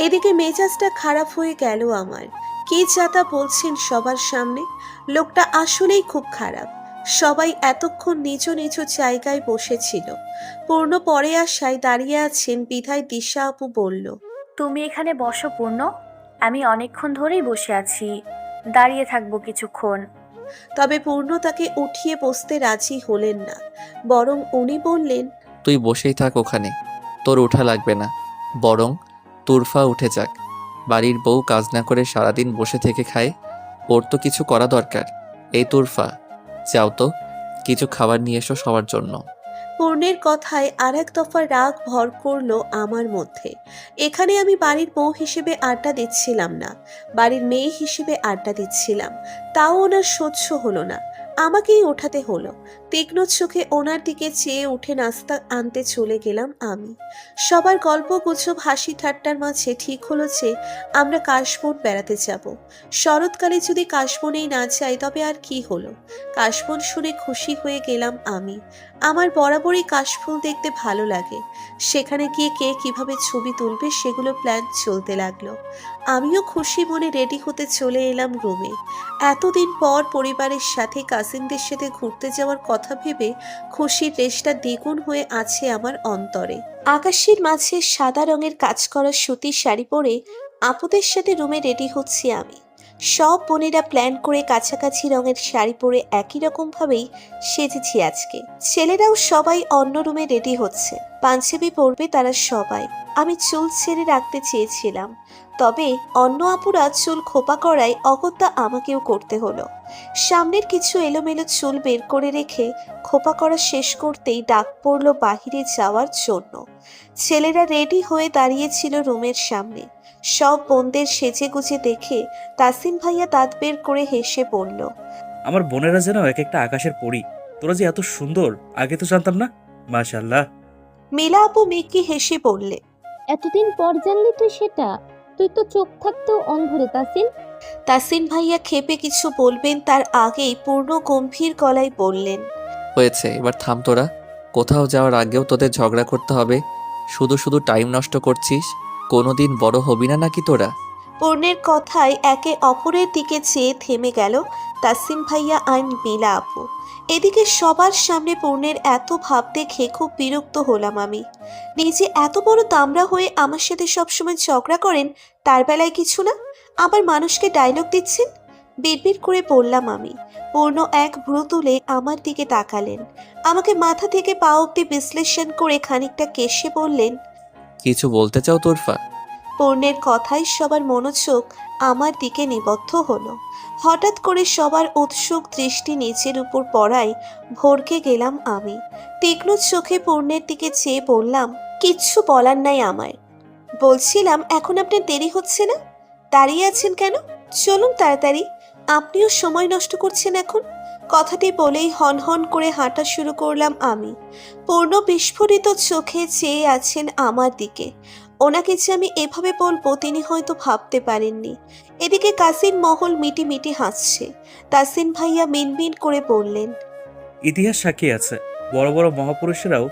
Speaker 1: এদিকে মেজাজটা খারাপ হয়ে গেল আমার। কি যাতা বলছেন সবার সামনে? লোকটা আসলেই খুব খারাপ। সবাই এতক্ষণ নিজ নিজ জায়গায় বসেছিল। পূর্ণ পরে আসায় দাঁড়িয়ে আছেন বিধায় দিশা আপু বলল,
Speaker 3: তুমি এখানে বসো পূর্ণ, আমি অনেকক্ষণ ধরেই বসে আছি, দাঁড়িয়ে থাকবো কিছুক্ষণ।
Speaker 1: তবে পূর্ণ তাকে উঠিয়ে বসতে রাজি হলেন না, বরং উনি বললেন,
Speaker 2: তুই বসেই থাক ওখানে, তোর ওঠা লাগবে না। বরং তুরফা উঠে যাক। বাড়ির বউ কাজ না করে সারাদিন বসে থেকে খায়, ওর তো কিছু করা দরকার। এই তুরফা, যাও তো কিছু খাবার নিয়ে এসো সবার জন্য।
Speaker 1: পূর্ণের কথায় আর এক দফা রাগ ভর করলো আমার মধ্যে। এখানে আমি বাড়ির বউ হিসেবে আড্ডা দিচ্ছিলাম না, বাড়ির মেয়ে হিসেবে আড্ডা দিচ্ছিলাম। তাও ওনার সহ্য হলো না, আমাকেই ওঠাতে হলো। তীক্ষ্ণ চোখে ওনার দিকে চেয়ে উঠে নাস্তা আনতে চলে গেলাম আমি। সবার গল্প গুজব হাসি ঠাট্টার মাঝে ঠিক হলো যে আমরা কাশবন বেড়াতে যাব। শরৎকালে যদি কাশবনেই না যাই তবে আর কি হলো। কাশবন শুনে খুশি হয়ে গেলাম আমি। আমার বরাবরই কাশফুল দেখতে ভালো লাগে। সেখানে গিয়ে কে কিভাবে ছবি তুলবে সেগুলো প্ল্যান চলতে লাগলো। আমিও খুশি মনে রেডি হতে চলে এলাম রুমে। এতদিন পর পরিবারের সাথে কাজিনদের সাথে ঘুরতে যাওয়ার কথা ভেবে খুশির রেশটা দ্বিগুণ হয়ে আছে আমার অন্তরে। আকাশের মাঝে সাদা রঙের কাজ করা সুতির শাড়ি পরে আপুদের সাথে রুমে রেডি হচ্ছি আমি। সব বোনেরা প্ল্যান করে কাছাকাছি রঙের শাড়ি পরে একই রকম ভাবেই সেজেছি আজকে। ছেলেরাও সবাই অন্য রুমে রেডি হচ্ছে, পাঞ্জাবি পরবে তারা সবাই। আমি চুল ছেড়ে রাখতে চেয়েছিলাম, তবে অন্য আপুরা চুল খোপা করায় অগত্যা আমাকেও করতে হলো। সামনের কিছু এলোমেলো চুল বের করে রেখে খোপা করা শেষ করতেই ডাক পড়লো বাহিরে যাওয়ার জন্য। ছেলেরা রেডি হয়ে দাঁড়িয়েছিল রুমের সামনে। সব বোনদের সেজে গুজে দেখে তাসিন ভাইয়া দাঁত বের করে হেসে বলল,
Speaker 9: আমার বোনেরা যেন এক একটা আকাশের পরী। তোরা যে এত সুন্দর আগে তো জানতাম না। মাশাআল্লাহ।
Speaker 1: মিলা আপু মেকি হেসে বললে,
Speaker 5: এতদিন পর জানলি তুই সেটা? তুই তো চোখ থাকতেও অন্ধরে তাসিন।
Speaker 1: তাসিন ভাইয়া খেপে কিছু বলবেন তার আগেই পূর্ণ গম্ভীর গলায় বললেন,
Speaker 2: হয়েছে, এবার থাম তোরা। কোথাও যাওয়ার আগেও তোদের ঝগড়া করতে হবে? শুধু শুধু টাইম নষ্ট করছিস। কোনোদিন বড় হবি না নাকি তোরা?
Speaker 1: পূর্ণের কথায় একে অপরের দিকে চেয়ে থেমে গেল তাসিন ভাইয়া আর মিলা আপু। এদিকে সবার সামনে পূর্ণের এত ভাব দেখে খুব বিরক্ত হলাম আমি। নিজে এত বড় তামড়া হয়ে আমার সাথে সবসময় ঝগড়া করেন, তার বেলায় কিছু না, আবার মানুষকে ডায়লগ দিচ্ছেন। বিড়বিড় করে বললাম আমি। পূর্ণ এক ভ্রু তুলে আমার দিকে তাকালেন, আমাকে মাথা থেকে পা অব্দি বিশ্লেষণ করে খানিকটা কেশে বললেন,
Speaker 2: কিছু বলতে চাও তুরফা?
Speaker 1: পূর্ণের কথায় সবার মনোযোগ আমার দিকে নিবদ্ধ হলো। হঠাৎ করে সবার উৎসুক দৃষ্টি নিচের উপর পড়ায় ভরকে গেলাম আমি। তীক্ষ্ণ চোখে পূর্ণের দিকে চেয়ে বললাম, কিচ্ছু বলার নাই আমার। বলছিলাম এখন আপনার দেরি হচ্ছে না? দাঁড়িয়ে আছেন কেন? চলুন তাড়াতাড়ি। আপনিও সময় নষ্ট করছেন এখন। কথাটি বলেই হনহন করে হাঁটা শুরু করলাম আমি। পূর্ণ বিস্ফোরিত চোখে চেয়ে আছেন আমার দিকে। ওনাকে যে আমি এভাবে বলবো তিনি হয়তো ভাবতে পারেননি। এদিকে কাসিন মহল মিটি হাসছে। তাসিন ভাইয়া মিনমিন করে বললেন,
Speaker 9: ইতিহাস সাক্ষী আছে, বড় বড় মহাপুরুষেরাও